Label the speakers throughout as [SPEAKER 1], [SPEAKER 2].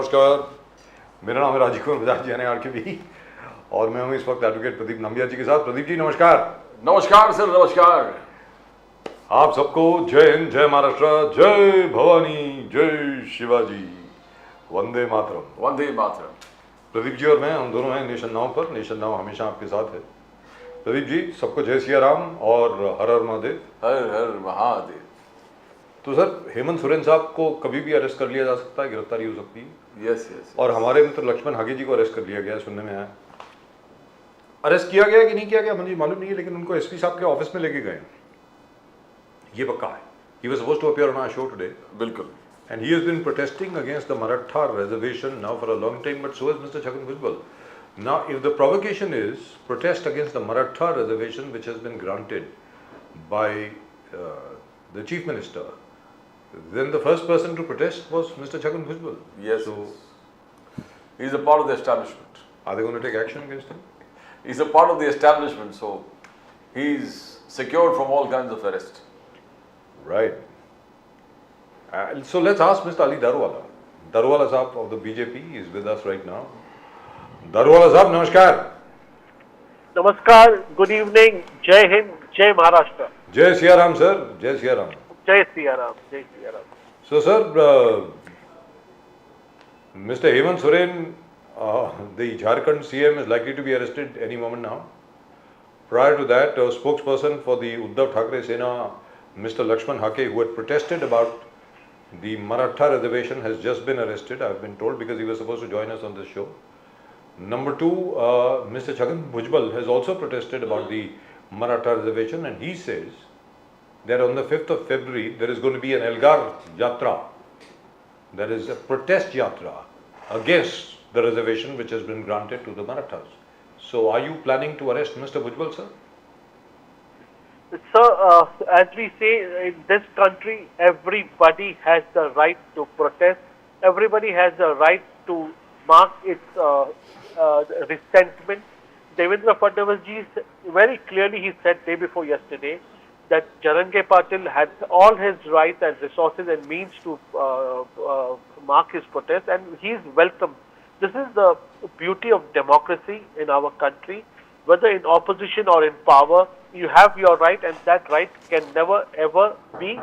[SPEAKER 1] नमस्कार, मेरा नाम है राजीव कुमार बजाज जी NIRKB और मैं हूं इस वक्त एडवोकेट प्रदीप नंबियार जी के साथ। प्रदीप जी नमस्कार।
[SPEAKER 2] नमस्कार सर, नमस्कार।
[SPEAKER 1] आप सबको जय हिंद, जय महाराष्ट्र, जय भवानी, जय शिवाजी, वंदे मातरम।
[SPEAKER 2] वंदे मातरम।
[SPEAKER 1] प्रदीप जी और मैं, हम दोनों हैं नेशन नाउ पर। नेशन नाउ हमेशा आपके साथ है। प्रदीप जी, सबको जय सिया राम और हर हर महादेव।
[SPEAKER 2] हर हर महादेव।
[SPEAKER 1] तो सर, हेमंत सोरेन साहब को कभी भी अरेस्ट कर लिया जा सकता है, गिरफ्तारी हो सकती है।
[SPEAKER 2] Yes yes.
[SPEAKER 1] और हमारे मित्र लक्ष्मण हागे जी को अरेस्ट कर लिया गया, सुनने में आया। अरेस्ट किया गया कि नहीं किया गया मुझे मालूम नहीं है, लेकिन उनको एसपी साहब के ऑफिस में लेके गए, ये पक्का है। He was supposed to appear on our show today.
[SPEAKER 2] बिल्कुल।
[SPEAKER 1] And he has been protesting against the Maratha reservation now for a long time, but so has Mr. Chhagan Bhujbal. Now, if the provocation is protest against the Maratha reservation, which has been granted by the Chief Minister, then the first person to protest was Mr. Chhagan Bhujbal.
[SPEAKER 2] Yes.
[SPEAKER 1] So,
[SPEAKER 2] he is a part of the establishment.
[SPEAKER 1] are they going to take action against him?
[SPEAKER 2] He is a part of the establishment, so he is secured from all kinds of arrest.
[SPEAKER 1] Right. So let's ask Mr. Ali Darwala. Darwala Sahab of the BJP is with us right now. Darwala Sahab, namaskar.
[SPEAKER 3] नमस्कार, good evening, जय हिंद, जय Maharashtra.
[SPEAKER 1] Jai Siya Ram, sir. Jai Siya Ram.
[SPEAKER 3] जय सिया राम, जय Siya Ram.
[SPEAKER 1] So, sir, Mr. Hemant Soren, the Jharkhand CM, is likely to be arrested any moment now. Prior to that, a spokesperson for the Uddhav Thackeray Sena, Mr. Lakshman Hake, who had protested about the Maratha reservation, has just been arrested, I've been told, because he was supposed to join us on this show. Number two, Mr. Chhagan Bhujbal has also protested about the Maratha reservation, and he says that on the 5th of February, there is going to be an Elgar Yatra, that is a protest yatra against the reservation which has been granted to the Marathas. So, are you planning to arrest Mr. Bhujbal, sir?
[SPEAKER 3] Sir, as we say, in this country, everybody has the right to protest. Everybody has the right to mark its resentment. Devendra Fadnavis ji very clearly he said day before yesterday that Jarange Patil had all his rights and resources and means to mark his protest, and he is welcome. This is the beauty of democracy in our country. Whether in opposition or in power, you have your right, and that right can never ever be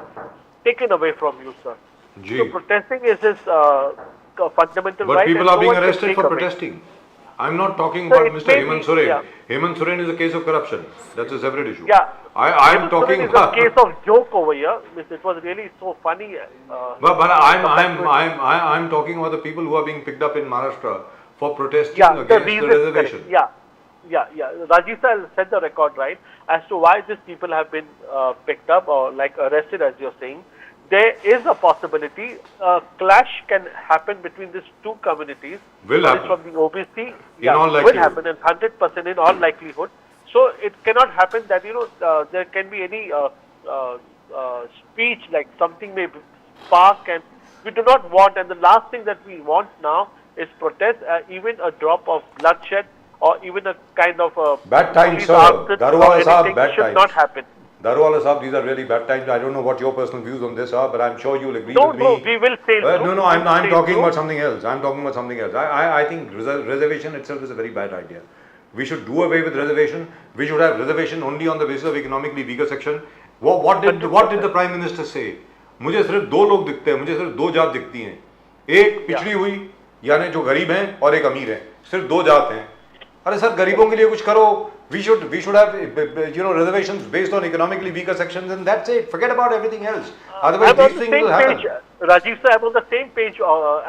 [SPEAKER 3] taken away from you, sir.
[SPEAKER 1] Gee.
[SPEAKER 3] So protesting is his fundamental
[SPEAKER 1] But
[SPEAKER 3] right.
[SPEAKER 1] people
[SPEAKER 3] and
[SPEAKER 1] are
[SPEAKER 3] no
[SPEAKER 1] being
[SPEAKER 3] one can
[SPEAKER 1] arrested
[SPEAKER 3] take
[SPEAKER 1] for
[SPEAKER 3] away.
[SPEAKER 1] protesting. I'm not talking
[SPEAKER 3] Sir,
[SPEAKER 1] about
[SPEAKER 3] it
[SPEAKER 1] Mr.
[SPEAKER 3] may
[SPEAKER 1] Hemant
[SPEAKER 3] be-
[SPEAKER 1] Soren.
[SPEAKER 3] yeah.
[SPEAKER 1] Hemant Soren is a case of corruption. That's a separate issue.
[SPEAKER 3] Yeah.
[SPEAKER 1] I'm talking.
[SPEAKER 3] It's a case of joke over here. It was really so funny.
[SPEAKER 1] But I'm talking about the people who are being picked up in Maharashtra for protesting
[SPEAKER 3] Yeah, the
[SPEAKER 1] against
[SPEAKER 3] reason.
[SPEAKER 1] the reservation.
[SPEAKER 3] Correct. Yeah. Rajiv sir set the record right as to why these people have been picked up or like arrested, as you're saying. There is a possibility a clash can happen between these two communities.
[SPEAKER 1] Will
[SPEAKER 3] One is
[SPEAKER 1] happen.
[SPEAKER 3] from the OBC.
[SPEAKER 1] all
[SPEAKER 3] will
[SPEAKER 1] likelihood.
[SPEAKER 3] happen, and 100% in all likelihood. So it cannot happen that there can be any speech like something may spark, and we do not want. And the last thing that we want now is protest, even a drop of bloodshed or even a kind of
[SPEAKER 1] Bad times,
[SPEAKER 3] police
[SPEAKER 1] sir.
[SPEAKER 3] arson
[SPEAKER 1] Darwala
[SPEAKER 3] or
[SPEAKER 1] sahab,
[SPEAKER 3] anything
[SPEAKER 1] bad
[SPEAKER 3] should
[SPEAKER 1] times.
[SPEAKER 3] not happen.
[SPEAKER 1] Darwala Sahab, these are really bad times. I don't know what your personal views on this are, but I'm sure you'll agree
[SPEAKER 3] No,
[SPEAKER 1] with
[SPEAKER 3] no,
[SPEAKER 1] me.
[SPEAKER 3] we will sail through.
[SPEAKER 1] No,
[SPEAKER 3] We
[SPEAKER 1] I'm
[SPEAKER 3] will sail
[SPEAKER 1] talking
[SPEAKER 3] through.
[SPEAKER 1] about something else. I think reservation itself is a very bad idea. We should do away with reservation. We should have reservation only on the basis of economically weaker section. What did the Prime Minister say? मुझे सिर्फ दो लोग दिखते हैं, मुझे सिर्फ दो जात दिखती हैं, एक पिछड़ी हुई यानी जो गरीब हैं और एक अमीर है, सिर्फ दो जात हैं। अरे सर, गरीबों के लिए कुछ करो. We should have reservations based on economically weaker sections, and that's it. Forget about everything else. Otherwise,
[SPEAKER 3] I'm on
[SPEAKER 1] these
[SPEAKER 3] the
[SPEAKER 1] things
[SPEAKER 3] same
[SPEAKER 1] will happen.
[SPEAKER 3] page, Rajiv sir. I'm on the same page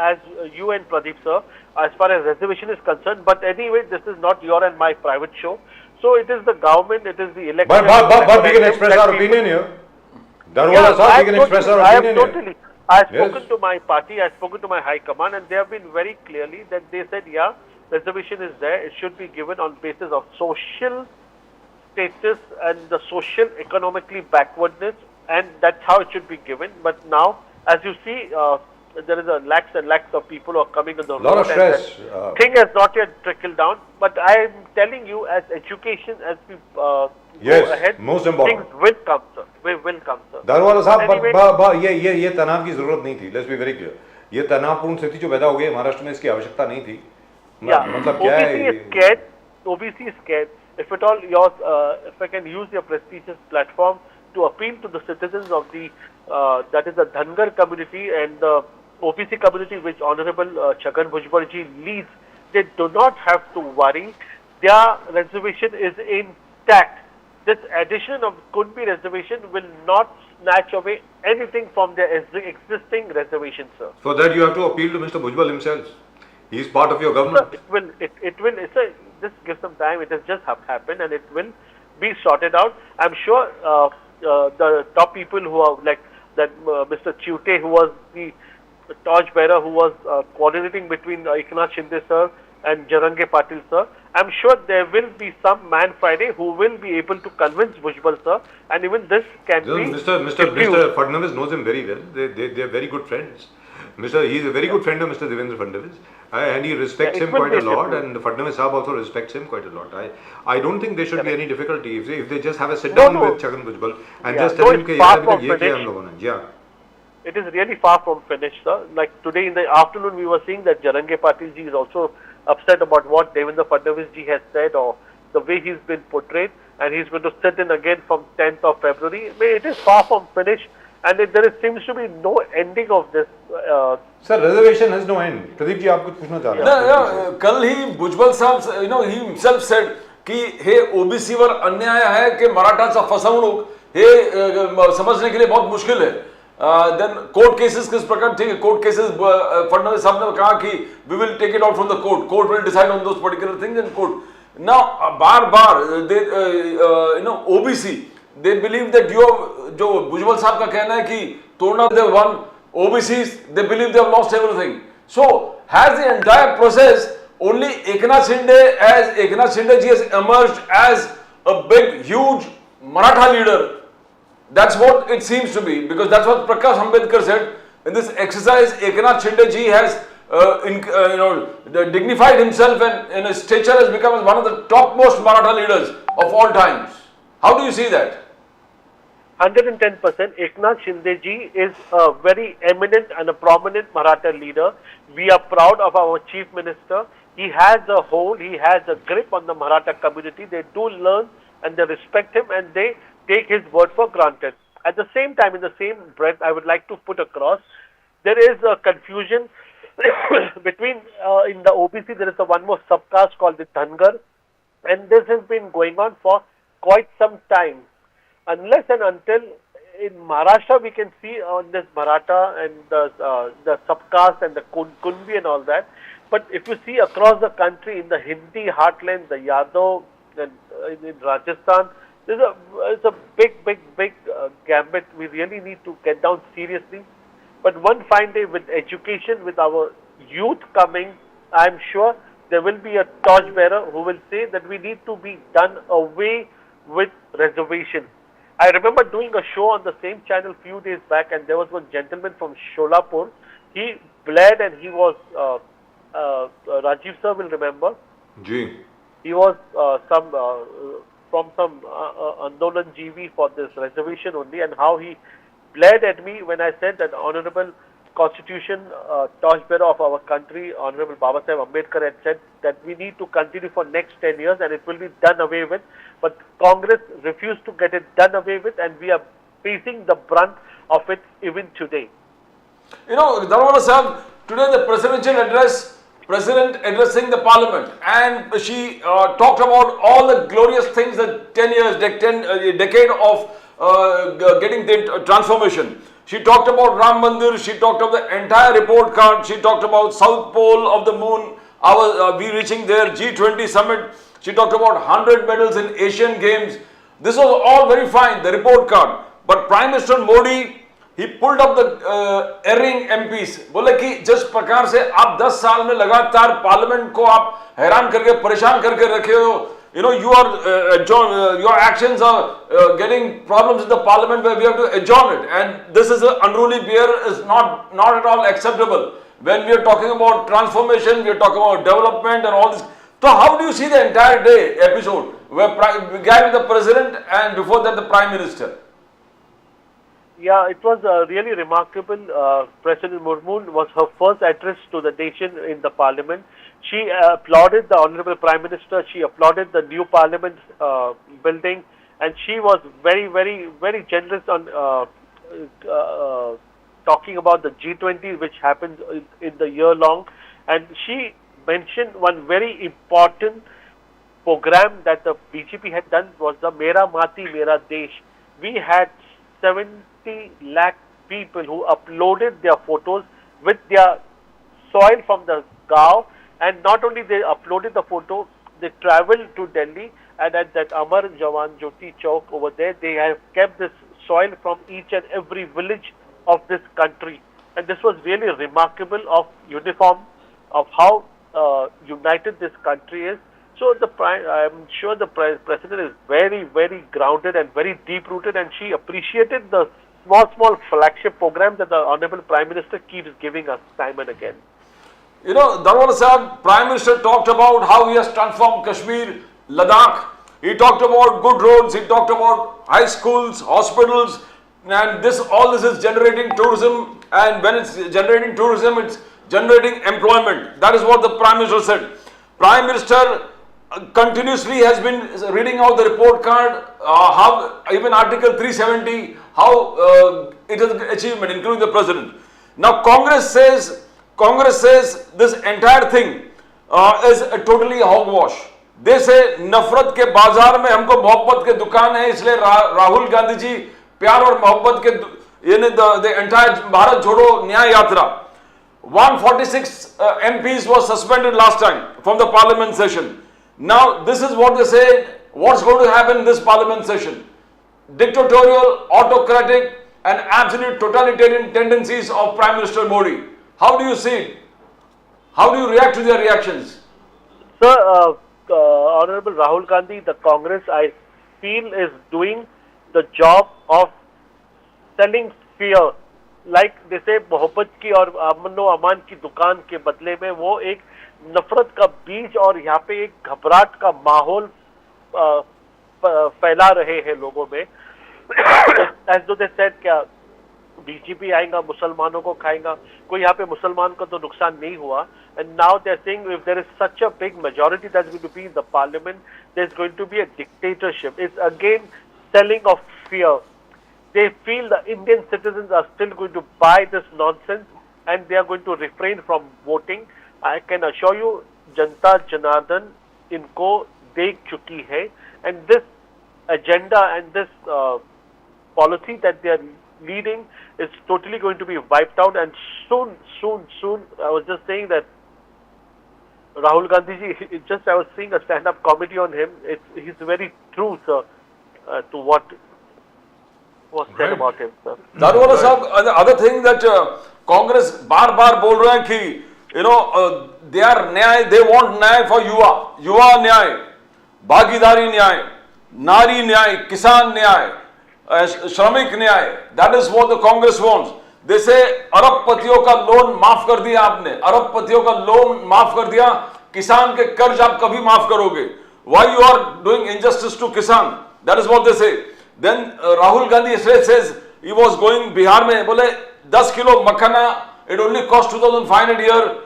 [SPEAKER 3] as you and Pradeep sir, as far as reservation is concerned. But anyway, this is not your and my private show. So it is the government, it is the election.
[SPEAKER 1] But we can express our opinion here. Darwala Sahab, we can express our opinion here.
[SPEAKER 3] I have
[SPEAKER 1] Yes.
[SPEAKER 3] spoken to my party, I have spoken to my high command, and they have been very clearly that they said, yeah, reservation is there. It should be given on basis of social status and the social economically backwardness, and that's how it should be given. But now, as you see, there is a lakhs and lakhs of people who are coming on the
[SPEAKER 1] Lot
[SPEAKER 3] road.
[SPEAKER 1] of stress.
[SPEAKER 3] And that thing has not yet trickled down. But I am telling you, as education, as we
[SPEAKER 1] Yes,
[SPEAKER 3] go ahead,
[SPEAKER 1] most important.
[SPEAKER 3] things will come, sir. Will come, sir.
[SPEAKER 1] Daruwalla साहब,
[SPEAKER 3] Anyway-
[SPEAKER 1] ये तनाव की जरूरत नहीं थी. Let's be very clear. ये तनावपूर्ण स्थिति जो पैदा हो गई है महाराष्ट्र में, इसकी आवश्यकता नहीं थी।
[SPEAKER 3] Yeah,
[SPEAKER 1] मतलब क्या
[SPEAKER 3] OBC
[SPEAKER 1] है?
[SPEAKER 3] is scared. OBC is scared. If at all, if I can use your prestigious platform to appeal to the citizens of the that is the Dhangar community and the OBC community, which Honorable Chhagan Bhujbal ji leads, they do not have to worry. Their reservation is intact. This addition of Kunbi reservation will not snatch away anything from their existing reservation, sir.
[SPEAKER 1] For that you have to appeal to Mr. Bhujbal himself. He is part of your government.
[SPEAKER 3] It will, just give some time. It has just happened and it will be sorted out. I'm sure the top people who are like that, Mr. Chiute, who was the torch bearer, who was coordinating between Eknath Shinde sir and Jarange Patil sir, I'm sure there will be some man Friday who will be able to convince Bhujbal sir, and even this can be.
[SPEAKER 1] Mr. Fadnavis knows him very well. They are very good friends. He is a very good friend of Mr. Devendra Fadnavis, and he respects him quite a lot, and Fadnavis Sahab also respects him quite a lot. I don't think there should be any difficulty if they just have a sit down with Chhagan Bhujbal and just tell him कि यार अभी तक ये किया हम लोगों ने. Yeah.
[SPEAKER 3] It is really far from finished, sir. Like today in the afternoon, we were seeing that Jarange Patil ji is also upset about what Devendra Fadnavis ji has said or the way he's been portrayed, and he's going to sit in again from 10th of February. I mean, it is far from finished, and seems to be no ending of this.
[SPEAKER 1] Sir, reservation has no end. Pradeep ji, आप कुछ पूछना चाह रहे हैं?
[SPEAKER 2] कल ही भुजबल साहब, he himself said कि हे OBC वर अन्याय है कि मराठाचा फसवणूक हे समझने के लिए बहुत मुश्किल है. देन कोर्ट केसेस किस प्रकार, ठीक है, कोर्ट केसेस फडणवीस साहब ने कहा कि we will take it out from the court will decide on those particular things in court. Now बार they OBC they believe that जो भुजबल साहब का कहना है कि तोड़ना दे वन OBCs, they believe they have lost everything. So, has the entire process only Eknath Shinde ji has emerged as a big, huge Maratha leader? That's what it seems to be, because that's what Prakash Ambedkar said. In this exercise, Eknath Shinde ji has dignified himself and in his stature has become one of the topmost Maratha leaders of all times. How do you see that?
[SPEAKER 3] 110%. Eknath Shinde ji is a very eminent and a prominent Maratha leader. We are proud of our Chief Minister. He has a hold, he has a grip on the Maratha community. They do learn and they respect him and they take his word for granted. At the same time, in the same breath, I would like to put across, there is a confusion between, in the OBC, there is one more subcaste called the Dhangar, and this has been going on for quite some time. Unless and until in Maharashtra we can see on this Maratha and the subcaste and the Kunbi and all that, but if you see across the country in the Hindi heartland, the Yadav, and in Rajasthan, it's a big gambit. We really need to get down seriously. But one fine day with education, with our youth coming, I'm sure there will be a torchbearer who will say that we need to be done away with reservations. I remember doing a show on the same channel few days back, and there was one gentleman from Sholapur. He bled, and he was Rajiv sir will remember.
[SPEAKER 1] Ji.
[SPEAKER 3] He was from some Andolan GV for this reservation only, and how he bled at me when I said that Honorable Constitution torchbearer of our country, Honorable Babasaheb Ambedkar, had said that we need to continue for next 10 years and it will be done away with. But Congress refused to get it done away with, and we are facing the brunt of it even today.
[SPEAKER 2] You know, Dharmana Sahib, today the presidential address, President addressing the parliament, and she talked about all the glorious things that 10 years, decade of getting the transformation. She talked about Ram Mandir, she talked of the entire report card, she talked about South Pole of the moon, we reaching there, G20 summit, she talked about 100 medals in Asian Games. This was all very fine, the report card. But Prime Minister Modi, he pulled up the erring MPs. बोले कि जिस प्रकार से आप 10 साल में लगातार parliament को आप हैरान करके परेशान करके रखे हो, you know, your actions are getting problems in the parliament where we have to adjourn it, and this is an unruly behavior is not at all acceptable. When we are talking about transformation, we are talking about development and all this. So how do you see the entire day episode where we began with the president and before that the prime minister?
[SPEAKER 3] Yeah, it was really remarkable. President Murmu was her first address to the nation in the parliament. She applauded the Honorable Prime Minister. She applauded the new parliament building, and she was very, very, very generous on talking about the G20, which happens in the year long. And she mentioned one very important program that the BJP had done was the Mera Mati Mera Desh. We had 70 lakh people who uploaded their photos with their soil from the Gao, and not only they uploaded the photo, they traveled to Delhi, and at that Amar Jawan Jyoti Chowk over there, they have kept this soil from each and every village of this country. And this was really remarkable of uniform, of how united this country is. So I'm sure the president is very, very grounded and very deep-rooted, and she appreciated the small flagship program that the Honorable Prime Minister keeps giving us time and again.
[SPEAKER 2] You know, Darwala Sahib, Prime Minister talked about how he has transformed Kashmir, Ladakh. He talked about good roads, he talked about high schools, hospitals, and all this is generating tourism, and when it's generating tourism, it's generating employment. That is what the Prime Minister said. Prime Minister continuously has been reading out the report card, how even Article 370, how it is an achievement, including the President. Now Congress says this entire thing is a totally hogwash. They say नफरत के बाजार में हमको मोहब्बत के दुकान है, इसलिए राहुल गांधी जी प्यार और मोहब्बत के यानी the entire भारत जोड़ो न्याय यात्रा. 146 MPs was suspended last time from the parliament session. Now this is what they say, what's going to happen in this parliament session. Dictatorial, autocratic and absolute totalitarian tendencies of Prime Minister Modi. How do you see it? How do you react to their reactions?
[SPEAKER 3] Sir, Honorable Rahul Gandhi, the Congress, I feel, is doing the job of selling fear. Like they say, मोहब्बत की और अमन व अमान की दुकान के बदले में वो एक नफरत का बीज और यहाँ पे एक घबराहट का माहौल फैला रहे हैं लोगों में. As though they said क्या बीजेपी आएगा मुसलमानों को खाएगा, कोई यहाँ पे मुसलमान को तो नुकसान नहीं हुआ. And now they're saying if there is such a big majority that's going to be in the parliament, there's going to be a dictatorship. It's again selling of fear. They feel the Indian citizens are still going to buy this nonsense and they are going to refrain from voting. I can assure you, Janta Janardan इनको देख चुकी है, and this agenda and this policy that they are leading is totally going to be wiped out. And soon, I was just saying that Rahul Gandhi ji, I was seeing a stand-up comedy on him. He's very true, sir, to what was said about him, sir.
[SPEAKER 2] Darwala Sahib, the other thing that Congress बार बोल रहे हैं कि they are न्याय, they want न्याय for युवा न्याय, भागीदारी न्याय, नारी न्याय, किसान न्याय, श्रमिक न्याय. That is what the Congress wants. They say अरबपतियों का लोन माफ कर दिया आपने, अरबपतियों का लोन माफ कर दिया, किसान के कर्ज आप कभी माफ करोगे. Why you are doing injustice to किसान? That is what they say. Then Rahul Gandhi yesterday says he was going Bihar में, बोले 10 kilo makhana, it only cost 2,500 a year,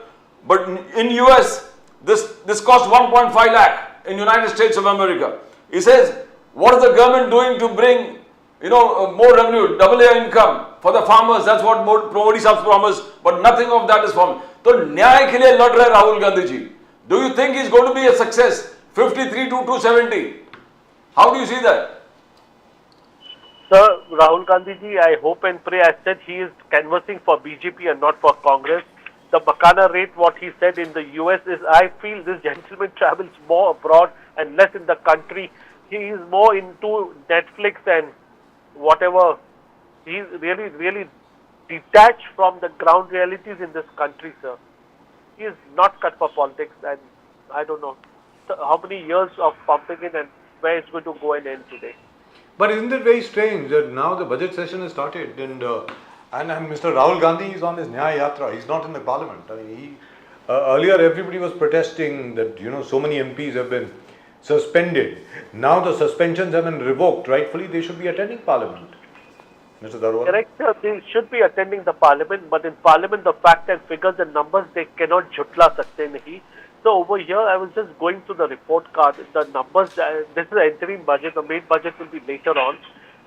[SPEAKER 2] but in US this cost 1.5 lakh in United States of America. He says, what is the government doing to bring more revenue, double your income for the farmers? That's what Modi Sahib promised, but nothing of that is formed. तो न्याय के लिए लड़ रहे राहुल गांधी जी. Do you think he's going to be a success? 53 to 270. How do you see that?
[SPEAKER 3] Sir, Rahul Gandhi ji, I hope and pray. I said he is canvassing for BJP and not for Congress. The Makana rate, what he said in the US is, I feel this gentleman travels more abroad and less in the country. He is more into Netflix and whatever. He is really detached from the ground realities in this country, sir. He is not cut for politics, and I don't know how many years of pumping in and where it's going to go and end today.
[SPEAKER 1] But isn't it very strange that now the budget session has started and Mr. Rahul Gandhi is on his Nyaya Yatra. He's not in the parliament. I mean, earlier everybody was protesting that so many MPs have been suspended. Now the suspensions have been revoked. Rightfully, they should be attending parliament. Mr. Darwala?
[SPEAKER 3] Correct, sir. They should be attending the parliament, but in parliament, the fact and figures and numbers, they cannot jhutla sakte nahi. So over here, I was just going through the report card, the numbers, this is the interim budget, the main budget will be later on.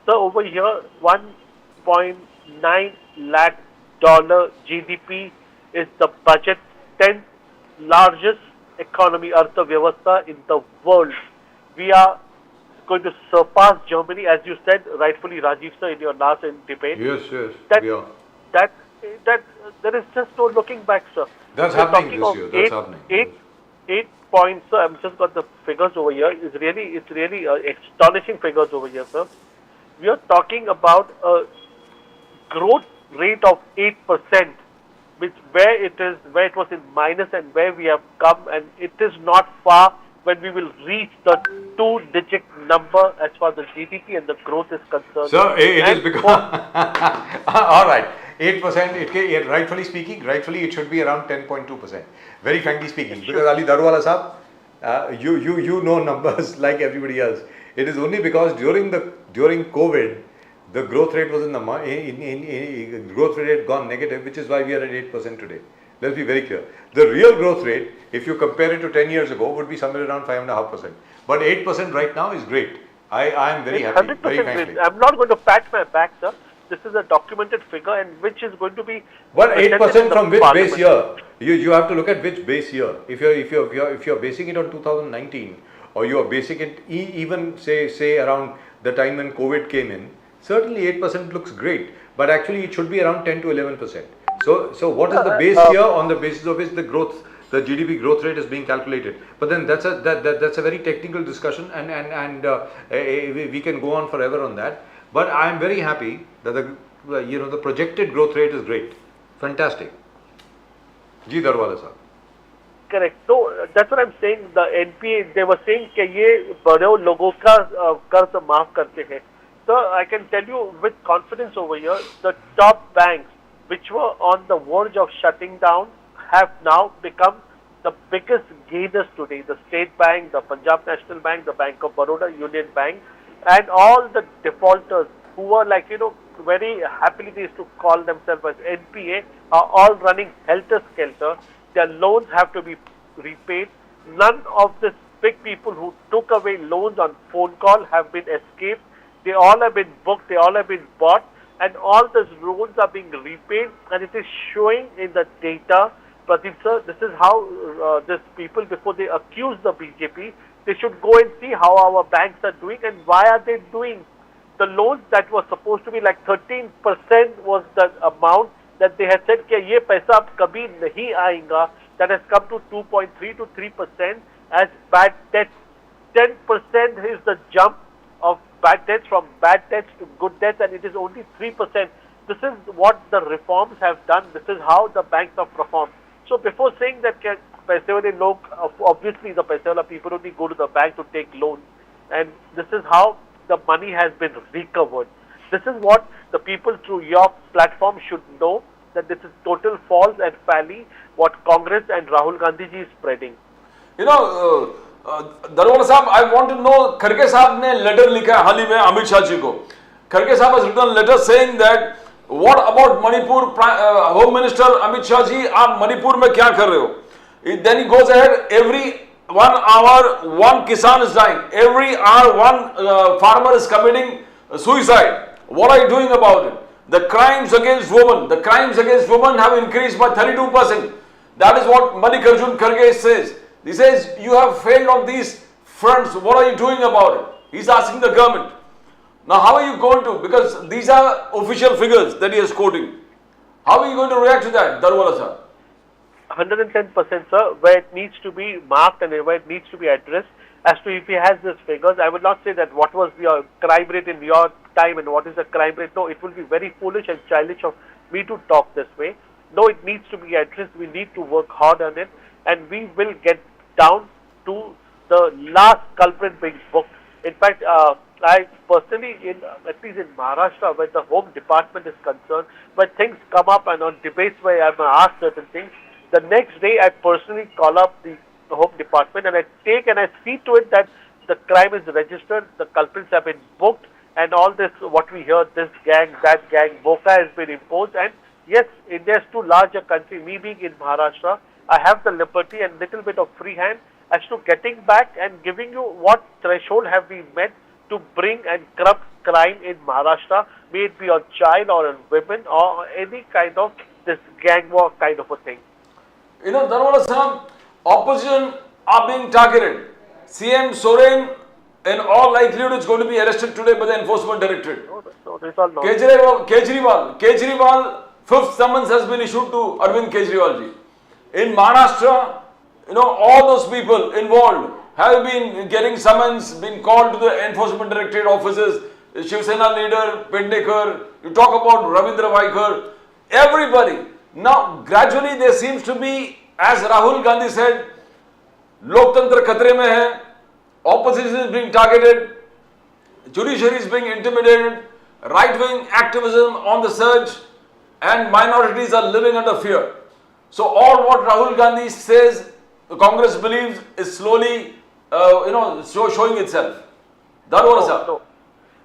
[SPEAKER 3] So over here, $1.9 lakh GDP is the budget, 10th largest economy, Artha in the world. We are going to surpass Germany, as you said, rightfully, Rajiv sir, in your last debate.
[SPEAKER 1] Yes,
[SPEAKER 3] That,
[SPEAKER 1] we are.
[SPEAKER 3] that there is just no looking back, sir.
[SPEAKER 1] That's
[SPEAKER 3] We're
[SPEAKER 1] happening
[SPEAKER 3] talking
[SPEAKER 1] this
[SPEAKER 3] of
[SPEAKER 1] year. That's happening.
[SPEAKER 3] 8 points, sir. I've just got the figures over here. It's really astonishing figures over here, sir. We are talking about a growth rate of 8%, where it was in minus and where we have come, and it is not far when we will reach the 2-digit number as far as the GDP and the growth is concerned.
[SPEAKER 1] Sir, it
[SPEAKER 3] And
[SPEAKER 1] is because... All right. 8%, rightfully speaking, it should be around 10.2%. Very frankly speaking. Because Ali Darwala Sahab, you know numbers like everybody else. It is only because during COVID, the growth rate was growth rate had gone negative, which is why we are at 8% today. Let's be very clear. The real growth rate, if you compare it to 10 years ago, would be somewhere around 5.5%. But 8% right now is great. I am very happy,
[SPEAKER 3] 100%
[SPEAKER 1] very frankly.
[SPEAKER 3] I'm not going to pat my back, sir. This is a documented figure, and which is going to be.
[SPEAKER 1] But 8% from which
[SPEAKER 3] parliament.
[SPEAKER 1] base year? You have to look at which base year. If you're basing it on 2019, or you are basing it even say around the time when COVID came in, certainly 8% looks great. But actually, it should be around 10 to 11%. So what is the base year on the basis of which the GDP growth rate is being calculated? But then that's a very technical discussion, and we can go on forever on that. But I am very happy that the projected growth rate is great, fantastic. Ji Darwala sir.
[SPEAKER 3] Correct. So that's what I'm saying. The NPA, they were saying कि ये बड़े लोगों का कर्ज माफ करते हैं. So I can tell you with confidence over here, the top banks which were on the verge of shutting down have now become the biggest gainers today. The State Bank, the Punjab National Bank, the Bank of Baroda, Union Bank, and all the defaulters who were very happily they used to call themselves as NPA are all running helter-skelter. Their loans have to be repaid. None of these big people who took away loans on phone call have been escaped. They all have been booked, they all have been bought, and all these loans are being repaid, and it is showing in the data. Pradeep sir, this is how these people, before they accuse the BJP, they should go and see how our banks are doing and why are they doing. The loans that were supposed to be like 13% was the amount that they had said कि ये पैसा अब कभी नहीं आएगा, that has come to 2.3 to 3% as bad debts. 10% is the jump of bad debts from bad debts to good debts, and it is only 3%. This is what the reforms have done. This is how the banks have performed. So before saying that पैसे वाले लोग, obviously the पैसे वाला people only go to the bank to take loans, and this is how the money has been recovered. This is what the people through your platform should know, that this is total false and folly what Congress and Rahul Gandhi ji is spreading.
[SPEAKER 2] You know, Darwala Sahab, I want to know, Kharge Sahab ne letter likha हाल ही में Amit Shah ji को. Kharge Sahab has written a letter saying that what about Manipur? Home Minister Amit Shah ji, आप मणिपुर में क्या कर रहे हो? Then he goes ahead, every 1 hour, one Kisan is dying. Every hour, one farmer is committing suicide. What are you doing about it? The crimes against women have increased by 32%. That is what Mallikarjun Kharge says. He says, you have failed on these fronts. What are you doing about it? He's asking the government. Now, how are you going to? Because these are official figures that he is quoting. How are you going to react to that, Darwala sir?
[SPEAKER 3] 110%, sir, where it needs to be marked and where it needs to be addressed. As to if he has these figures, I would not say that what was your crime rate in your time and what is the crime rate. No, it will be very foolish and childish of me to talk this way. No, it needs to be addressed. We need to work hard on it, and we will get down to the last culprit being booked. In fact, I personally, at least in Maharashtra, where the Home Department is concerned, when things come up and on debates where I'm asked certain things, the next day I personally call up the Home Department and I take and I see to it that the crime is registered, the culprits have been booked, and all this, what we hear, this gang, that gang, BOCA has been imposed. And yes, India is too large a country. Me being in Maharashtra, I have the liberty and little bit of free hand as to getting back and giving you what threshold have we met to bring and curb crime in Maharashtra, may it be on child or on women or any kind of this gang war kind of a thing.
[SPEAKER 2] You know, Darwala Sahab, opposition are being targeted. CM Soren, in all likelihood, is going to be arrested today by the Enforcement Directorate.
[SPEAKER 3] No, this all nonsense.
[SPEAKER 2] Kejriwal, fifth summons has been issued to Arvind Kejriwal ji. In Maharashtra, you know, all those people involved have been getting summons, been called to the Enforcement Directorate offices. Shiv Sena leader, Pendekar, you talk about Ravindra Vaikar, everybody. Now, gradually there seems to be, as Rahul Gandhi said, Loktantra khatre mein hai, opposition is being targeted, judiciary is being intimidated, right-wing activism on the surge, and minorities are living under fear. So all what Rahul Gandhi says, the Congress believes, is slowly, showing itself. That was
[SPEAKER 3] No.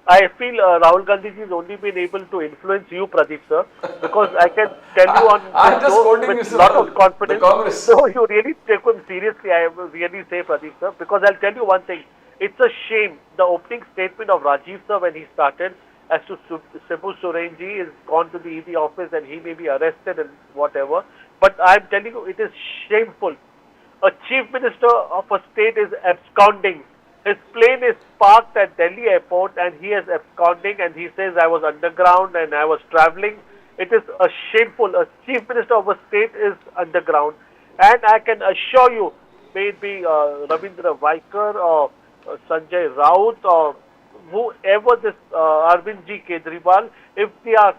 [SPEAKER 3] I feel Rahul Gandhi has only been able to influence you, Pradeep sir, because I can tell you on
[SPEAKER 2] I'm
[SPEAKER 3] this
[SPEAKER 2] just
[SPEAKER 3] show
[SPEAKER 2] quoting you,
[SPEAKER 3] with
[SPEAKER 2] sir,
[SPEAKER 3] lot of confidence.
[SPEAKER 2] the Congress.
[SPEAKER 3] So you really take him seriously, I will really say, Pradeep sir, because I'll tell you one thing. It's a shame, the opening statement of Rajiv sir when he started as to Shibu Soren ji is gone to the ED office and he may be arrested and whatever. But I'm telling you, it is shameful. A chief minister of a state is absconding. His plane is parked at Delhi airport and he is absconding and he says I was underground and I was travelling. It is a shameful. A chief minister of a state is underground. And I can assure you, may it be Ravindra Vaikar or Sanjay Raut or whoever this Arvind G. Kejriwal, if they are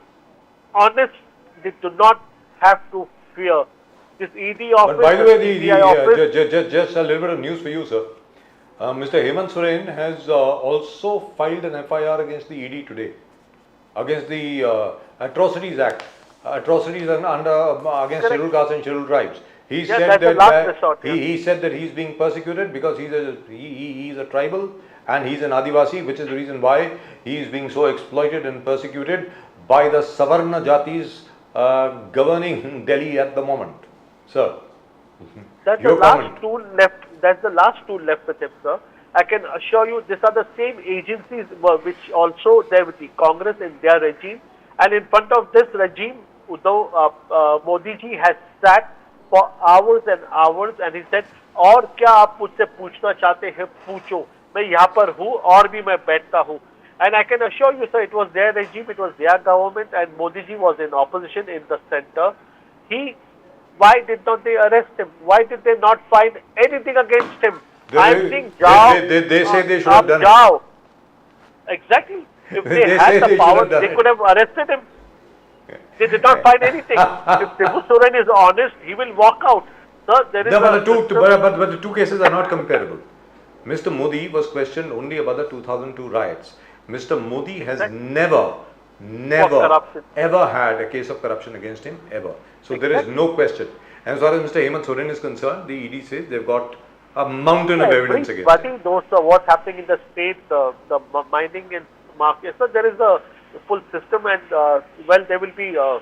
[SPEAKER 3] honest, they do not have to fear. This ED office,
[SPEAKER 1] But by the way,
[SPEAKER 3] CBI office,
[SPEAKER 1] just a little bit of news for you, sir. Mr. Hemant Soren has also filed an FIR against the ED today, against the Atrocities Act, atrocities against scheduled castes and scheduled tribes. He said
[SPEAKER 3] that's the last resort, yeah.
[SPEAKER 1] he said that he's being persecuted because he's a tribal and he's an Adivasi, which is the reason why he is being so exploited and persecuted by the Savarna Jatis governing Delhi at the moment. Sir,
[SPEAKER 3] that's the
[SPEAKER 1] your
[SPEAKER 3] last
[SPEAKER 1] comment.
[SPEAKER 3] tool left. That's the last tool left with him, sir. I can assure you, these are the same agencies which also there with the Congress in their regime, and in front of this regime, Uddhav Modi ji has sat for hours and hours, and he said, "और क्या आप मुझसे पूछना चाहते हैं पूछो, मैं यहाँ पर हूँ और भी मैं बैठता हूँ." And I can assure you, sir, it was their regime, it was their government, and Modi ji was in opposition in the center. Why did not they arrest him? Why did they not find anything against him? I'm saying,
[SPEAKER 1] they say they should have done it.
[SPEAKER 3] Exactly. If
[SPEAKER 1] They
[SPEAKER 3] they
[SPEAKER 1] say
[SPEAKER 3] had
[SPEAKER 1] they
[SPEAKER 3] the
[SPEAKER 1] should
[SPEAKER 3] power,
[SPEAKER 1] have done
[SPEAKER 3] they
[SPEAKER 1] it.
[SPEAKER 3] could have arrested him. They did not find anything. If Shibu Soren is honest, he will walk out. Sir, there is
[SPEAKER 1] No, but
[SPEAKER 3] a
[SPEAKER 1] the two cases are not comparable. Mr. Modi was questioned only about the 2002 riots. Mr. Modi has never
[SPEAKER 3] corruption.
[SPEAKER 1] ever had a case of corruption against him, ever. So there is no question. And as far as Mr. Hemant Soren is concerned, the ED says they've got a mountain of evidence against him.
[SPEAKER 3] Everybody knows what's happening in the state, the mining and market. So there is a full system, and there will be a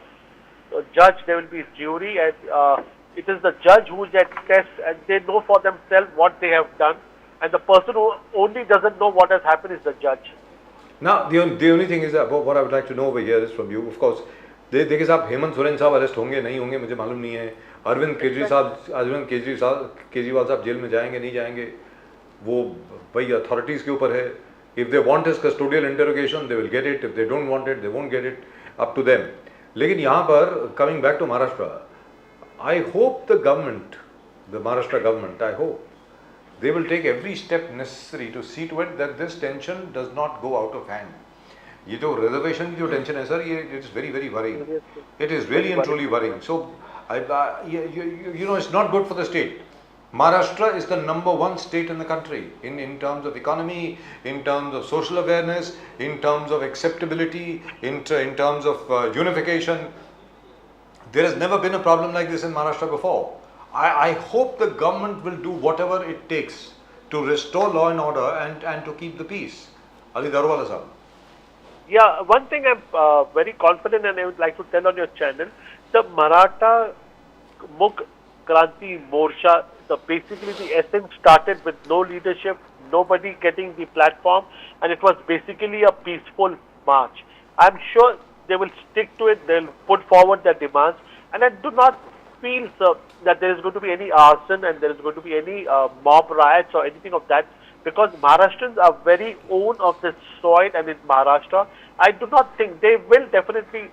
[SPEAKER 3] judge, there will be jury, and it is the judge who gets test, and they know for themselves what they have done, and the person who only doesn't know what has happened is the judge.
[SPEAKER 1] Now, the only thing is that what I would like to know over here is from you, of course, देखिए साहब, हेमंत सोरेन साहब arrest होंगे नहीं होंगे मुझे मालूम नहीं है. अरविंद केजरीवाल साहब जेल में जाएंगे नहीं जाएंगे वो भाई अथॉरिटीज़ के ऊपर है. If they want his custodial interrogation, they will get it. If they don't want it, they won't get it. Up to them. लेकिन यहाँ पर coming back to Maharashtra, I hope the government, the Maharashtra government, I hope they will take every step necessary to see to it that this tension does not go out of hand. ये जो reservation की जो tension है sir, ये it is very very worrying. It is really and truly worrying. So, you know, it's not good for the state. Maharashtra is the number one state in the country in terms of economy, in terms of social awareness, in terms of acceptability, in terms of unification. There has never been a problem like this in Maharashtra before. I hope the government will do whatever it takes to restore law and order and to keep the peace. Ali Darwala sahab.
[SPEAKER 3] Yeah, one thing I'm very confident and I would like to tell on your channel, the Maratha Mukh Kranti Morsha, basically the essence started with no leadership, nobody getting the platform, and it was basically a peaceful march. I'm sure they will stick to it, they'll put forward their demands, and I do not feel, sir, that there is going to be any arson and there is going to be any mob riots or anything of that, because Maharashtrians are very own of this soil and in Maharashtra. I do not think they will definitely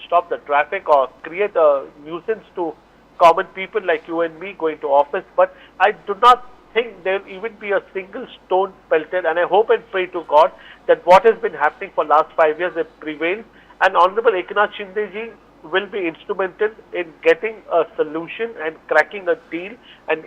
[SPEAKER 3] stop the traffic or create a nuisance to common people like you and me going to office, but I do not think there will even be a single stone pelted, and I hope and pray to God that what has been happening for last 5 years it prevails, and Honorable Eknath Shinde ji will be instrumental in getting a solution and cracking a deal and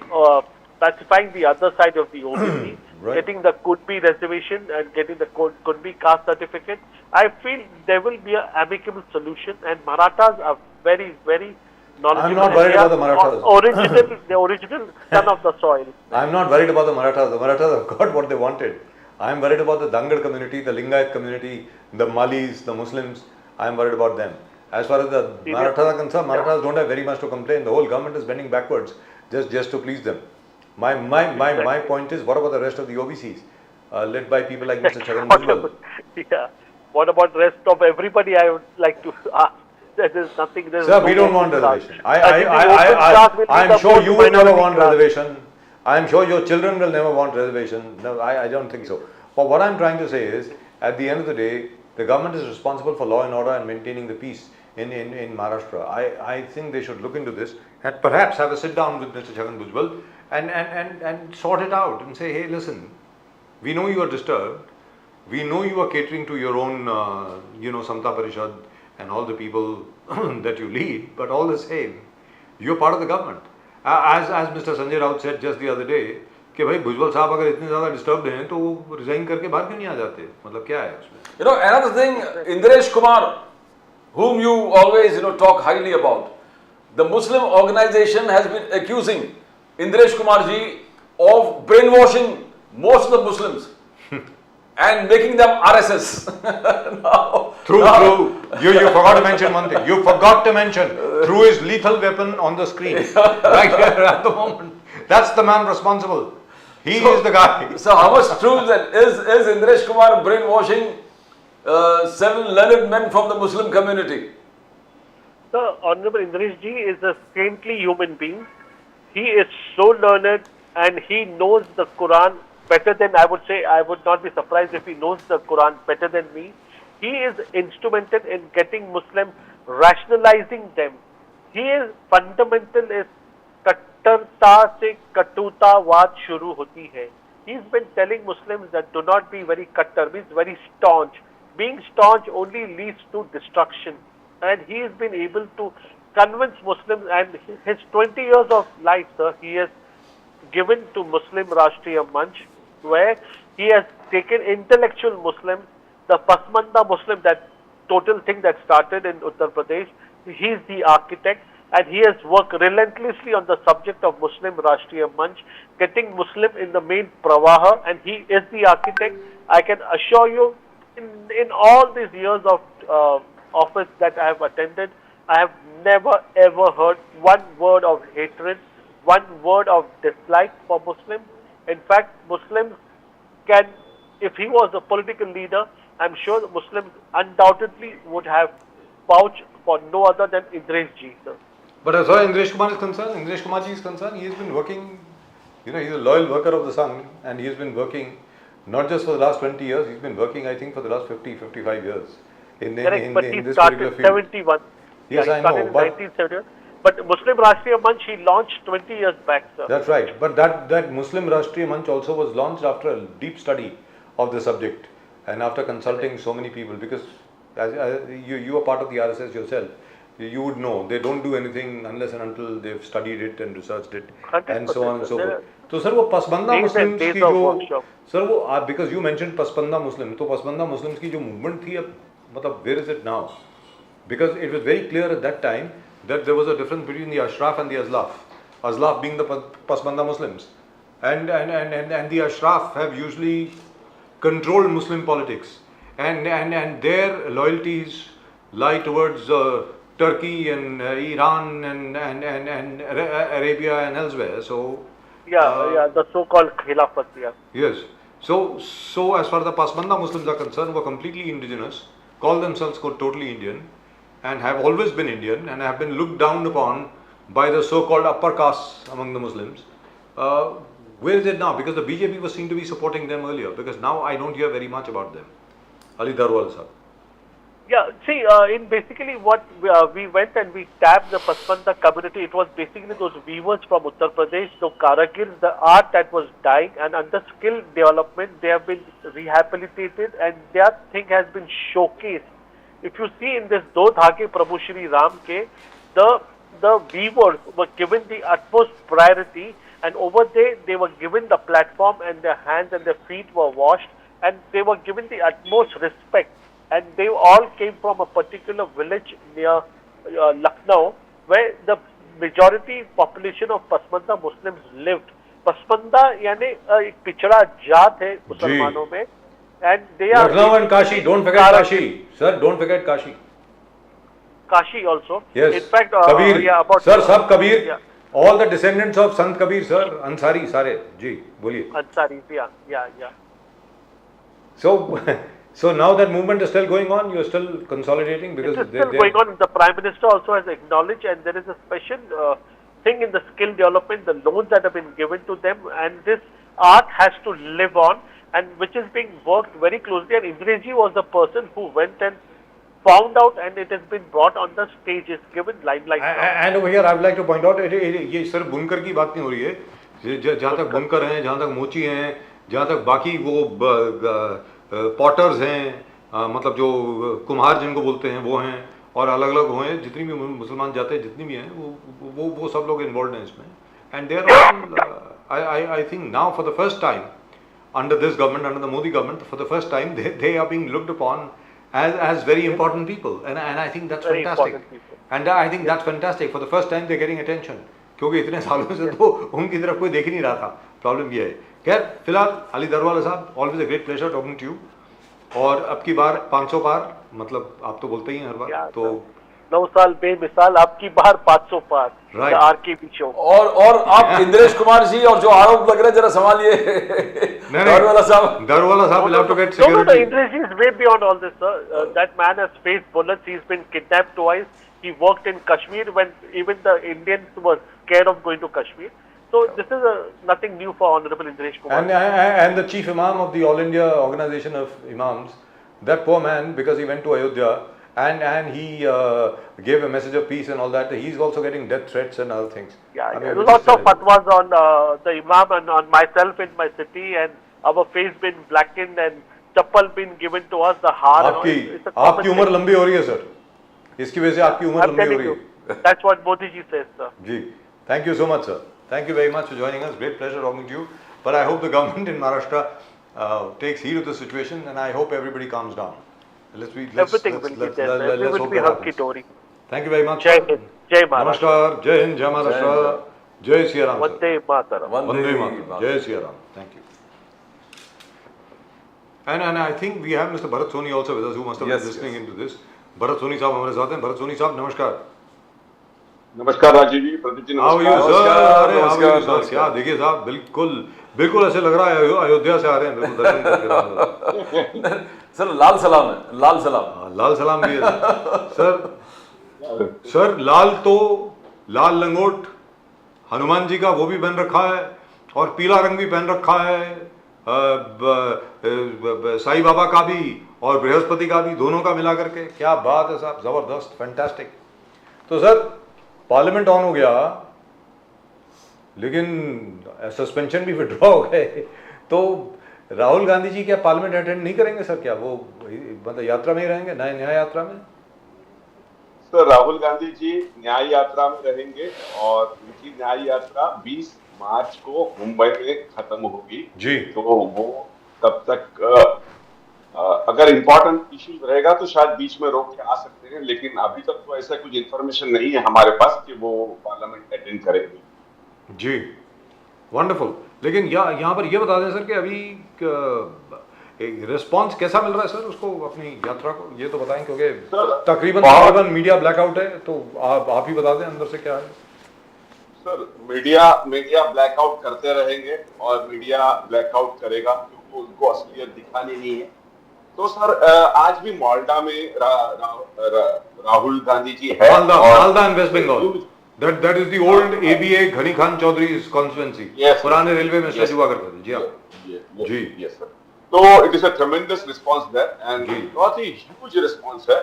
[SPEAKER 3] pacifying the other side of the OBC,
[SPEAKER 1] Right.
[SPEAKER 3] getting the Kudbi reservation and getting the Kudbi caste certificate. I feel there will be an amicable solution, and Marathas are very, very knowledgeable.
[SPEAKER 1] I'm not
[SPEAKER 3] and
[SPEAKER 1] worried
[SPEAKER 3] they
[SPEAKER 1] about the
[SPEAKER 3] are
[SPEAKER 1] Marathas.
[SPEAKER 3] the original son of the soil.
[SPEAKER 1] I'm not worried about the Marathas. The Marathas have got what they wanted. I'm worried about the Dangal community, the Lingayat community, the Malis, the Muslims. I'm worried about them. As far as the Marathas are concerned, Marathas don't have very much to complain. The whole government is bending backwards just to please them. My point is, what about the rest of the OBCs, led by people like Mr. Chhagan Bhujbal?
[SPEAKER 3] Yeah. What about the rest of everybody? I would like to ask. There is nothing.
[SPEAKER 1] Sir, we don't want reservation. I'm sure you will never want reservation. I'm sure your children will never want reservation. No, I don't think so. But what I'm trying to say is, at the end of the day, the government is responsible for law and order and maintaining the peace in Maharashtra. I think they should look into this and perhaps have a sit down with Mr. Chhagan Bhujbal and sort it out and say, hey, listen, we know you are disturbed. We know you are catering to your own, Samta Parishad and all the people that you lead, but all the same, you are part of the government. As Mr. Sanjay Raut said just the other day, कि भाई भुजबल साहब अगर इतने ज़्यादा disturbed हैं तो वो resign करके बाहर क्यों नहीं आ जाते? मतलब क्या है उसमें?
[SPEAKER 2] You know, another thing, Indiresh Kumar, whom you always talk highly about, the Muslim organization has been accusing Indiresh Kumar ji of brainwashing most of the Muslims and making them RSS.
[SPEAKER 1] True. You forgot to mention one thing. You forgot to mention through his lethal weapon on the screen right here at the moment. That's the man responsible. He is the guy.
[SPEAKER 2] So how much true that is Indiresh Kumar brainwashing 7 learned men from the Muslim community?
[SPEAKER 3] The Honorable Indiresh ji is a saintly human being. He is so learned and he knows the Quran better than, I would say. I would not be surprised if he knows the Quran better than me. He is instrumental in getting Muslims, rationalizing them. He is fundamental is कट्टरता से कटुतावाद शुरू होती है. He's been telling Muslims that do not be very kattar, means very staunch. Being staunch only leads to destruction. And he has been able to convince Muslims, and his 20 years of life, sir, he has given to Muslim Rashtriya Manch, where he has taken intellectual Muslims, the Pasmanda Muslim, that total thing that started in Uttar Pradesh. He is the architect, and he has worked relentlessly on the subject of Muslim Rashtriya Manch, getting Muslim in the main Pravaha, and he is the architect. I can assure you, in all these years of office that I have attended, I have never ever heard one word of hatred, one word of dislike for Muslims. In fact, Muslims can, if he was a political leader, I'm sure the Muslims undoubtedly would have vouched for no other than Indiresh ji, sir.
[SPEAKER 1] But as far as Indiresh Kumar is concerned, Indiresh Kumar ji is concerned, he has been working, he's a loyal worker of the Sangh, and he has been working not just for the last 20 years, he's been working, I think, for the last 55 years in
[SPEAKER 3] Correct, but he
[SPEAKER 1] this
[SPEAKER 3] started
[SPEAKER 1] particular
[SPEAKER 3] in
[SPEAKER 1] field.
[SPEAKER 3] 71.
[SPEAKER 1] Yes,
[SPEAKER 3] he
[SPEAKER 1] I
[SPEAKER 3] started
[SPEAKER 1] know,
[SPEAKER 3] in
[SPEAKER 1] but
[SPEAKER 3] 1971. But Muslim Rashtriya Manch, he launched 20 years back, sir.
[SPEAKER 1] that's right. But that Muslim Rashtriya Manch also was launched after a deep study of the subject and after consulting so many people, because as you are part of the RSS yourself, you would know they don't do anything unless and until they've studied it and researched it and so on and so forth. So sir, वो पसबंदा Muslims की जो sir वो because you mentioned पसबंदा Muslim, तो पसबंदा Muslims की जो movement थी अब मतलब where is it now? Because it was very clear at that time that there was a difference between the Ashraf and the Azlaf. Azlaf being the Pasmanda Muslims, and the Ashraf have usually controlled Muslim politics, and their loyalties lie towards Turkey and Iran and Arabia and elsewhere. So
[SPEAKER 3] the so-called Khilafat, yeah.
[SPEAKER 1] yes. So as far as the Pasmanda Muslims are concerned, were completely indigenous, call themselves totally Indian, and have always been Indian, and have been looked down upon by the so-called upper castes among the Muslims. Where is it now? Because the BJP was seen to be supporting them earlier. Because now I don't hear very much about them. Ali Darwal sir.
[SPEAKER 3] Yeah, see, in basically what we went and we tapped the Pasmanda community, it was basically those weavers from Uttar Pradesh, the Karagirs, the art that was dying, and under skill development, they have been rehabilitated and their thing has been showcased. If you see in this Do Dhage Prabhu Shri Ram Ke, the weavers were given the utmost priority, and over there they were given the platform and their hands and their feet were washed, and they were given the utmost respect. And they all came from a particular village near Lucknow, where the majority population of Pasmanda Muslims lived. Pasmanda यानी एक पिछड़ा जात है मुसलमानों में, and they are
[SPEAKER 1] Lucknow and Kashi. Don't forget Kashi, sir. Don't forget Kashi.
[SPEAKER 3] Kashi also.
[SPEAKER 1] Yes.
[SPEAKER 3] In fact,
[SPEAKER 1] Kabir.
[SPEAKER 3] yeah, about
[SPEAKER 1] Sir, sab Kabir.
[SPEAKER 3] Yeah.
[SPEAKER 1] All the descendants of Sant Kabir, sir. Ansari, sare. Ji, boliye.
[SPEAKER 3] Ansari, yeah.
[SPEAKER 1] So now that movement is still going on. You are still consolidating because
[SPEAKER 3] It is still going on. The Prime Minister also has acknowledged, and there is a special thing in the skill development, the loans that have been given to them, and this art has to live on, and which is being worked very closely. And Indreji was the person who went and found out, and it has been brought on the stage, is given limelight now.
[SPEAKER 1] And over here, I would like to point out, ये सिर्फ बुनकर की बात नहीं हो रही है. जहाँ तक बुनकर हैं, जहाँ तक मोची हैं, जहाँ तक बाकी वो पॉटर्स हैं, मतलब जो कुम्हार जिनको बोलते हैं वो हैं, और अलग अलग हुए हैं, जितनी भी मुसलमान जाते हैं, जितनी भी हैं, वो सब लोग इन्वॉल्व हैं इसमें. And there I think now for the first time under this government, under the Modi government, for the first time they are being looked upon as very important people, and I think that's
[SPEAKER 3] Very
[SPEAKER 1] fantastic.
[SPEAKER 3] important people.
[SPEAKER 1] And I think that's fantastic. For the first time they're getting attention. क्योंकि इतने सालों से तो उनकी तरफ कोई देख ही नहीं रहा था. प्रॉब्लम ये है. खैर फिलहाल अली दरवाला साहब, always a great pleasure talking to you. और अब की बार 500 पार, मतलब आप तो बोलते ही हैं हर बार, तो
[SPEAKER 3] 9 साल बेमिसाल, आपकी बार 500 पार.
[SPEAKER 1] Right.
[SPEAKER 3] आर के पीछे
[SPEAKER 2] और आप इंद्रेश कुमार जी, और जो आरोप लग रहे हैं जरा संभालिए. दरवाला साहब
[SPEAKER 1] will have to get
[SPEAKER 3] No,
[SPEAKER 1] security.
[SPEAKER 3] Indresh is way beyond all this, sir. That man has faced bullets. He's been kidnapped twice. He worked in Kashmir when even the Indians were scared of going to Kashmir. So this is nothing new for Honorable Indresh Kumar.
[SPEAKER 1] And the chief imam of the All India Organization of Imams, that poor man, because he went to Ayodhya and he gave a message of peace and all that, he's also getting death threats and other things.
[SPEAKER 3] Yeah,
[SPEAKER 1] I mean, which
[SPEAKER 3] lots
[SPEAKER 1] is
[SPEAKER 3] of fatwas on the Imam and on myself in my city, and our face been blackened and chappal been given to us, the har. It's a common
[SPEAKER 1] आपकी उम्र
[SPEAKER 3] thing.
[SPEAKER 1] लंबी हो रही है sir, इसकी वजह से आपकी उम्र
[SPEAKER 3] I'm
[SPEAKER 1] लंबी हो
[SPEAKER 3] telling
[SPEAKER 1] रही
[SPEAKER 3] you,
[SPEAKER 1] है.
[SPEAKER 3] that's what Modi ji says, sir.
[SPEAKER 1] Ji, thank you so much, sir. Thank you very much for joining us. Great pleasure talking to you. But I hope the government in Maharashtra takes heed of the situation, and I hope everybody calms down.
[SPEAKER 3] Everything will be there. Everything will be hunky-dory.
[SPEAKER 1] Thank you very much.
[SPEAKER 3] Jai Hind, Jai Maharashtra.
[SPEAKER 1] Namaskar, Jai Hind, Jai Maharashtra, Jai Siya Ram.
[SPEAKER 3] Vande Mataram.
[SPEAKER 1] Vande Mataram, Jai Siya Ram. Thank you. And I think we have Mr. Bharat Soni also with us, who must have been listening into this. Bharat Soni साहब हमारे साथ हैं. Bharat Soni साहब नमस्कार.
[SPEAKER 4] नमस्कार राजीव जी, Pradeep ji
[SPEAKER 1] How are you,
[SPEAKER 4] नमस्कार.
[SPEAKER 1] sir? अरे how are you,
[SPEAKER 2] नमस्कार,
[SPEAKER 1] sir? क्या देखिए साहब, बिल्कुल ऐसे लग रहा है अयोध्या से आ रहे हैं, बिल्कुल दर्शन करके.
[SPEAKER 2] सर लाल सलाम है, लाल सलाम.
[SPEAKER 1] लाल सलाम भी है सर. लाल तो लाल लंगोट हनुमान जी का वो भी पहन रखा है, और पीला रंग भी पहन रखा है, साईं बाबा का भी और बृहस्पति का भी, दोनों का मिला करके. क्या बात है साहब, जबरदस्त, फैंटास्टिक. तो सर पार्लियामेंट ऑन हो गया, लेकिन सस्पेंशन भी विड्रॉ हो गए, तो राहुल गांधी जी क्या पार्लियामेंट अटेंड नहीं करेंगे सर? क्या वो मतलब यात्रा में ही रहेंगे, न्याय यात्रा में?
[SPEAKER 4] सर राहुल गांधी जी न्याय यात्रा में रहेंगे, और उनकी न्याय यात्रा 20 मार्च को मुंबई में खत्म होगी
[SPEAKER 1] जी.
[SPEAKER 4] तो वो तब तक अगर इम्पोर्टेंट इश्यूज रहेगा तो शायद बीच में रोक के आ सकते हैं, लेकिन अभी तक तो ऐसा कुछ इन्फॉर्मेशन नहीं है हमारे पास कि वो पार्लियामेंट अटेंड करेंगे.
[SPEAKER 1] जी, वंडरफुल. लेकिन यहाँ पर ये बता दें सर कि अभी रिस्पॉन्स कैसा मिल रहा है सर उसको अपनी यात्रा को, ये तो बताएं, क्योंकि
[SPEAKER 4] सर,
[SPEAKER 1] तकरीबन मीडिया ब्लैकआउट है, तो आप ही बता दें अंदर से क्या है।
[SPEAKER 4] सर मीडिया ब्लैकआउट करते रहेंगे और मीडिया ब्लैकआउट करेगा क्योंकि उनको असलियत दिखानी नहीं है। तो सर आज भी माल्टा में राहुल गांधी जी है,
[SPEAKER 1] Malda and West Bengal, that is the old ABA Ghani Khan Chowdhury constituency, पुराने रेलवे में स्टेज हुआ करते थे। जी हाँ जी
[SPEAKER 4] यस सर। तो it is a tremendous response there and बहुत ही ह्यूज रिस्पांस है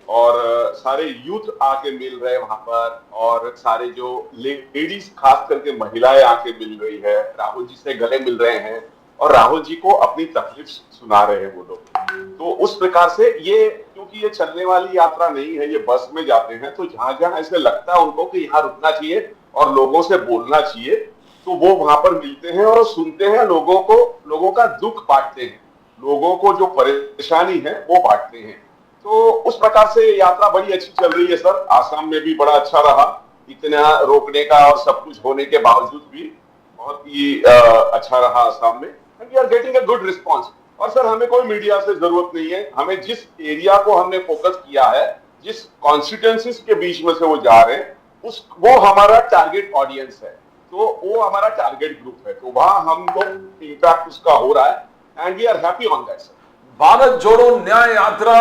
[SPEAKER 4] और सारे यूथ आके मिल रहे हैं वहां पर और सारे जो लेडीज खास करके महिलाएं आके मिल रही है, राहुल जी से गले मिल रहे हैं और राहुल जी को अपनी तकलीफ सुना रहे हैं वो लोग। तो उस प्रकार से ये, क्योंकि ये चलने वाली यात्रा नहीं है, ये बस में जाते हैं, तो जहां जहां ऐसे लगता है उनको कि यहाँ रुकना चाहिए और लोगों से बोलना चाहिए, तो वो वहां पर मिलते हैं और सुनते हैं, लोगों का दुख बांटते हैं, लोगों को जो परेशानी है वो बांटते हैं। तो उस प्रकार से यात्रा बड़ी अच्छी चल रही है सर। आसाम में भी बड़ा अच्छा रहा, इतना रोकने का और सब कुछ होने के बावजूद भी बहुत ही अच्छा रहा आसाम में। We are getting a good response. और सर हमें कोई मीडिया से जरूरत नहीं है, हमें जिस एरिया को हमने फोकस किया है, जिस कॉन्स्टिट्यूएंसीज के बीच में से वो जा रहे हैं, वो हमारा टारगेट ऑडियंस है, तो वो हमारा टारगेट ग्रुप है, तो वहां हम लोग इंपैक्ट उसका हो रहा है and we are happy on that sir.
[SPEAKER 2] Bharat Jodo Nyay यात्रा,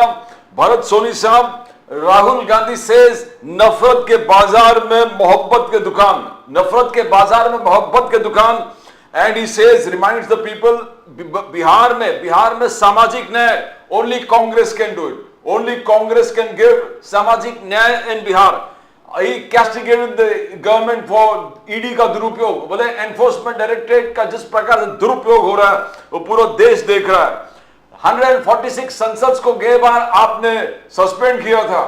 [SPEAKER 2] भरत सोनी साहब, राहुल गांधी सेज नफरत के बाजार में मोहब्बत के दुकान, नफरत के बाजार में मोहब्बत के दुकान, and he says reminds the people, Bihar में सामाजिक न्याय only Congress can do it, only Congress can give सामाजिक न्याय इन Bihar. He castigated the government for ED का दुरुपयोग, बोले एनफोर्समेंट डायरेक्टरेट का जिस प्रकार से दुरुपयोग हो रहा है वो पूरा देश देख रहा है। 146 संसद को गए बार आपने सस्पेंड किया था।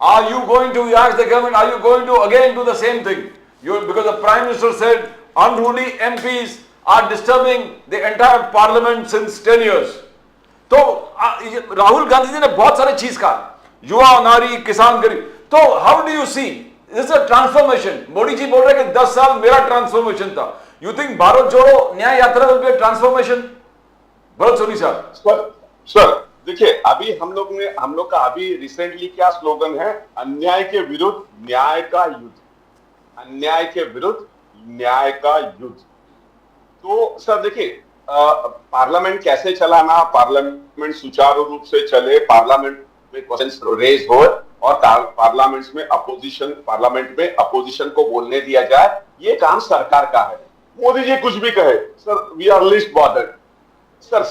[SPEAKER 2] Are you going to ask the government? Are you going to again do the same thing? Because the Prime Minister said unruly MPs are disturbing the entire Parliament since 10 years. तो राहुल गांधी जी ने बहुत सारे चीज कहा, युवा, नारी, किसान, गरीब। तो how do you see this a transformation? Modi ji बोल रहे हैं कि 10 साल मेरा ट्रांसफॉर्मेशन था। You think Bharat Jodo Nyay Yatra will be a transformation? Bharat Soni साहब।
[SPEAKER 4] सर देखिए, अभी हम लोग का अभी रिसेंटली क्या स्लोगन है? अन्याय के विरुद्ध न्याय का युद्ध, अन्याय के विरुद्ध न्याय का युद्ध। तो सर देखिए, पार्लियामेंट कैसे चलाना, पार्लियामेंट सुचारू रूप से चले, पार्लियामेंट में क्वेश्चंस रेज हो और पार्लियामेंट में अपोजिशन को बोलने दिया जाए, ये काम सरकार का है। मोदी जी कुछ भी कहे sir, we are least bothered sir,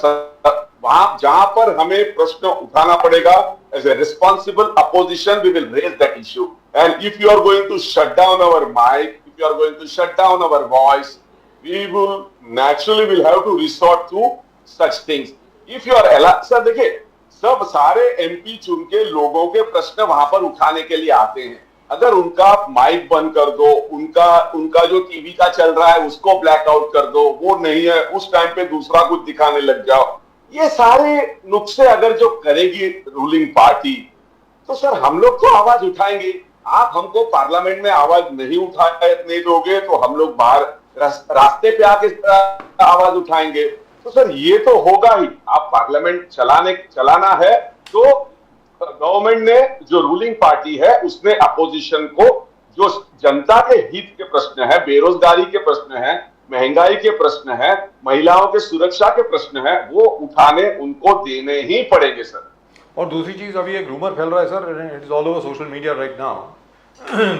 [SPEAKER 4] वहां जहां पर हमें प्रश्न उठाना पड़ेगा as a responsible opposition, we will raise that issue. And if you are going to shut down our mic, if you are going to shut down our voice, we will naturally have to resort to such things. If you are allowed, sir देखिए, सब सारे MP चुन के लोगों के प्रश्न वहां पर उठाने के लिए आते हैं। अगर उनका माइक बंद कर दो, उनका जो टीवी का चल रहा है उसको ब्लैकआउट कर दो, वो नहीं है उस टाइम पे दूसरा कुछ दिखाने लग जाओ, ये सारे नुक्से अगर जो करेगी रूलिंग पार्टी, तो सर हम लोग तो आवाज उठाएंगे। आप हमको पार्लियामेंट में आवाज नहीं दोगे तो हम लोग बाहर रास्ते पे आके आवाज उठाएंगे। तो सर ये तो होगा ही। आप पार्लियामेंट चलाना है तो गवर्नमेंट ने, जो रूलिंग पार्टी है उसने अपोजिशन को, जो जनता के हित के प्रश्न है, बेरोजगारी के प्रश्न है, महंगाई के प्रश्न है, महिलाओं के सुरक्षा के प्रश्न है, वो उठाने उनको देने ही पड़ेंगे सर।
[SPEAKER 1] और दूसरी चीज, अभी एक रूमर फैल रहा है sir, it is all over social media right now.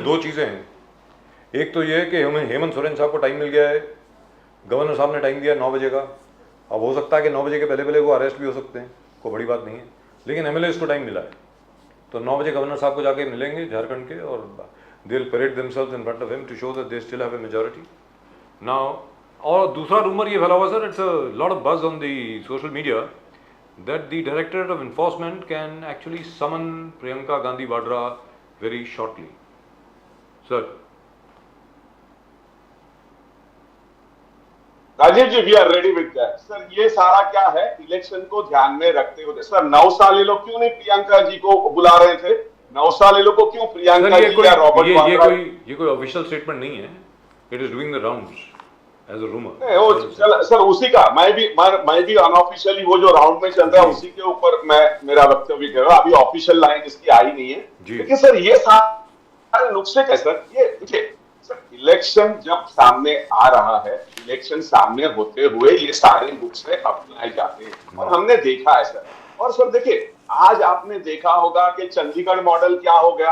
[SPEAKER 1] दो चीजें हैं, एक तो ये है कि हमें हेमंत सोरेन साहब को टाइम मिल गया है, गवर्नर साहब ने टाइम दिया 9 बजे का। अब हो सकता है कि 9 बजे के पहले वो अरेस्ट भी हो सकते हैं, कोई बड़ी बात नहीं है, लेकिन एमएलए को टाइम मिला है। तो 9 बजे गवर्नर साहब को जाके मिलेंगे झारखंड के, और they will parade themselves in front of him to show that they still have a majority now. और दूसरा रूमर ये फैला हुआ sir, it's a lot of buzz on the social media that the directorate of enforcement can actually summon Priyanka Gandhi Vadra very shortly. Sir
[SPEAKER 4] Rajiv ji, we are ready with that sir. ये सारा क्या है, election को ध्यान में रखते हुए सर, 9 साल ये लोग क्यों नहीं प्रियंका जी को बुला रहे थे? 9 साल ये लोग को क्यों प्रियंका जी या रॉबर्ट वाड्रा?
[SPEAKER 1] ये कोई ऑफिशियल स्टेटमेंट नहीं है, it is doing the rounds as a rumor.
[SPEAKER 4] नहीं, वो सर उसी का मैं भी अनऑफिशियली वो जो राउंड में चल रहा है उसी के ऊपर मैं मेरा वक्तव्य कर रहा हूँ। अभी ऑफिशियल लाइन इसकी आई नहीं है, लेकिन सर ये सारे नुस्खे क्या सर, ये देखिए सर, इलेक्शन जब सामने आ रहा है, इलेक्शन सामने होते हुए ये सारे नुस्खे अपनाए जाते हैं और हमने देखा है सर। और सर देखिए, आज आपने देखा होगा कि चंडीगढ़ मॉडल क्या हो गया।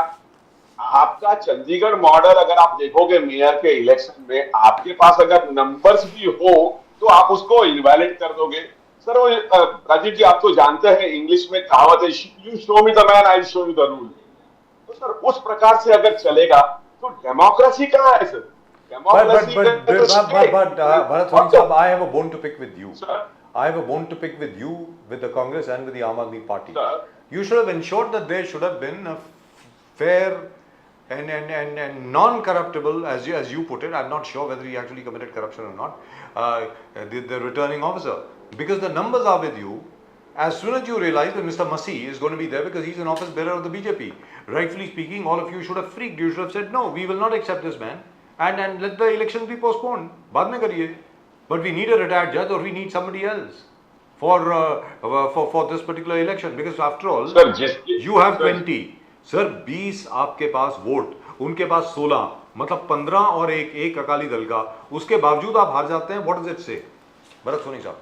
[SPEAKER 4] आपका चंडीगढ़ मॉडल अगर आप देखोगे मेयर के इलेक्शन में, आपके पास अगर नंबर्स भी हो तो आप उसको इनवैलिड कर दोगे। सर वो राजीव जी, आप तो जानते हैं इंग्लिश में कहावत है, you show me the man I show you the rule. तो सर उस प्रकार से अगर चलेगा तो डेमोक्रेसी कहाँ है sir? Democracy
[SPEAKER 1] But Bharat Soni Saab, I have a bone to pick with you.
[SPEAKER 4] Sir.
[SPEAKER 1] I have a bone to pick with you, with the Congress and with the Aam Aadmi Party.
[SPEAKER 4] Sir.
[SPEAKER 1] You should have ensured that there should have been a fair and non-corruptible, as you put it. I'm not sure whether he actually committed corruption or not. The returning officer, because the numbers are with you. As soon as you realize that Mr. Masih is going to be there because he's an office bearer of the BJP, rightfully speaking, all of you should have freaked. You should have said, no, we will not accept this man and let the elections be postponed. बाद में करिए. But we need a retired judge or we need somebody else for this particular election, because after all,
[SPEAKER 4] Sir,
[SPEAKER 1] you have 20. Sir 20 आपके पास vote, उनके पास 16, मतलब 15 और एक अकाली दल का, उसके बावजूड आप हार जाते हैं. व्हाट डज इट से? भरत सोनी साहब.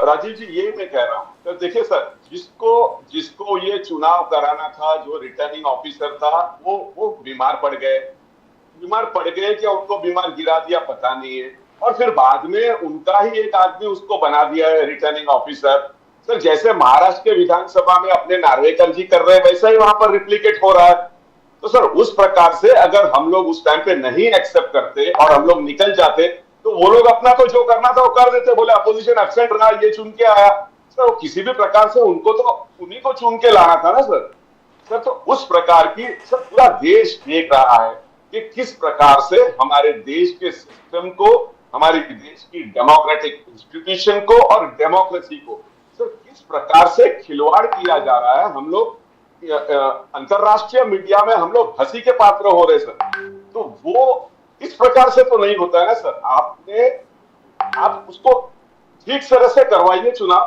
[SPEAKER 4] राजीव जी, ये मैं कह रहा हूँ तो देखिए सर, जिसको ये चुनाव कराना था, जो रिटर्निंग ऑफिसर था, वो बीमार पड़ गए क्या उनको बीमार गिरा दिया पता नहीं है, और फिर बाद में उनका ही एक आदमी उसको बना दिया है रिटर्निंग ऑफिसर. सर जैसे महाराष्ट्र के विधानसभा में अपने नार्वेकर जी कर रहे हैं, वैसा ही वहां पर रिप्लिकेट हो रहा है. तो सर उस प्रकार से अगर हम लोग उस टाइम पे नहीं एक्सेप्ट करते और हम लोग निकल जाते, तो वो लोग अपना तो जो करना था वो कर देते. बोले अपोजिशन एब्सेंट रहा, ये चुन के आया. सर किसी भी प्रकार से उनको तो उन्हीं को चुन के लाना था ना सर. तो उस प्रकार की सर पूरा देश देख रहा है कि किस प्रकार से हमारे देश के सिस्टम को, हमारे देश की डेमोक्रेटिक इंस्टीट्यूशन को और डेमोक्रेसी को सर किस प्रकार से खिलवाड़ किया जा रहा है. हम लोग अंतरराष्ट्रीय मीडिया में हम लोग हंसी के पात्र हो रहे सर. तो वो इस प्रकार से तो नहीं होता है ना सर. आप उसको ठीक तरह से करवाइए चुनाव.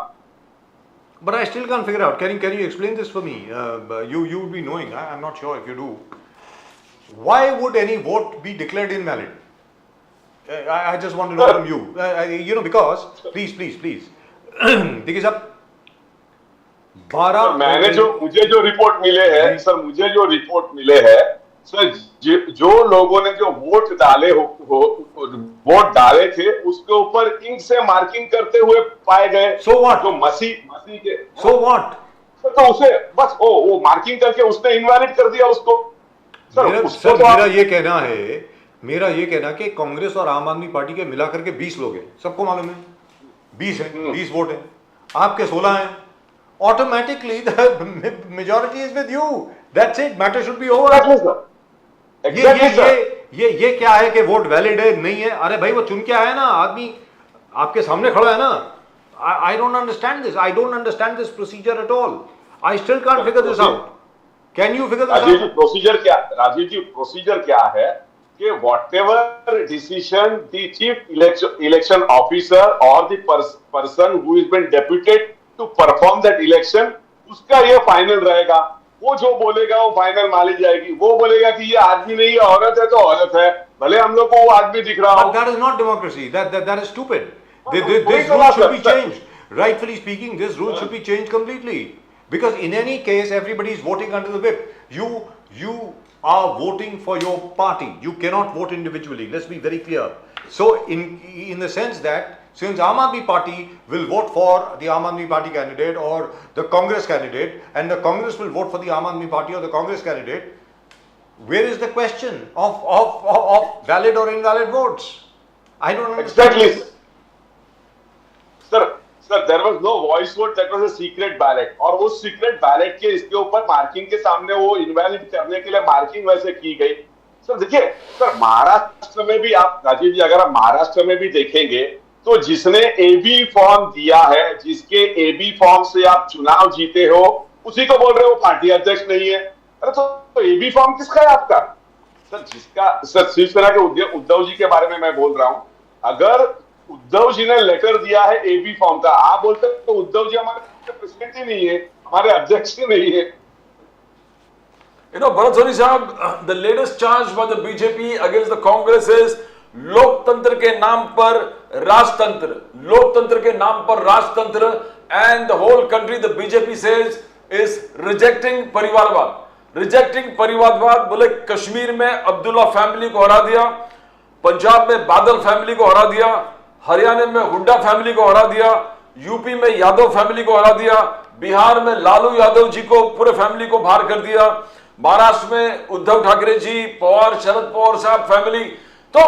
[SPEAKER 1] But I still can't figure out. Can you explain this for me? You would be knowing. I'm not sure if you do. Why would any vote be declared invalid? I just want to know from you. Because please. देखिए साहब, 12
[SPEAKER 4] मुझे जो report मिले हैं sir, जो लोगों ने जो वोट डाले थे उसके ऊपर इंक से मार्किंग करते हुए पाए गए.
[SPEAKER 1] So what?
[SPEAKER 4] जो मसीह के
[SPEAKER 1] So what?
[SPEAKER 4] तो उसे बस वो मार्किंग करके उसने इनवैलिड कर दिया उसको.
[SPEAKER 1] मेरा ये कहना कि कांग्रेस और आम आदमी पार्टी के मिलाकर के 20 लोग हैं, सबको मालूम है 20 हैं, 20 वोट हैं, आपके 16 हैं. Automatically the majority is with you. That's it. Matter should be over. ये क्या है कि वोट वैलिड है नहीं है? अरे भाई वो चुन के आया ना आदमी, आपके सामने खड़ा है ना. I don't understand this. I don't understand this procedure at all. I still can't figure this out. Can you figure this out?
[SPEAKER 4] Rajiv ji procedure क्या है कि whatever decision the chief election officer or the person who has been deputed to perform that election, उसका ये final रहेगा. वो जो बोलेगा वो फाइनल मानी जाएगी. वो बोलेगा कि ये आदमी नहीं है, औरत है तो औरत है, भले हम लोग को वो आदमी दिख रहा हो.
[SPEAKER 1] But that is not democracy. That is stupid. This rule should be changed. Rightfully speaking, this rule should be changed completely. Because in any case, everybody is voting under the whip. You are voting for your party. You cannot vote individually. Let's be very clear. So, in the sense that since Aam Aadmi Party will vote for the Aam Aadmi Party candidate or the Congress candidate, and the Congress will vote for the Aam Aadmi Party or the Congress candidate, where is the question of valid or invalid votes? I don't understand.
[SPEAKER 4] Exactly. Sir, there was no voice vote, that was a secret ballot. और वो secret ballot के इसके ऊपर marking के सामने वो invalid करने के लिए मार्किंग वैसे की गई. सर देखिए सर, महाराष्ट्र में भी आप राजीव जी, अगर आप महाराष्ट्र में भी देखेंगे तो जिसने एबी फॉर्म दिया है, जिसके एबी फॉर्म से आप चुनाव जीते हो, उसी को बोल रहे हो पार्टी अध्यक्ष नहीं है. अरे तो एबी फॉर्म किसका है आपका? सर सर शिवसेना के उद्धव जी के बारे में मैं बोल रहा हूं, अगर उद्धव जी ने लेटर दिया है एबी फॉर्म का, आप बोलते हैं तो उद्धव जी हमारे प्रेसिडेंट ही नहीं है, हमारे अध्यक्ष ही नहीं है।
[SPEAKER 2] Bharat Soni Sahab, the latest charge by the BJP against the Congress is लोकतंत्र के नाम पर राजतंत्र, लोकतंत्र के नाम पर राजतंत्र, and the whole country, the BJP says, is rejecting परिवारवाद, rejecting परिवारवाद। बोले कश्मीर में अब्दुल्ला फैमिली को हरा दिया, पंजाब में बादल फैमिली को हरा दिया, हरियाणा में हुड्डा फैमिली को हरा दिया, यूपी में यादव फैमिली को हरा दिया, बिहार में लालू यादव जी को पूरे फैमिली को बाहर कर दिया, महाराष्ट्र में उद्धव ठाकरे जी, पवार, शरद पवार साहब फैमिली, तो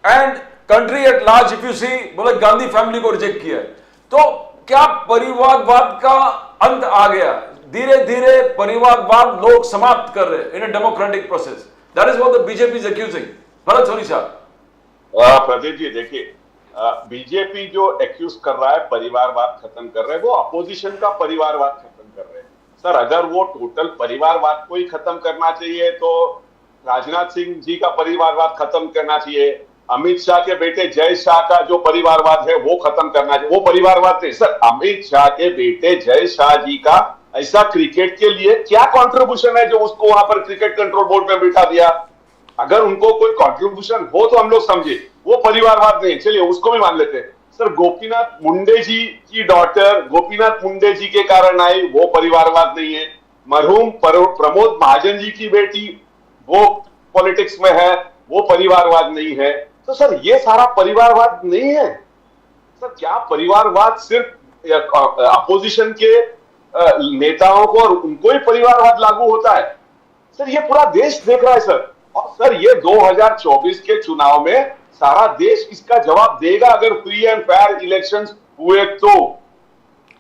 [SPEAKER 2] and country at large if you see, बोले गांधी फैमिली को रिजेक्ट किया है। तो क्या परिवारवाद का अंत आ गया? धीरे धीरे परिवारवाद लोग समाप्त कर रहे in a democratic process. That is what the BJP is accusing. Bharat Soni साहब।
[SPEAKER 4] प्रदीप जी देखिए, बीजेपी जो एक्यूज कर रहा है परिवारवाद खत्म कर रहे हैं, वो अपोजिशन का परिवारवाद खत्म कर रहे हैं। सर अगर वो टोटल परिवारवाद को ही खत्म करना चाहिए तो राजनाथ सिंह जी का परिवारवाद खत्म करना चाहिए, अमित शाह के बेटे जय शाह का जो परिवारवाद है वो खत्म करना चाहिए। वो परिवारवाद नहीं सर, अमित शाह के बेटे जय शाह जी का ऐसा क्रिकेट के लिए क्या कंट्रीब्यूशन है जो उसको वहां पर क्रिकेट कंट्रोल बोर्ड में बिठा दिया? अगर उनको कोई कंट्रीब्यूशन हो तो हम लोग समझे, वो परिवारवाद नहीं, चलिए उसको भी मान लेते हैं। सर गोपीनाथ मुंडे जी की डॉटर गोपीनाथ मुंडे जी के कारण आई, वो परिवारवाद नहीं है। मरहूम प्रमोद महाजन जी की बेटी वो पॉलिटिक्स में है, वो परिवारवाद नहीं है। तो सर ये सारा परिवारवाद नहीं है। सर क्या परिवारवाद सिर्फ अपोजिशन के नेताओं को और उनको ही परिवारवाद लागू होता है? सर ये पूरा देश देख रहा है सर, और सर ये 2024 के चुनाव में सारा देश इसका जवाब देगा अगर फ्री एंड फेयर इलेक्शंस हुए तो।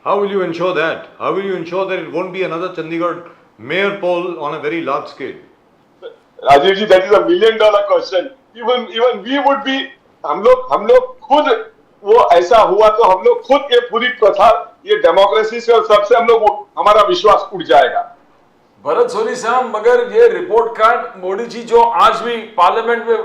[SPEAKER 1] How will you ensure that? How will you ensure that it won't be another Chandigarh mayor poll on a very large scale?
[SPEAKER 4] Rajiv ji, that is a $1 million question. Even we would be, हम लोग खुद, वो ऐसा हुआ तो हम लोग खुद ये पूरी प्रथा, ये डेमोक्रेसी से और सबसे हम लोग, हमारा विश्वास उठ जाएगा।
[SPEAKER 2] भरत सोनी साहब, मगर ये रिपोर्ट कार्ड मोदी जी जो आज भी पार्लियामेंट में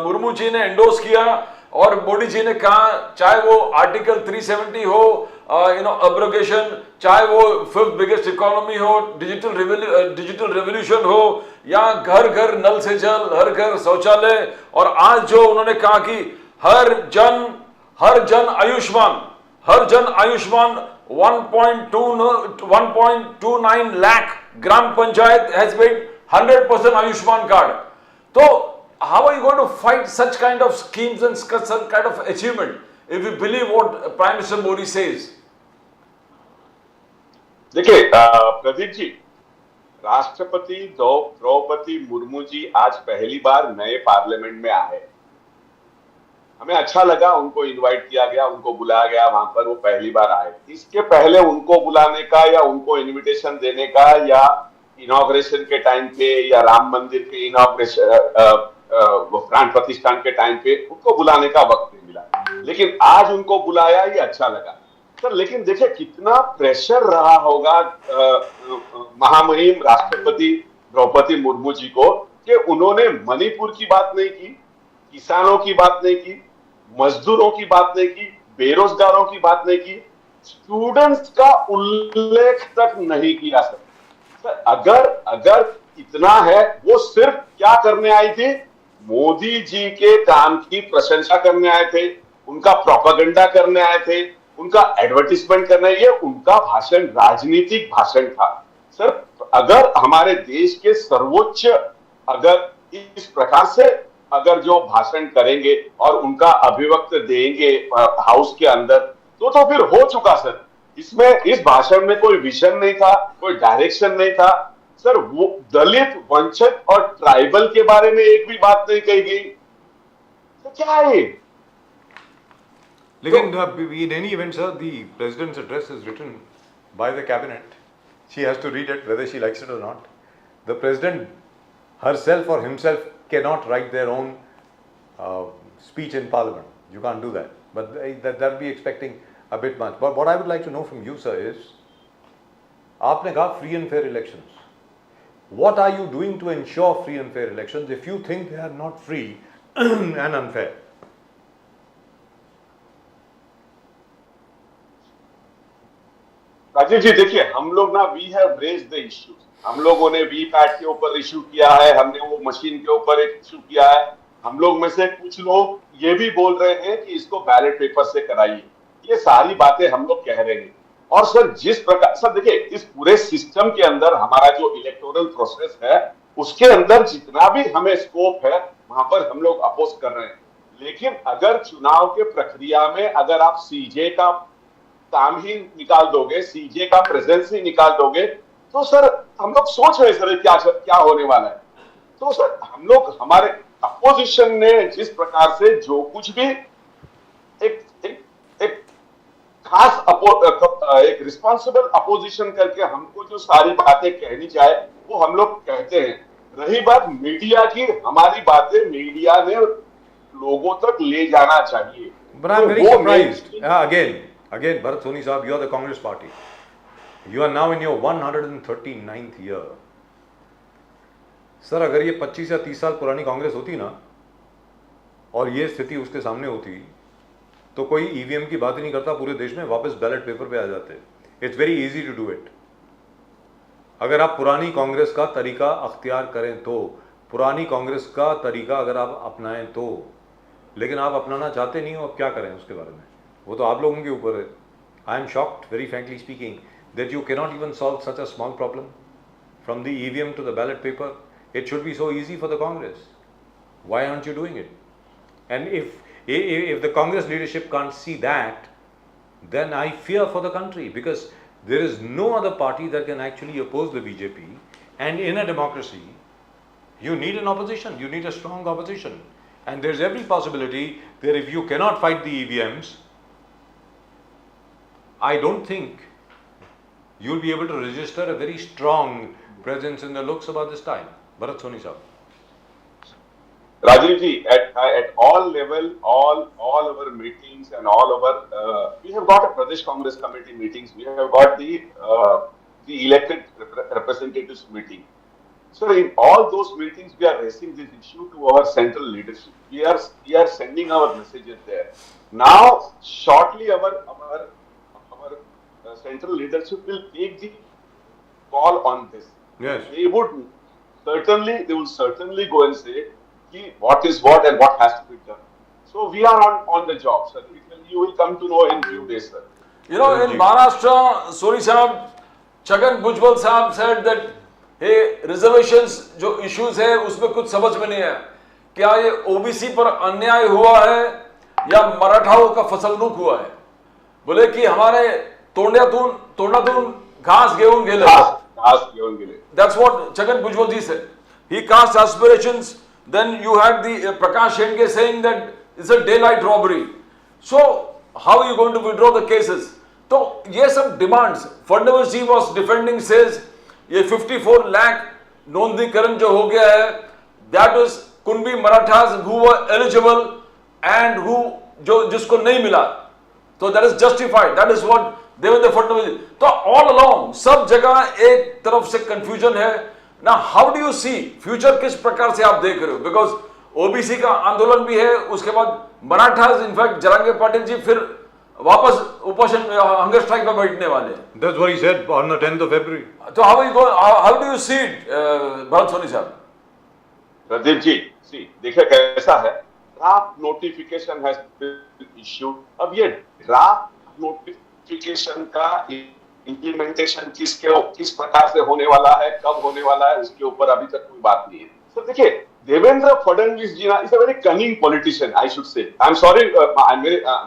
[SPEAKER 2] मुर्मू जी ने एंडोर्स किया, और मोदी जी ने कहा चाहे वो आर्टिकल 370 हो, अब्रोगेशन, चाहे वो 5th बिगेस्ट इकोनॉमी हो, डिजिटल रेवोल्यूशन हो, या घर घर नल से जल, हर घर शौचालय, और आज जो उन्होंने कहा कि हर जन Ayushman 1.29 lakh gram panchayat has made 100% Ayushman card. So how are you going to fight such kind of schemes and such kind of achievement if you believe what Prime Minister Modi says?
[SPEAKER 4] देखिए प्रदीप जी, राष्ट्रपति द्रौपदी मुर्मू जी आज पहली बार नए parliament में आए। हमें अच्छा लगा, उनको इनवाइट किया गया, उनको बुलाया गया वहां पर, वो पहली बार आए। इसके पहले उनको बुलाने का या उनको इनविटेशन देने का या इनॉग्रेशन के टाइम पे या राम मंदिर के इनॉग्रेशन प्राण प्रतिष्ठान के टाइम पे उनको बुलाने का वक्त नहीं मिला, लेकिन आज उनको बुलाया, ये अच्छा लगा सर। लेकिन देखिए कितना प्रेशर रहा होगा महामहिम राष्ट्रपति द्रौपदी मुर्मू जी को कि उन्होंने मणिपुर की बात नहीं की, किसानों की बात नहीं की, मजदूरों की बात नहीं की, बेरोजगारों की बात नहीं की, स्टूडेंट्स का उल्लेख तक नहीं किया सर। अगर इतना है, वो सिर्फ क्या करने आई थी? मोदी जी के काम की प्रशंसा करने आए थे, उनका प्रोपेगेंडा करने आए थे, उनका एडवर्टीजमेंट करना, ये उनका भाषण राजनीतिक भाषण था सर। अगर हमारे देश के सर्वोच्च अगर इस प्रकार से अगर जो भाषण करेंगे और उनका अभिव्यक्त देंगे हाउस के अंदर, तो फिर हो चुका सर। इसमें इस भाषण में कोई विजन नहीं था, कोई डायरेक्शन नहीं था सर। वो दलित, वंचित और ट्राइबल के बारे में एक भी बात नहीं कही गई, तो क्या है?
[SPEAKER 1] Lekin, in any event, sir, the president's address is written by the cabinet. She has to read it whether she likes it or not. The president herself or himself cannot write their own speech in parliament. You can't do that. But that'll be expecting a bit much. But what I would like to know from you, sir, is आपने कहा free and fair elections. What are you doing to ensure free and fair elections if you think they are not free and unfair?
[SPEAKER 4] Rajiv जी देखिए, हम लोग ना we have raised the issues, हम लोगों ने VPAT के ऊपर इशू किया है, हमने वो मशीन के ऊपर एक इशू किया है, हम लोग में से कुछ लोग ये भी बोल रहे हैं कि इसको बैलेट पेपर से कराइए, ये सारी बातें हम लोग कह रहे हैं। और सर जिस प्रकार सर देखिए इस पूरे सिस्टम के अंदर हमारा जो इलेक्टोरल प्रोसेस है उसके अंदर जितना भी हमें स्कोप है वहां पर हम लोग अपोज कर रहे हैं, लेकिन अगर चुनाव के प्रक्रिया में अगर आप सीजे का काम ही निकाल दोगे, सीजे का प्रेजेंस ही निकाल दोगे, तो सर हम लोग सोच रहे सर क्या क्या होने वाला है। तो सर हम लोग हमारे अपोजिशन ने जिस प्रकार से जो कुछ भी एक एक एक खास एक रिस्पॉन्सिबल अपोजिशन करके हमको जो सारी बातें कहनी चाहे वो हम लोग कहते हैं। रही बात मीडिया की, हमारी बातें मीडिया ने लोगों तक ले जाना चाहिए।
[SPEAKER 1] But I'm very surprised. Again, Bharat Soni Saab, you are the Congress party. You are now in your 139th year. Sir अगर ये 25 या 30 साल पुरानी कांग्रेस होती ना और ये स्थिति उसके सामने होती तो कोई ईवीएम की बात ही नहीं करता, पूरे देश में वापस बैलेट पेपर पे आ जाते। It's very easy to do it. अगर आप पुरानी कांग्रेस का तरीका अख्तियार करें तो, पुरानी कांग्रेस का तरीका अगर आप अपनाएं तो, लेकिन आप अपनाना चाहते नहीं हो, अब क्या करें उसके बारे में, वो तो आप लोगों के ऊपर है। I am shocked, very frankly speaking, that you can not even solve such a small problem from the EVM to the ballot paper. It should be so easy for the Congress. Why aren't you doing it? And if the Congress leadership can't see that, then I fear for the country, because there is no other party that can actually oppose the BJP, and in a democracy you need an opposition, you need a strong opposition, and there's every possibility that if you cannot fight the EVMs, I don't think you'll be able to register a very strong presence in the Lok Sabha this time. Bharat Soni Saab.
[SPEAKER 4] Rajiv ji, at all level, all our meetings and all our we have got a Pradesh Congress committee meetings, we have got the elected representatives meeting. So in all those meetings, we are raising this issue to our central leadership. We are sending our messages there. Now, shortly our central leadership will take the call on this.
[SPEAKER 1] Yes.
[SPEAKER 4] They will certainly go and say what is what and what has to be done. So we are on the job, sir. You will come to know in few days, sir.
[SPEAKER 2] You know, in Maharashtra, Soni Sahab, Chhagan Bhujbal Sahab said that, hey, reservations जो issues है उसमें कुछ समझ में नहीं है, क्या ये ओबीसी पर अन्याय हुआ है या मराठाओं का फसवणूक हुआ है? बोले कि हमारे तोंडातून घास घेऊन गेले. That's what Chhagan Bhujbal ji said. He cast aspirations. Then you had the Prakash Shende saying that it's a daylight robbery. So how are you going to withdraw the cases? तो ये सब demands. Fadnavis ji was defending, says ये 54 lakh नोंदीकरण जो हो गया है, that was Kunbi Marathas who were eligible and who जिसको नहीं मिला, तो that is justified. That is what Devendra Fadnavis. तो all along सब जगह एक तरफ से confusion है. Now, how do you see future? किस प्रकार से आप देख रहे हो? Because ओबीसी का आंदोलन भी है, उसके बाद मराठास, इनफैक्ट जरांगे पाटिल जी फिर वापस उपोषण हंगर स्ट्राइक पर बैठने वाले हैं.
[SPEAKER 1] That's what he said on the 10th of February.
[SPEAKER 2] तो how do you see it, Bharat Soni साहब?
[SPEAKER 4] प्रदीप जी, देखिए कैसा है, draft notification has been issued. अब ये ड्राफ्ट नोटिफिकेशन का इंप्लीमेंटेशन किस प्रकार से होने वाला है, कब होने वाला है, उसके ऊपर अभी तक कोई बात नहीं है. सर देखिए, देवेंद्र फडणवीस जी ना is a very cunning politician, I should say. I am sorry,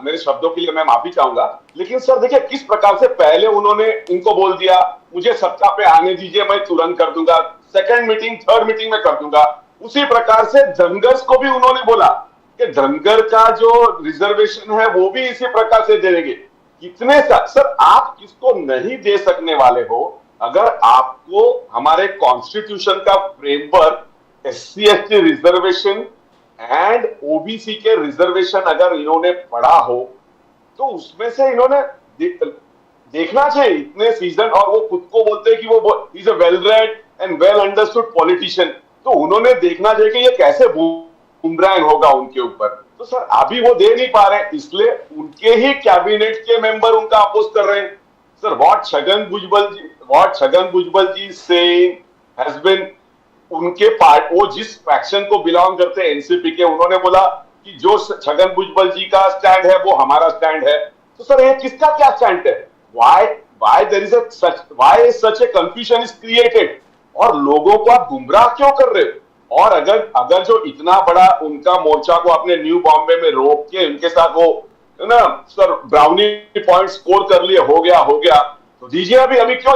[SPEAKER 4] मेरे शब्दों के लिए मैं माफी चाहूंगा, लेकिन सर देखिए किस प्रकार से पहले उन्होंने इनको बोल दिया मुझे सत्ता पे आने दीजिए, मैं तुरंत कर दूंगा, सेकंड मीटिंग थर्ड मीटिंग में कर दूंगा. उसी प्रकार से धनगर को भी उन्होंने बोला कि धनगर का जो रिजर्वेशन है वो भी इसी प्रकार से दे देंगे. कितने सर आप किसको नहीं दे सकने वाले हो? अगर आपको हमारे कॉन्स्टिट्यूशन का framework SC/ST reservation and OBC के रिजर्वेशन अगर इन्होंने पढ़ा हो तो उसमें से इन्होंने देखना चाहिए. इतने सीजन, और वो खुद को बोलते हैं कि वो is a well read and well understood politician, तो उन्होंने देखना चाहिए कि ये कैसे बुमरैंग होगा उनके ऊपर। तो सर अभी वो दे नहीं पा रहे, इसलिए उनके ही कैबिनेट के मेंबर उनका अपोज कर रहे हैं। Sir what Chhagan Bhujbal ji saying has been, उनके पार्ट, वो जिस फैक्शन को बिलोंग करते हैं एनसीपी के, उन्होंने बोला कि जो छगन भुजबल जी का स्टैंड है वो हमारा स्टैंड है। तो सर ये किसका क्या स्टैंड है? why there is such a confusion is created, और लोगों को आप गुमराह क्यों कर रहे हो? और अगर जो इतना बड़ा उनका मोर्चा को आपने न्यू बॉम्बे में रोक के उनके साथ वो ना सर ब्राउनी पॉइंट स्कोर कर लिए, हो गया, तो दीजिए अभी क्यों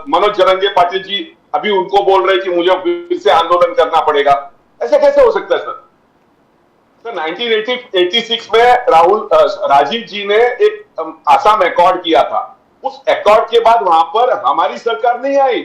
[SPEAKER 4] मनोज जरंगे पाटिल जी अभी उनको बोल रहे कि मुझे फिर से आंदोलन करना पड़ेगा? ऐसे कैसे हो सकता है सर? 1986 में राजीव जी ने एक आसाम एकॉर्ड किया था, उस एकॉर्ड के बाद वहां पर हमारी सरकार नहीं आई,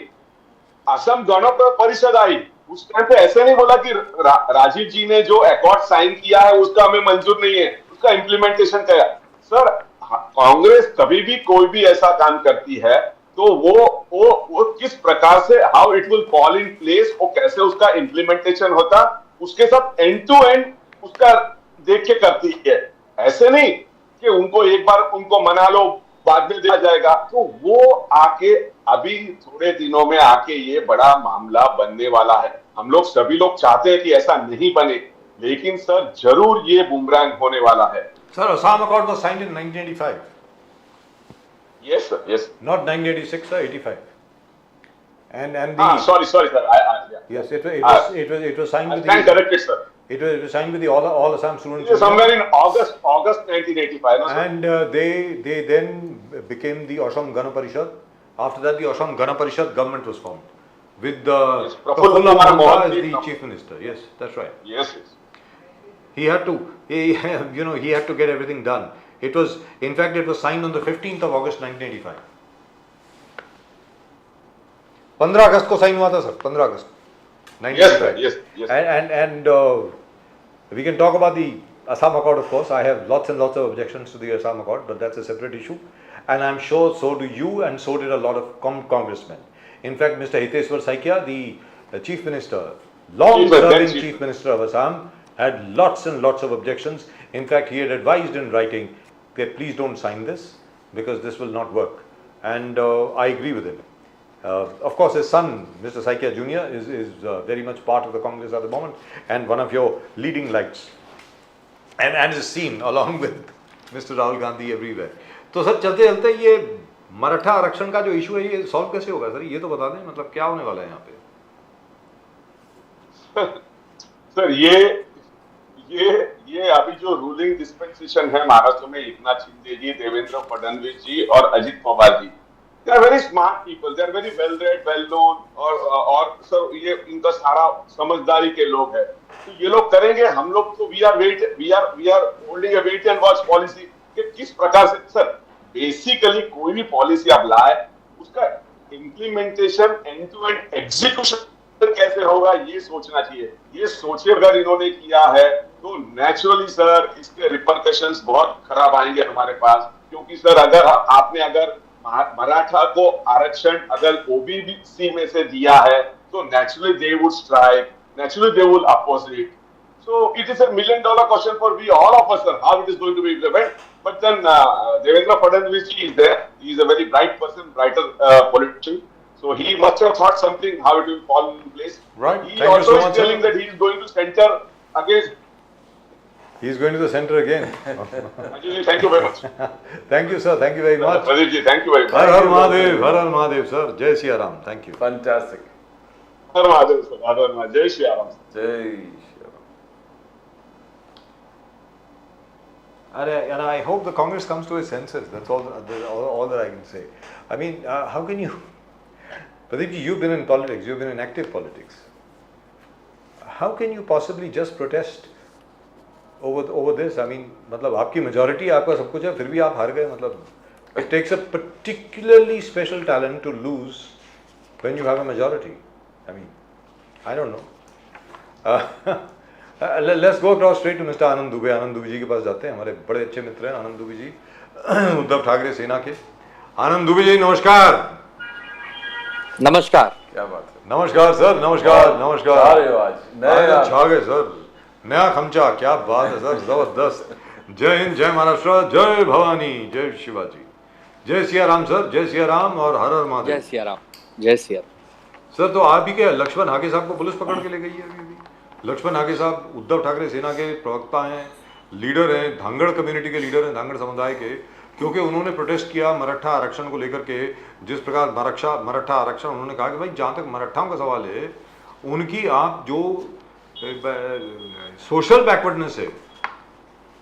[SPEAKER 4] असम गण परिषद आई। उस टाइम पे ऐसे नहीं बोला कि राजीव जी ने जो एकॉर्ड साइन किया है उसका हमें मंजूर नहीं है, उसका इम्प्लीमेंटेशन किया। सर कांग्रेस कभी भी कोई भी ऐसा काम करती है तो वो किस प्रकार से, how it will fall in place, वो कैसे उसका इम्प्लीमेंटेशन होता, उसके साथ एंड टू एंड उसका देख के करती है। ऐसे नहीं कि उनको एक बार उनको मना लो बाद में दिया जाएगा। तो वो आके अभी थोड़े दिनों में आके ये बड़ा मामला बनने वाला है। हम लोग सभी लोग चाहते हैं कि ऐसा नहीं बने, लेकिन सर जरूर ये बुमरैंग होने वाला है।
[SPEAKER 1] Sir, Assam Accord was signed in 1985.
[SPEAKER 4] Yes, sir. Yes.
[SPEAKER 1] Not 1986, sir, 85. And the
[SPEAKER 4] sorry, sir. Yeah.
[SPEAKER 1] yes, it was signed
[SPEAKER 4] I
[SPEAKER 1] with
[SPEAKER 4] stand
[SPEAKER 1] the
[SPEAKER 4] corrected, sir.
[SPEAKER 1] it was signed with the all Assam students.
[SPEAKER 4] It was somewhere in August 1985, no, sir?
[SPEAKER 1] And they then became the Assam Gana Parishad. After that, the Assam Gana Parishad government was formed with the
[SPEAKER 4] Yes, Prafulla
[SPEAKER 1] Prafulla
[SPEAKER 4] Kumar
[SPEAKER 1] Mahanta
[SPEAKER 4] Mohan
[SPEAKER 1] as
[SPEAKER 4] ji.
[SPEAKER 1] the chief minister. Yes, that's right.
[SPEAKER 4] Yes, yes.
[SPEAKER 1] He had to, he had to get everything done. It was, in fact, it was signed on the 15th of August 1985. 15 अगस्त को sign हुआ था sir, 15 August 1985.
[SPEAKER 4] Yes, sir. Yes, yes.
[SPEAKER 1] And we can talk about the Assam Accord, of course. I have lots and lots of objections to the Assam Accord, but that's a separate issue. And I'm sure so do you, and so did a lot of congressmen. In fact, Mr. Hiteshwar Saikia, the chief minister, long-serving chief minister of Assam, had lots and lots of objections. In fact, he had advised in writing that please don't sign this because this will not work. And I agree with him. Of course, his son, Mr. Saikia Jr., is very much part of the Congress at the moment and one of your leading lights. And is seen along with Mr. Rahul Gandhi everywhere. तो sir चलते चलते ये मराठा आरक्षण का जो issue है ये solve कैसे होगा सर? ये तो बता दें, मतलब क्या होने वाला है यहाँ पे?
[SPEAKER 4] सर ये अभी जो रूलिंग डिस्पेंसेशन है महाराष्ट्र में, एकनाथ शिंदे जी, देवेंद्र फडणवीस जी और Ajit Pawar ji, they are very smart people, they are very well read, well known, और सर ये इनका सारा समझदारी के लोग हैं। तो ये लोग करेंगे। हम लोग तो we are holding a wait and watch policy कि किस प्रकार से सर बेसिकली कोई भी पॉलिसी आप लाए उसका implementation end to end execution कैसे होगा ये सोचना चाहिए। ये सोचे अगर इन्होंने किया है तो नेचुरली सर इसके रिपरकशंस बहुत खराब आएंगे हमारे पास, क्योंकि सर अगर मराठा को आरक्षण अगर ओबीसी में से दिया है तो naturally they would strike, naturally they would oppose it. So it is $1 million question for all of us, sir, how it is going to be implemented. But then Devendra Fadnavis is there. He is a very bright person, brighter politician. So he must have thought something how it will fall in place.
[SPEAKER 1] Right.
[SPEAKER 4] He also is telling that he is going to center against.
[SPEAKER 1] He is going to the center again.
[SPEAKER 4] Ajay, thank you very much.
[SPEAKER 1] Thank you, sir. Thank you very much.
[SPEAKER 4] Pradeep ji, thank you very much.
[SPEAKER 1] Har Har Mahadev, Har Har Mahadev, sir. Jai Shri Ram. Thank you.
[SPEAKER 2] Fantastic.
[SPEAKER 4] Har Mahadev, sir. Har Har Mahadev. Jai Shri Ram.
[SPEAKER 2] Jai Shri Ram.
[SPEAKER 1] And I hope the Congress comes to its senses. That's all that I can say. I mean, how can you... Pradeep ji, you've been in politics. You've been in active politics. How can you possibly just protest over this? I mean, मतलब आपकी majority आपका सब कुछ है, फिर भी आप हार गए. मतलब it takes a particularly special talent to lose when you have a majority. I mean, I don't know. Let's go across straight to Mr. Anand Dubey. आनंद दुबे जी के पास जाते हैं. हमारे बड़े अच्छे मित्र हैं आनंद दुबे जी, उद्धव ठाकरे सेना के. आनंद दुबे जी नमस्कार.
[SPEAKER 5] नमस्कार.
[SPEAKER 2] क्या बात है,
[SPEAKER 1] नमस्कार सर, नमस्कार नमस्कार।
[SPEAKER 2] अरे आज नए
[SPEAKER 1] आज छा गए सर, नया खमचा, क्या बात है सर, जबरदस्त। जय हिंद, जय महाराष्ट्र, जय भवानी, जय शिवाजी, जय सिया राम सर, जय सिया राम और हर हर
[SPEAKER 5] जय
[SPEAKER 1] महादेव।
[SPEAKER 5] सिया राम, जय सिया राम।
[SPEAKER 1] सर तो आप ही क्या लक्ष्मण हाके साहब को पुलिस पकड़ के ले गई है अभी? लक्ष्मण हाके साहब उद्धव ठाकरे सेना के प्रवक्ता हैं, लीडर हैं, धांगड़ कम्युनिटी के लीडर हैं, धांगड़ समुदाय के, क्योंकि उन्होंने प्रोटेस्ट किया मराठा आरक्षण को लेकर के। जिस प्रकार मराठा आरक्षण, उन्होंने कहा कि भाई जहाँ तक मराठाओं का सवाल है, उनकी आप जो सोशल बैकवर्डनेस है,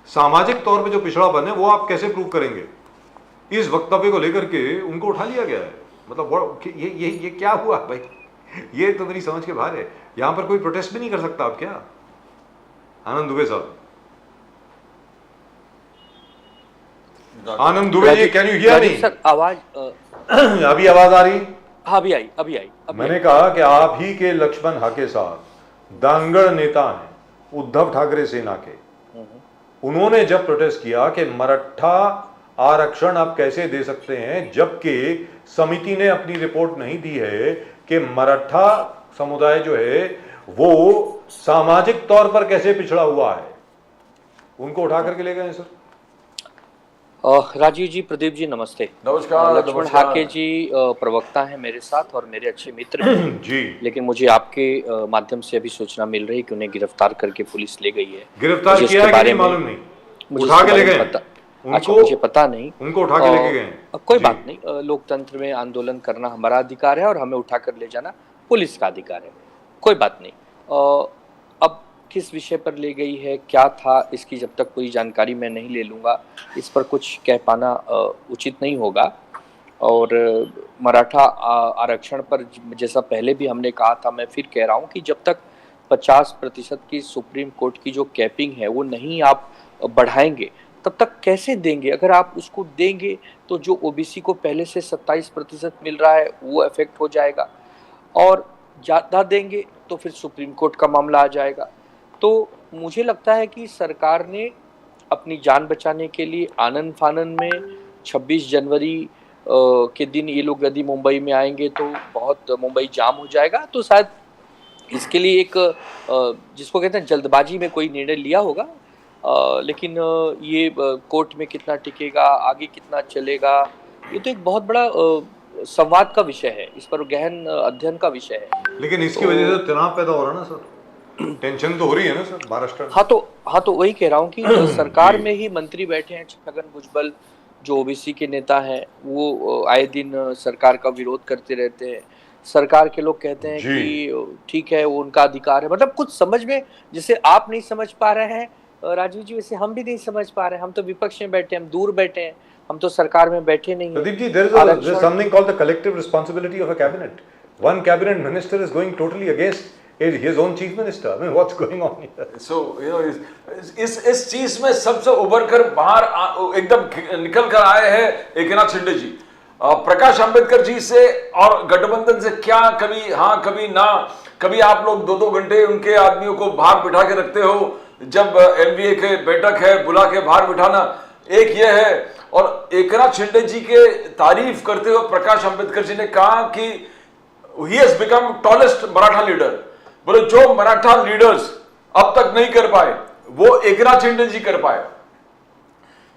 [SPEAKER 1] सामाजिक तौर पे जो पिछड़ापन है, वो आप कैसे प्रूव करेंगे? इस वक्तव्य को लेकर के उनको उठा लिया गया है। मतलब ये क्या हुआ भाई? ये तो मेरी समझ के बाहर है। यहाँ पर कोई प्रोटेस्ट भी नहीं कर सकता आप क्या? आनंद दुबे साहब, Anand Dubey ji, can you hear me?
[SPEAKER 5] Sir आवाज
[SPEAKER 1] अभी आवाज आ रही?
[SPEAKER 5] हाँ अभी आई, अभी आई।
[SPEAKER 1] मैंने कहा कि आप ही के लक्ष्मण हाके साहब दांगड़ नेता हैं उद्धव ठाकरे सेना के। उन्होंने जब प्रोटेस्ट किया कि मराठा आरक्षण आप कैसे दे सकते हैं, जबकि समिति ने अपनी रिपोर्ट नहीं दी है कि मराठा समुदाय जो है वो सामाजिक तौर पर कैसे पिछड़ा हुआ है, उनको उठा करके ले गए सर।
[SPEAKER 5] राजीव जी, प्रदीप जी, नमस्ते।
[SPEAKER 2] नमस्कार।
[SPEAKER 5] लक्ष्मण
[SPEAKER 2] नमस्कार।
[SPEAKER 5] हाके जी प्रवक्ता हैं मेरे साथ और मेरे अच्छे मित्र हैं।
[SPEAKER 1] जी,
[SPEAKER 5] लेकिन मुझे आपके माध्यम से अभी सूचना मिल रही है कि उन्हें गिरफ्तार करके पुलिस ले गई है।
[SPEAKER 1] गिरफ्तार
[SPEAKER 5] मुझे
[SPEAKER 1] किया
[SPEAKER 5] इसके
[SPEAKER 1] है कि
[SPEAKER 5] बारे
[SPEAKER 1] नहीं
[SPEAKER 5] में
[SPEAKER 1] मालूम नहीं,
[SPEAKER 5] मुझे
[SPEAKER 1] उठा
[SPEAKER 5] इसके
[SPEAKER 1] के ले
[SPEAKER 5] बारे में
[SPEAKER 1] गए
[SPEAKER 5] पता, अच्छा
[SPEAKER 1] उनको,
[SPEAKER 5] मुझे पता नहीं,
[SPEAKER 1] उनको उठा के लेके गए।
[SPEAKER 5] कोई
[SPEAKER 1] जी।
[SPEAKER 5] बात नहीं। लोकतंत्र में आंदोलन करना हमारा अधिकार है और हमें उठा कर ले जाना पुलिस का अधिकार है, कोई बात नहीं। अब किस विषय पर ले गई है, क्या था, इसकी जब तक कोई जानकारी मैं नहीं ले लूँगा, इस पर कुछ कह पाना उचित नहीं होगा। और मराठा आरक्षण पर जैसा पहले भी हमने कहा था, मैं फिर कह रहा हूँ कि जब तक 50% की सुप्रीम कोर्ट की जो कैपिंग है वो नहीं आप बढ़ाएंगे, तब तक कैसे देंगे? अगर आप उसको देंगे तो जो ओबीसी को पहले से 27% मिल रहा है वो इफेक्ट हो जाएगा, और ज़्यादा देंगे तो फिर सुप्रीम कोर्ट का मामला आ जाएगा। तो मुझे लगता है कि सरकार ने अपनी जान बचाने के लिए आनन फानन में 26 जनवरी के दिन ये लोग यदि मुंबई में आएंगे तो बहुत मुंबई जाम हो जाएगा, तो शायद इसके लिए एक जिसको कहते हैं जल्दबाजी में कोई निर्णय लिया होगा। लेकिन ये कोर्ट में कितना टिकेगा, आगे कितना चलेगा, ये तो एक बहुत बड़ा संवाद का विषय है, इस पर गहन अध्ययन का विषय है।
[SPEAKER 1] लेकिन इसकी वजह से तनाव पैदा हो रहा है ना सर, टेंशन तो हो रही है ना सर महाराष्ट्र में।
[SPEAKER 5] हाँ तो वही कह रहा हूँ कि सरकार में ही मंत्री बैठे हैं, छगन भुजबल जो ओबीसी के नेता हैं, वो आए दिन सरकार का विरोध करते रहते हैं। सरकार के लोग कहते हैं कि ठीक है वो उनका अधिकार है, मतलब कुछ समझ में, जिसे आप नहीं समझ पा रहे हैं राजीव जी, वैसे हम भी नहीं समझ पा रहे हैं। हम तो विपक्ष में बैठे हैं, हम दूर बैठे हैं, हम तो सरकार में बैठे नहीं हैं।
[SPEAKER 1] Pradeep ji, there is something called the collective responsibility of a cabinet. One cabinet minister is going totally against his own chief minister. I mean, what's going on here?
[SPEAKER 2] So you know, इस चीज में सबसे उभर कर बाहर एकदम निकल कर आए हैं एकनाथ शिंदे जी। प्रकाश अंबेडकर जी से और गठबंधन से क्या कभी हाँ कभी ना, कभी आप लोग 2-2 घंटे उनके आदमियों को बाहर बिठा के रखते हो, जब एमवीए के बैठक है बुला के बाहर बिठाना, एक ये है। और एकनाथ शिंदे जी के तारीफ करते हुए प्रकाश अंबेडकर जी ने कहा कि he has become tallest Maratha leader. बोले जो मराठा लीडर्स अब तक नहीं कर पाए वो एकनाथ शिंदे जी कर पाए।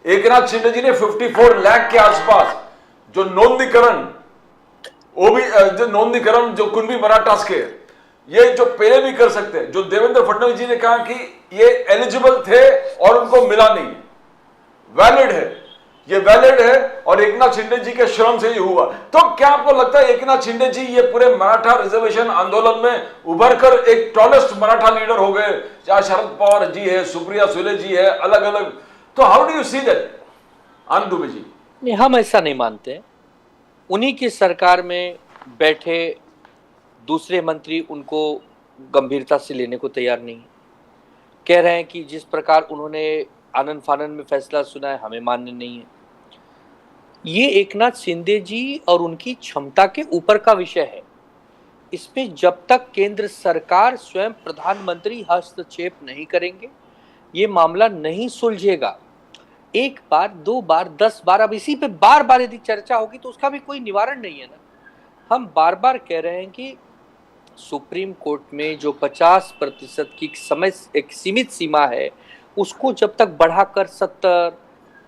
[SPEAKER 2] एकनाथ शिंदे जी ने 54 लाख के आसपास जो नोंदीकरण, वो भी जो नोंदीकरण जो कुणबी मराठास के, ये जो पहले भी कर सकते हैं, जो देवेंद्र फडणवीस जी ने कहा कि ये एलिजिबल थे और उनको मिला नहीं, वैलिड है, ये वैलिड है और एकनाथ शिंदे जी के श्रम से ही हुआ। तो क्या आपको लगता है एकनाथ शिंदे जी ये पूरे मराठा रिजर्वेशन आंदोलन में उभर कर एक टॉलेस्ट मराठा लीडर हो गए? चाहे शरद पवार जी है, सुप्रिया सुले जी है, अलग अलग, तो how do you see that Anand Dubey ji?
[SPEAKER 5] नहीं, हम ऐसा नहीं मानते। उन्हीं की सरकार में बैठे दूसरे मंत्री उनको गंभीरता से लेने को तैयार नहीं, कह रहे हैं कि जिस प्रकार उन्होंने आनन फानन में फैसला सुना है हमें मान्य नहीं है। ये एकनाथ शिंदे जी और उनकी क्षमता के ऊपर का विषय है। इसमें जब तक केंद्र सरकार स्वयं प्रधानमंत्री हस्तक्षेप नहीं करेंगे ये मामला नहीं सुलझेगा। एक बार, 2 बार, 10 बार, अब इसी पे बार बार यदि चर्चा होगी तो उसका भी कोई निवारण नहीं है ना। हम बार बार कह रहे हैं कि सुप्रीम कोर्ट में जो 50% की समय एक सीमित सीमा है, उसको जब तक बढ़ाकर 70,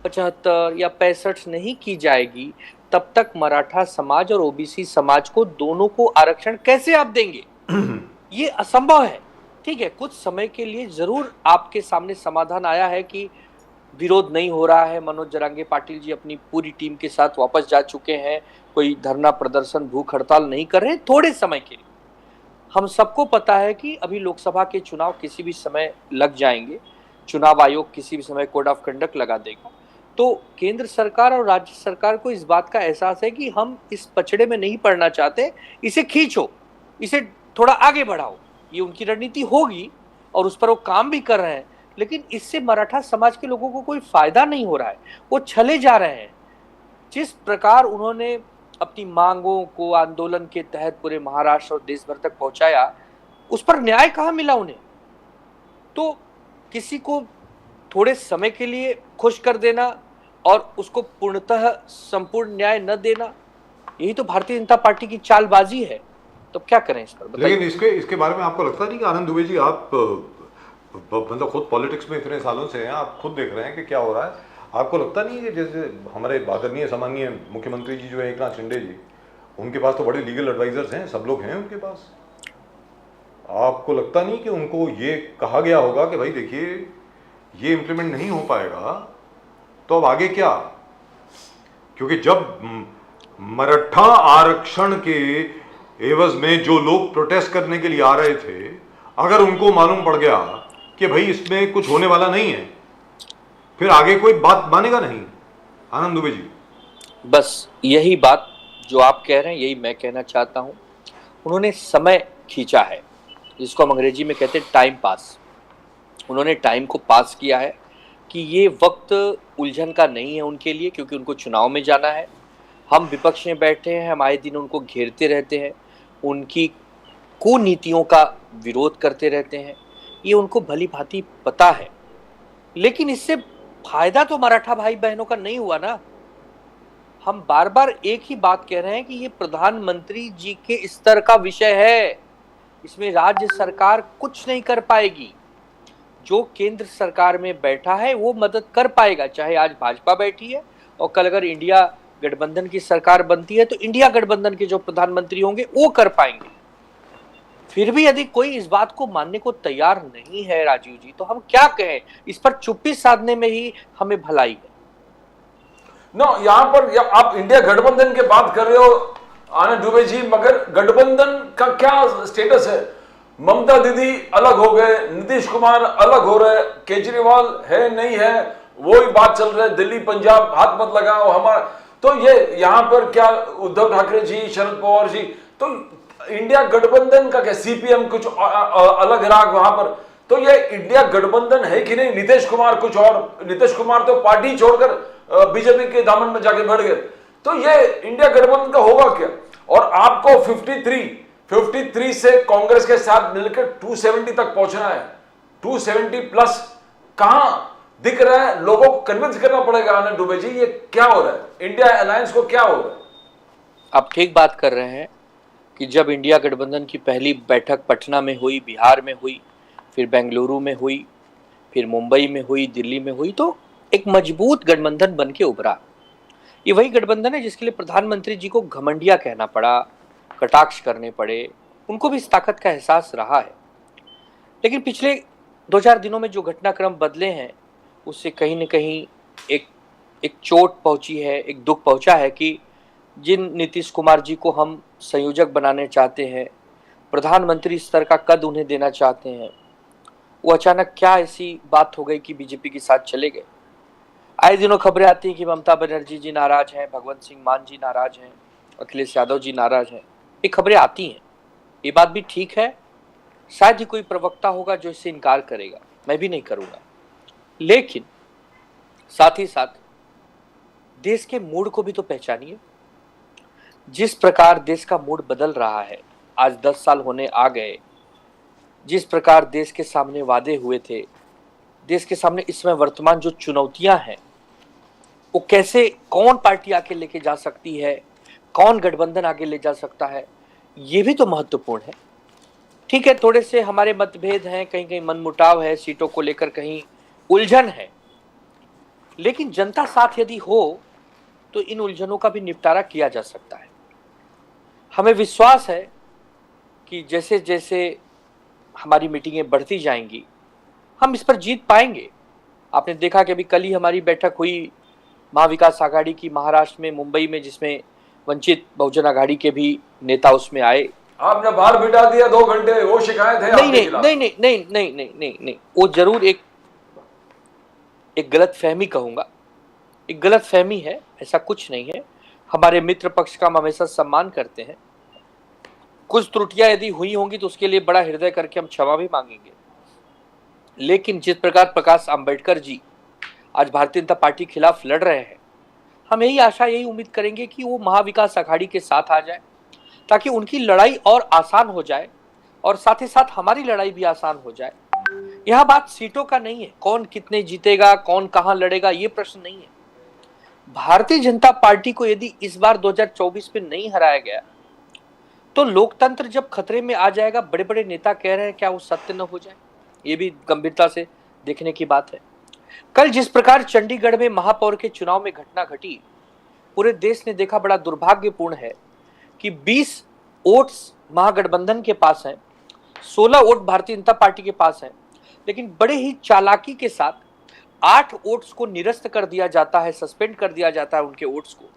[SPEAKER 5] 75 या 65 नहीं की जाएगी, तब तक मराठा समाज और ओबीसी समाज को दोनों को आरक्षण कैसे आप देंगे? ये असंभव है। ठीक है, कुछ समय के लिए जरूर आपके सामने समाधान आया है कि विरोध नहीं हो रहा है, मनोज जरांगे पाटिल जी अपनी पूरी टीम के साथ वापस जा चुके हैं, कोई धरना प्रदर्शन भूख हड़ताल नहीं कर रहे थोड़े समय के लिए। हम सबको पता है कि अभी लोकसभा के चुनाव किसी भी समय लग जाएंगे, चुनाव आयोग किसी भी समय कोड ऑफ कंडक्ट लगा देगा। तो केंद्र सरकार और राज्य सरकार को इस बात का एहसास है कि हम इस पछड़े में नहीं पड़ना चाहते, इसे खींचो, इसे थोड़ा आगे बढ़ाओ। ये उनकी रणनीति होगी और उस पर वो काम भी कर रहे हैं, लेकिन इससे मराठा समाज के लोगों को कोई फायदा नहीं हो रहा है, वो छले जा रहे हैं। जिस प्रकार उन्होंने अपनी मांगों को आंदोलन के तहत पूरे महाराष्ट्र और देश भर तक पहुंचाया, उस पर न्याय कहाँ मिला उन्हें? तो किसी को थोड़े समय के लिए खुश कर देना और उसको पूर्णतः संपूर्ण न्याय न देना, यही तो भारतीय जनता पार्टी की चालबाजी है। तो क्या करें इस पर बताइए।
[SPEAKER 1] लेकिन इसके बारे में आपको लगता नहीं कि आनंद दुबे जी, आप मतलब खुद पॉलिटिक्स में इतने सालों से हैं, आप खुद देख रहे हैं कि क्या हो रहा है, आपको लगता नहीं है कि जैसे हमारे आदरणीय सम्माननीय मुख्यमंत्री जी जो है एकनाथ शिंदे जी, उनके पास तो बड़े लीगल एडवाइजर्स हैं, सब लोग हैं उनके पास, आपको लगता नहीं कि उनको ये कहा गया होगा कि भाई देखिए ये इम्प्लीमेंट नहीं हो पाएगा तो अब आगे क्या? क्योंकि जब मराठा आरक्षण के एवज में जो लोग प्रोटेस्ट करने के लिए आ रहे थे, अगर उनको मालूम पड़ गया कि भाई इसमें कुछ होने वाला नहीं है, फिर आगे कोई बात मानेगा नहीं। आनंद दुबे जी,
[SPEAKER 5] बस यही बात जो आप कह रहे हैं यही मैं कहना चाहता हूं। उन्होंने समय खींचा है, जिसको हम अंग्रेजी में कहते हैं टाइम पास। उन्होंने टाइम को पास किया है कि ये वक्त उलझन का नहीं है उनके लिए, क्योंकि उनको चुनाव में जाना है। हम विपक्ष में बैठे हैं, हम आए दिन उनको घेरते रहते हैं, उनकी कुनीतियों का विरोध करते रहते हैं, ये उनको भली भांति पता है। लेकिन इससे फायदा तो मराठा भाई बहनों का नहीं हुआ ना। हम बार बार एक ही बात कह रहे हैं कि ये प्रधानमंत्री जी के स्तर का विषय है, इसमें राज्य सरकार कुछ नहीं कर पाएगी। जो केंद्र सरकार में बैठा है वो मदद कर पाएगा, चाहे आज भाजपा बैठी है और कल अगर इंडिया गठबंधन की सरकार बनती है तो इंडिया गठबंधन के जो प्रधानमंत्री होंगे वो कर पाएंगे। फिर भी यदि कोई इस बात को मानने को तैयार नहीं है राजीव जी, तो हम क्या कहें? इस पर चुप्पी साधने में ही हमें भलाई है।
[SPEAKER 2] यहाँ पर आप इंडिया गठबंधन की बात कर रहे हो आनंद दुबे जी, मगर गठबंधन का क्या स्टेटस है? ममता दीदी अलग हो गए, नीतीश कुमार अलग हो रहे, केजरीवाल है नहीं है, वो ही बात चल रहा है, दिल्ली पंजाब हाथ मत लगाओ हमारा। तो ये यहाँ पर क्या उद्धव ठाकरे जी, शरद पवार जी, तो इंडिया गठबंधन का क्या सीपीएम कुछ अलग राग वहां पर? तो ये इंडिया गठबंधन है कि नहीं? नीतीश कुमार कुछ और, नीतीश कुमार तो पार्टी छोड़कर बीजेपी के दामन में जाके बढ़ गए। तो ये इंडिया गठबंधन का होगा क्या? और आपको 53 से कांग्रेस के साथ मिलकर 270 तक पहुंचना है, 270 प्लस कहां दिख रहा है? लोगों को कन्विंस करना पड़ेगा आनंद दुबे जी, ये क्या हो रहा है? इंडिया अलायंस को क्या हो रहा है?
[SPEAKER 5] आप ठीक बात कर रहे हैं कि जब इंडिया गठबंधन की पहली बैठक पटना में हुई, बिहार में हुई, फिर बेंगलुरु में हुई, फिर मुंबई में हुई, दिल्ली में हुई, तो एक मजबूत गठबंधन बन के उभरा। ये वही गठबंधन है जिसके लिए प्रधानमंत्री जी को घमंडिया कहना पड़ा, कटाक्ष करने पड़े, उनको भी इस ताकत का एहसास रहा है। लेकिन पिछले 2-4 दिनों में जो घटनाक्रम बदले हैं, उससे कहीं न कहीं एक चोट पहुंची है, एक दुख पहुंचा है कि जिन नीतीश कुमार जी को हम संयोजक बनाने चाहते हैं, प्रधानमंत्री स्तर का कद उन्हें देना चाहते हैं, वो अचानक क्या ऐसी बात हो गई कि बीजेपी के साथ चले गए। आए दिनों खबरें आती हैं कि ममता बनर्जी जी नाराज हैं, भगवंत सिंह मान जी नाराज हैं, अखिलेश यादव जी नाराज हैं, ये खबरें आती हैं। ये बात भी ठीक है, शायद ही कोई प्रवक्ता होगा जो इससे इनकार करेगा, मैं भी नहीं करूँगा। लेकिन साथ ही साथ देश के मूड को भी तो पहचानिए। जिस प्रकार देश का मूड बदल रहा है, आज 10 साल होने आ गए, जिस प्रकार देश के सामने वादे हुए थे, देश के सामने इस समय वर्तमान जो चुनौतियां हैं, वो कैसे कौन पार्टी आगे लेके जा सकती है, कौन गठबंधन आगे ले जा सकता है, ये भी तो महत्वपूर्ण है। ठीक है, थोड़े से हमारे मतभेद हैं, कहीं कहीं मनमुटाव है, सीटों को लेकर कहीं उलझन है, लेकिन जनता साथ यदि हो तो इन उलझनों का भी निपटारा किया जा सकता है। हमें विश्वास है कि जैसे जैसे हमारी मीटिंगें बढ़ती जाएंगी हम इस पर जीत पाएंगे। आपने देखा कि अभी कल ही हमारी बैठक हुई महाविकास आघाड़ी की महाराष्ट्र में, मुंबई में, जिसमें वंचित बहुजन आघाड़ी के भी नेता उसमें आए।
[SPEAKER 2] आपने बाहर बिठा दिया 2 घंटे, वो शिकायत है
[SPEAKER 5] नहीं
[SPEAKER 2] आपके
[SPEAKER 5] नहीं
[SPEAKER 2] खिलाफ?
[SPEAKER 5] नहीं नहीं नहीं नहीं नहीं नहीं नहीं, वो जरूर एक गलत फहमी कहूंगा, एक गलत फहमी है, ऐसा कुछ नहीं है। हमारे मित्र पक्ष का हम हमेशा सम्मान करते हैं। कुछ त्रुटियां यदि हुई होंगी तो उसके लिए बड़ा हृदय करके हम क्षमा भी मांगेंगे, लेकिन जिस प्रकार प्रकाश आंबेडकर जी आज भारतीय जनता पार्टी के खिलाफ लड़ रहे हैं, हम यही आशा, यही उम्मीद करेंगे कि वो महाविकास आघाड़ी के साथ आ जाए ताकि उनकी लड़ाई और आसान हो जाए और साथ ही साथ हमारी लड़ाई भी आसान हो जाए। यह बात सीटों का नहीं है, कौन कितने जीतेगा, कौन कहां लड़ेगा, ये प्रश्न नहीं है। भारतीय जनता पार्टी को यदि इस बार 2024 में नहीं हराया गया तो लोकतंत्र जब खतरे में आ जाएगा। बड़े बड़े नेता कह रहे हैं, क्या वो सत्य न हो जाए? ये भी गंभीरता से देखने की बात है। कल जिस प्रकार चंडीगढ़ में महापौर के चुनाव में घटना घटी, पूरे देश ने देखा। बड़ा दुर्भाग्यपूर्ण है कि 20 वोट्स महागठबंधन के पास हैं, 16 वोट भारतीय जनता पार्टी के पास हैं, लेकिन बड़े ही चालाकी के साथ 8 वोट्स को निरस्त कर दिया जाता है, सस्पेंड कर दिया जाता है, उनके वोट्स को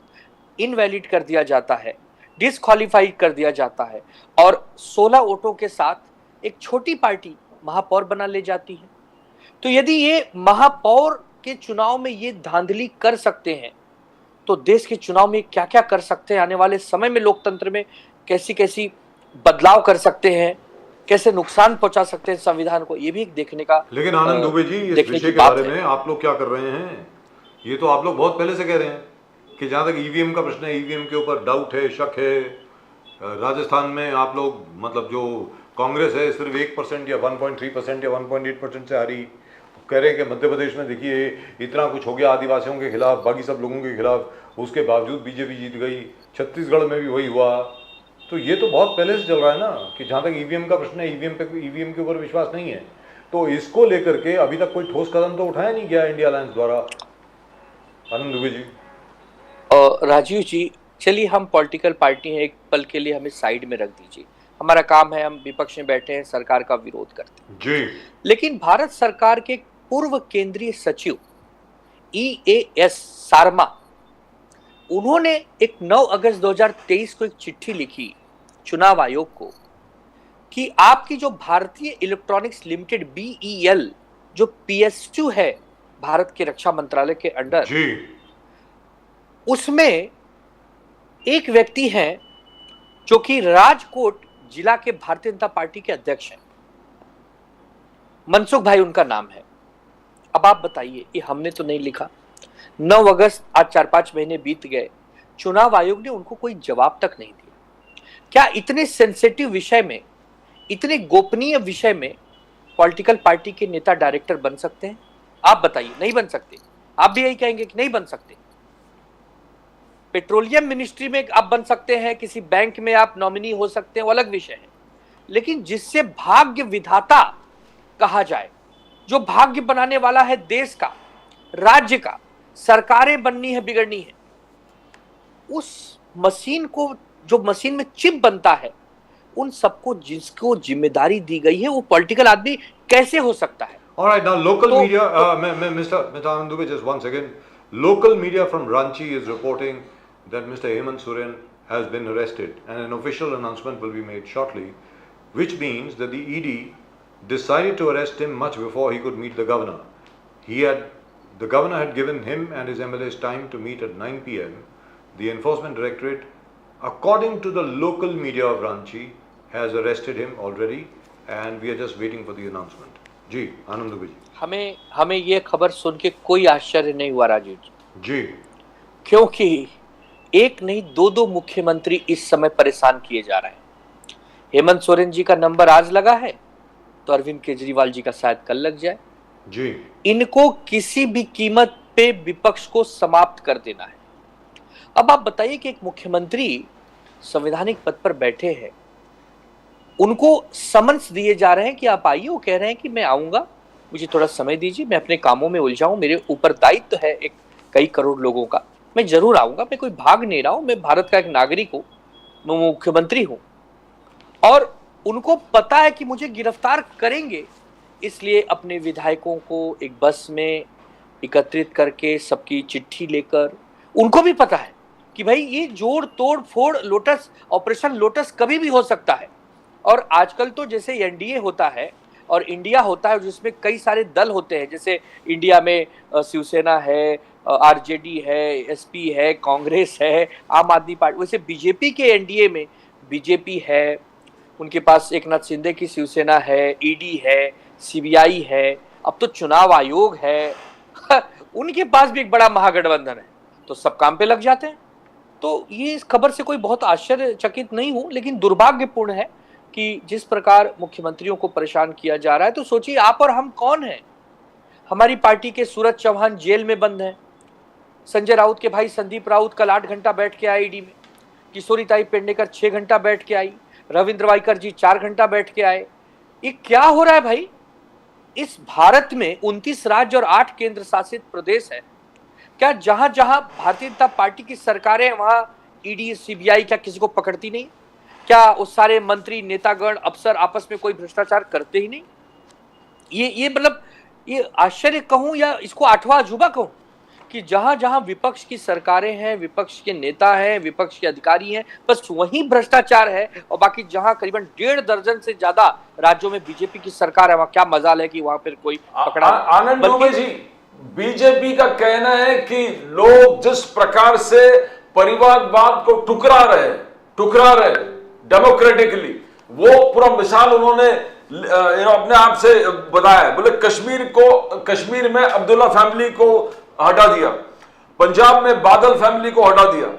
[SPEAKER 5] इनवैलिड कर दिया जाता है, डिस्क्वालीफाइड कर दिया जाता है और 16 वोटों के साथ एक छोटी पार्टी महापौर बना ले जाती है। तो यदि ये महापौर के चुनाव में ये धांधली कर सकते हैं तो देश के चुनाव में क्या क्या कर सकते हैं, आने वाले समय में लोकतंत्र में कैसी कैसी बदलाव कर सकते हैं, कैसे नुकसान पहुंचा सकते हैं संविधान को, ये भी एक देखने का।
[SPEAKER 1] लेकिन आनंद दुबे जी, इस विषय के बारे में आप लोग क्या कर रहे हैं? ये तो आप लोग बहुत पहले से कह रहे हैं कि जहां तक ईवीएम का प्रश्न है, ईवीएम के ऊपर डाउट है, शक है। राजस्थान में आप लोग, मतलब जो कांग्रेस है, सिर्फ 1% या 1.3% या 1.8% से आ रही। कह रहे हैं कि मध्य प्रदेश में देखिए इतना कुछ हो गया आदिवासियों के खिलाफ, बाकी सब लोगों के खिलाफ, उसके बावजूद बीजेपी जीत गई। छत्तीसगढ़ में भी वही हुआ। तो ये तो बहुत पहले से चल रहा है ना कि जहाँ तक ईवीएम का प्रश्न है, ईवीएम के ऊपर विश्वास नहीं है। तो इसको लेकर के अभी तक कोई ठोस कदम तो उठाया नहीं गया इंडिया अलायंस द्वारा। आनंद दुबे जी।
[SPEAKER 5] राजीव जी, चलिए हम पॉलिटिकल पार्टी हैं, एक पल के लिए हमें साइड में रख दीजिए। हमारा काम है, हम विपक्ष में बैठे हैं, सरकार का विरोध करते हैं
[SPEAKER 1] जी।
[SPEAKER 5] लेकिन भारत सरकार के पूर्व केंद्रीय सचिव EAS सारमा, उन्होंने एक 9 अगस्त 2023 को एक चिट्ठी लिखी चुनाव आयोग को कि आपकी जो भारतीय इलेक्ट्रॉनिक्स लिमिटेड BEL जो PSU है भारत के रक्षा मंत्रालय के अंडर
[SPEAKER 1] जी,
[SPEAKER 5] उसमें एक व्यक्ति हैं जो कि राजकोट जिला के भारतीय जनता पार्टी के अध्यक्ष हैं, मनसुख भाई उनका नाम है। अब आप बताइए, ये हमने तो नहीं लिखा। 9 अगस्त, आज 4-5 महीने बीत गए, चुनाव आयोग ने उनको कोई जवाब तक नहीं दिया। क्या इतने सेंसिटिव विषय में, इतने गोपनीय विषय में पॉलिटिकल पार्टी के नेता डायरेक्टर बन सकते हैं? आप बताइए। नहीं बन सकते। आप भी यही कहेंगे कि नहीं बन सकते। पेट्रोलियम मिनिस्ट्री में आप बन सकते हैं, किसी बैंक में आप नॉमिनी हो सकते हैं, वो अलग विषय है। लेकिन जिससे भाग्य विधाता कहा जाए, जो भाग्य बनाने वाला है देश का, राज्य का, सरकारें बननी है, बिगड़नी है, उस मशीन को, जो मशीन में चिप बनता है, उन सबको जिसको जिम्मेदारी दी गई है, वो पॉलिटिकल आदमी कैसे हो सकता है?
[SPEAKER 1] All right, now local media, Mr. Anand Dubey, just one second. Local media from Ranchi is reporting that Mr. Hemant Soren has been arrested and an official announcement will be made shortly, which means that the ED decided to arrest him much before he could meet the governor. The governor had given him and his MLAs time to meet at 9 p.m. The Enforcement Directorate, according to the local media of Ranchi, has arrested him already and we are just waiting for the announcement. जी, आनंद दुबे जी।
[SPEAKER 5] हमें ये खबर सुन के कोई आश्चर्य नहीं हुआ राजीव
[SPEAKER 1] जी,
[SPEAKER 5] क्योंकि एक नहीं 2 मुख्यमंत्री इस समय परेशान किए जा रहे हैं। हेमंत सोरेन जी का नंबर आज लगा है तो अरविंद केजरीवाल जी का शायद कल लग जाए
[SPEAKER 1] जी।
[SPEAKER 5] इनको किसी भी कीमत पे विपक्ष को समाप्त कर देना है। अब आप बताइए कि एक मुख्यमंत्री संवैधानिक पद पर बैठे हैं, उनको समन्स दिए जा रहे हैं कि आप आइए। वो कह रहे हैं कि मैं आऊंगा, मुझे थोड़ा समय दीजिए, मैं अपने कामों में उलझाऊं, मेरे ऊपर दायित्व है एक कई करोड़ लोगों का, मैं जरूर आऊंगा, मैं कोई भाग नहीं रहा हूं, मैं भारत का एक नागरिक हूं, मैं मुख्यमंत्री हूं। और उनको पता है कि मुझे गिरफ्तार करेंगे, इसलिए अपने विधायकों को एक बस में एकत्रित करके सबकी चिट्ठी लेकर, उनको भी पता है कि भाई ये जोड़ तोड़ फोड़ लोटस, ऑपरेशन लोटस कभी भी हो सकता है। और आजकल तो जैसे एनडीए होता है और इंडिया होता है जिसमें कई सारे दल होते हैं, जैसे इंडिया में शिवसेना है, आरजेडी है, एसपी है, कांग्रेस है, आम आदमी पार्टी, वैसे बीजेपी के एनडीए में बीजेपी है, उनके पास एकनाथ शिंदे की शिवसेना है, ईडी है, सीबीआई है, अब तो चुनाव आयोग है उनके पास भी एक बड़ा महागठबंधन है, तो सब काम पे लग जाते हैं। तो ये इस खबर से कोई बहुत आश्चर्यचकित नहीं हूं, लेकिन दुर्भाग्यपूर्ण है कि जिस प्रकार मुख्यमंत्रियों को परेशान किया जा रहा है। तो सोचिए आप और हम कौन हैं? हमारी पार्टी के सूरज चौहान जेल में बंद हैं, संजय राउत के भाई संदीप राउत कल 8 घंटा बैठ के आए ईडी में, किशोरीताई पेडनेकर 6 घंटा बैठ के आई, रविंद्र वाइकर जी 4 घंटा बैठ के आए। ये क्या हो रहा है भाई? इस भारत में 29 राज्य और 8 केंद्र शासित प्रदेश है, क्या जहां जहां भारतीय जनता पार्टी की सरकारें वहां ईडी सीबीआई क्या किसी को पकड़ती नहीं? क्या उस सारे मंत्री नेतागण अफसर आपस में कोई भ्रष्टाचार करते ही नहीं? ये मतलब ये आश्चर्य कहूं या इसको 8वां अजूबा कहूं कि जहां जहां विपक्ष की सरकारें हैं, विपक्ष के नेता हैं, विपक्ष के अधिकारी हैं, बस वहीं भ्रष्टाचार है, और बाकी जहां करीबन 1.5 दर्जन से ज्यादा राज्यों में बीजेपी की सरकार है, वहां क्या मजाल है कि वहां पर कोई पकड़ा।
[SPEAKER 2] आनंद दुबे जी, बीजेपी का कहना है कि लोग जिस प्रकार से परिवारवाद को टुकरा रहे डेमोक्रेटिकली, वो पूरा मिसाल उन्होंने अपने आप से बताया। बोले कश्मीर में अब्दुल्ला फैमिली को हटा दिया, पंजाब में बादल फैमिली को हटा दिया,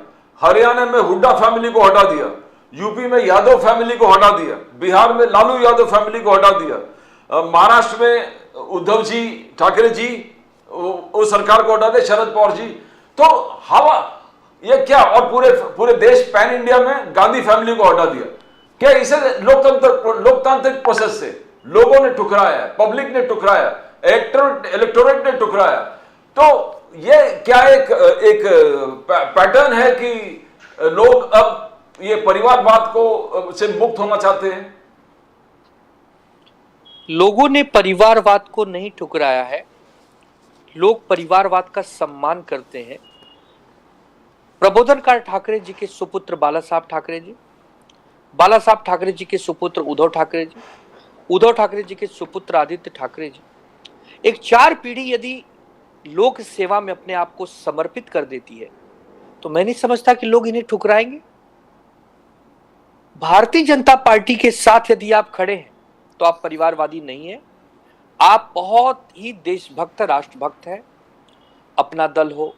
[SPEAKER 2] हरियाणा में हुड्डा फैमिली को हटा दिया, यूपी में यादव फैमिली को हटा दिया, बिहार में लालू यादव फैमिली को हटा दिया, महाराष्ट्र में उद्धव जी ठाकरे जी उस सरकार को हटा दे, शरद पवार जी। तो हवा ये क्या, और पूरे देश पैन इंडिया में गांधी फैमिली को हटा दिया। क्या इसे लोकतांत्रिक प्रोसेस से लोगों ने ठुकराया, पब्लिक ने ठुकराया, इलेक्टोरेट ने ठुकराया। तो ये क्या एक पैटर्न है कि लोग अब ये परिवारवाद को से मुक्त होना चाहते हैं?
[SPEAKER 5] लोगों ने परिवारवाद को नहीं ठुकराया है, लोग परिवारवाद का सम्मान करते हैं। प्रबोधनकार ठाकरे जी के सुपुत्र बाला साहब ठाकरे जी, बाला साहब ठाकरे जी के सुपुत्र उद्धव ठाकरे जी, उद्धव ठाकरे जी के सुपुत्र आदित्य ठाकरे जी, एक 4 पीढ़ी यदि लोक सेवा में अपने आप को समर्पित कर देती है तो मैं नहीं समझता कि लोग इन्हें ठुकराएंगे। भारतीय जनता पार्टी के साथ यदि आप खड़े हैं तो आप परिवारवादी नहीं हैं, आप बहुत ही देशभक्त राष्ट्रभक्त हैं। अपना दल हो,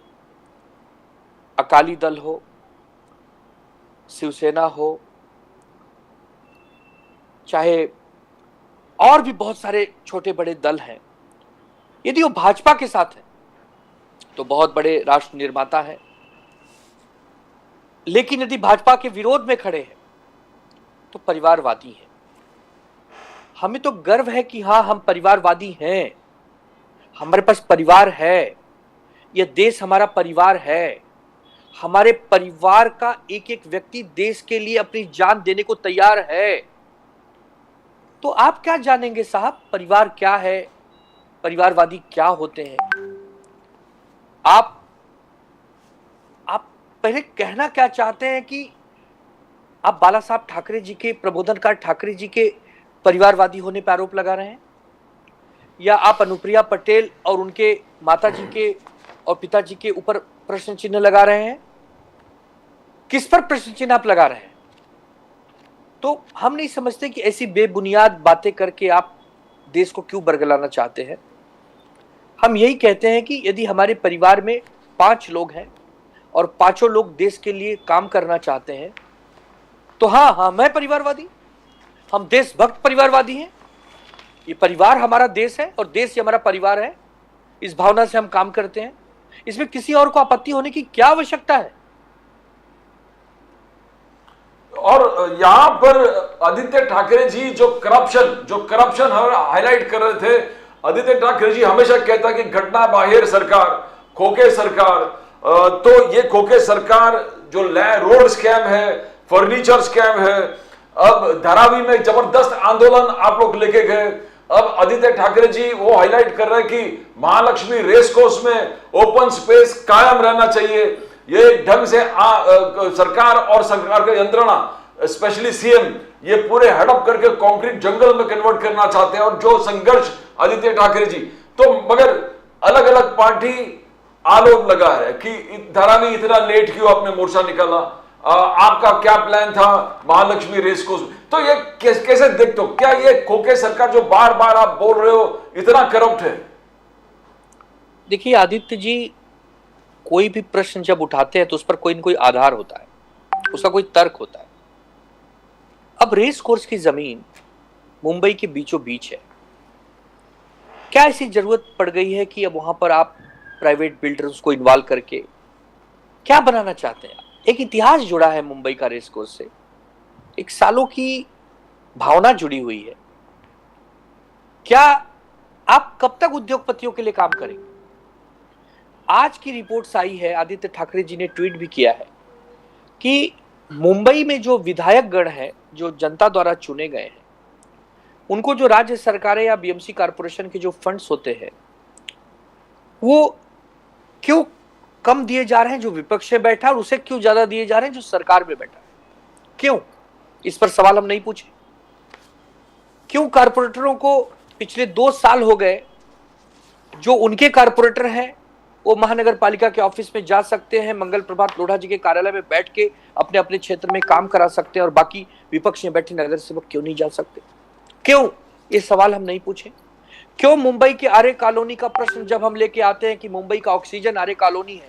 [SPEAKER 5] अकाली दल हो, शिवसेना हो, चाहे और भी बहुत सारे छोटे बड़े दल हैं, यदि वो भाजपा के साथ है तो बहुत बड़े राष्ट्र निर्माता हैं, लेकिन यदि भाजपा के विरोध में खड़े हैं तो परिवारवादी हैं। हमें तो गर्व है कि हाँ, हम परिवारवादी हैं, हमारे पास परिवार है, यह देश हमारा परिवार है, हमारे परिवार का एक एक व्यक्ति देश के लिए अपनी जान देने को तैयार है। तो आप क्या जानेंगे साहब परिवार क्या है, परिवारवादी क्या होते हैं? आप पहले कहना क्या चाहते हैं कि आप बाला साहब ठाकरे जी के, प्रबोधनकार ठाकरे जी के परिवारवादी होने पर आरोप लगा रहे हैं, या आप अनुप्रिया पटेल और उनके माताजी के और पिताजी के ऊपर प्रश्न चिन्ह लगा रहे हैं? किस पर प्रश्न चिन्ह आप लगा रहे हैं? तो हम नहीं समझते कि ऐसी बेबुनियाद बातें करके आप देश को क्यों बरगलाना चाहते हैं। हम यही कहते हैं कि यदि हमारे परिवार में 5 लोग हैं और 5 लोग देश के लिए काम करना चाहते हैं तो हाँ, मैं परिवारवादी, हम देशभक्त परिवारवादी हैं। ये परिवार हमारा देश है और देश ही हमारा परिवार है, इस भावना से हम काम करते हैं। इसमें किसी और को आपत्ति होने की क्या आवश्यकता है?
[SPEAKER 2] और यहाँ पर आदित्य ठाकरे जी जो करप्शन हाईलाइट कर रहे थे, आदित्य ठाकरे जी हमेशा कहता कि घटना बाहिर सरकार, खोखे सरकार। तो ये खोखे सरकार जो रोड स्कैम है, फर्नीचर स्कैम है, अब धारावी में जबरदस्त आंदोलन आप लोग लेके गए। अब आदित्य ठाकरे जी वो हाईलाइट कर रहे हैं कि महालक्ष्मी रेस कोर्स में ओपन स्पेस कायम रहना चाहिए। ये ढंग से सरकार और सरकार का यंत्रणा, स्पेशली सीएम, ये पूरे हड़प करके कंक्रीट जंगल में कन्वर्ट करना चाहते हैं। और जो संघर्ष आदित्य ठाकरे जी तो, मगर अलग अलग पार्टी आरोप लगा है कि धारावी इतना लेट क्यों आपने मोर्चा निकाला, आपका क्या प्लान था महालक्ष्मी रेस कोर्स। तो ये कैसे देखते हो, क्या ये खोखे सरकार जो बार बार आप बोल रहे हो इतना करप्ट है?
[SPEAKER 5] देखिए आदित्य जी, कोई भी प्रश्न जब उठाते हैं तो उस पर कोई न कोई आधार होता है, उसका कोई तर्क होता है। अब रेस कोर्स की जमीन मुंबई के बीचों बीच है, क्या ऐसी जरूरत पड़ गई है कि अब वहां पर आप प्राइवेट बिल्डर्स को इन्वॉल्व करके क्या बनाना चाहते हैं? एक इतिहास जुड़ा है मुंबई का रेस कोर्स से, एक सालों की भावना जुड़ी हुई है। क्या आप कब तक उद्योगपतियों के लिए काम करेंगे? आज की रिपोर्ट्स आई है, आदित्य ठाकरे जी ने ट्वीट भी किया है कि मुंबई में जो विधायक गण है, जो जनता द्वारा चुने गए हैं, उनको जो राज्य सरकारें या बीएमसी कॉर्पोरेशन के जो फंड्स होते हैं वो क्यों कम दिए जा रहे हैं जो विपक्ष में बैठा, और उसे क्यों ज्यादा दिए जा रहे हैं जो सरकार में बैठा है? क्यों? इस पर सवाल हम नहीं पूछे। क्यों कारपोरेटरों को पिछले 2 साल हो गए, जो उनके कारपोरेटर हैं वो महानगर पालिका के ऑफिस में जा सकते हैं, मंगल प्रभात लोढ़ा जी के कार्यालय में बैठ के अपने अपने क्षेत्र में काम करा सकते हैं, और बाकी विपक्ष में बैठे नगर सेवक क्यों नहीं जा सकते? क्यों? ये सवाल हम नहीं पूछे। क्यों मुंबई के आर्य कॉलोनी का प्रश्न जब हम लेके आते हैं कि मुंबई का ऑक्सीजन आर्य कॉलोनी है,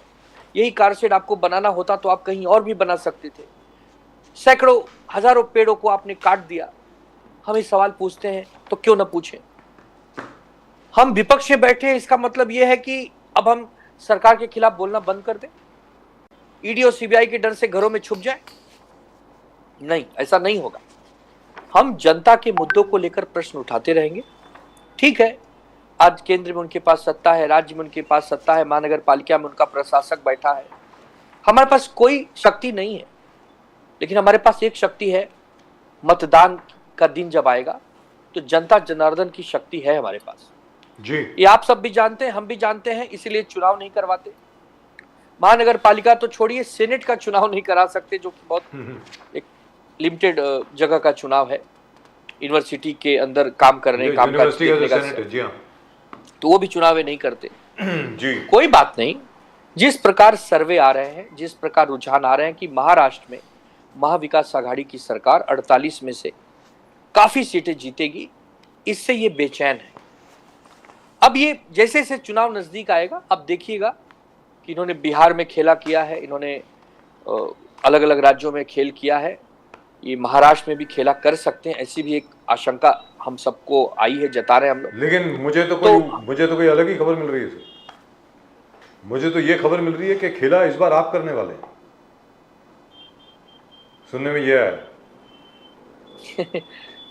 [SPEAKER 5] यही कारशेड आपको बनाना होता तो आप कहीं और भी बना सकते थे, सैकड़ों हजारों पेड़ों को आपने काट दिया। हम ये सवाल पूछते हैं तो क्यों ना पूछें? हम विपक्ष में बैठे, इसका मतलब यह है कि अब हम सरकार के खिलाफ बोलना बंद कर दें, ईडी और सीबीआई के डर से घरों में छुप जाएं? नहीं, ऐसा नहीं होगा। हम जनता के मुद्दों को लेकर प्रश्न उठाते रहेंगे। ठीक है, आज केंद्र में उनके पास सत्ता है, राज्य में उनके पास सत्ता है, महानगर पालिका में उनका प्रशासक बैठा है। हमारे पास कोई शक्ति नहीं है, लेकिन हमारे पास एक शक्ति है, मतदान का दिन जब आएगा तो जनता जनार्दन की शक्ति है हमारे पास
[SPEAKER 1] जी।
[SPEAKER 5] ये आप सब भी जानते हैं, हम भी जानते हैं, इसीलिए चुनाव नहीं करवाते। महानगर पालिका तो छोड़िए, सेनेट का चुनाव नहीं करा सकते, जो कि बहुत एक लिमिटेड जगह का चुनाव है, यूनिवर्सिटी के अंदर काम करने काम का
[SPEAKER 1] जी हाँ,
[SPEAKER 5] तो वो भी चुनाव नहीं करते।
[SPEAKER 1] जी
[SPEAKER 5] कोई बात नहीं। जिस प्रकार सर्वे आ रहे हैं, जिस प्रकार रुझान आ रहे हैं कि महाराष्ट्र में महाविकास आघाड़ी की सरकार 48 में से काफी सीटें जीतेगी, इससे ये बेचैन है। अब ये जैसे जैसे चुनाव नजदीक आएगा, अब देखिएगा कि इन्होंने बिहार में खेला किया है, इन्होंने अलग अलग राज्यों में खेल किया है, ये महाराष्ट्र में भी खेला कर सकते हैं, ऐसी भी एक आशंका हम सबको आई है, जता रहे हैं हम लोग।
[SPEAKER 1] लेकिन मुझे तो कोई अलग ही खबर मिल रही है सर। मुझे तो ये खबर मिल रही है कि खेला इस बार आप करने वाले हैं, सुनने में ये आया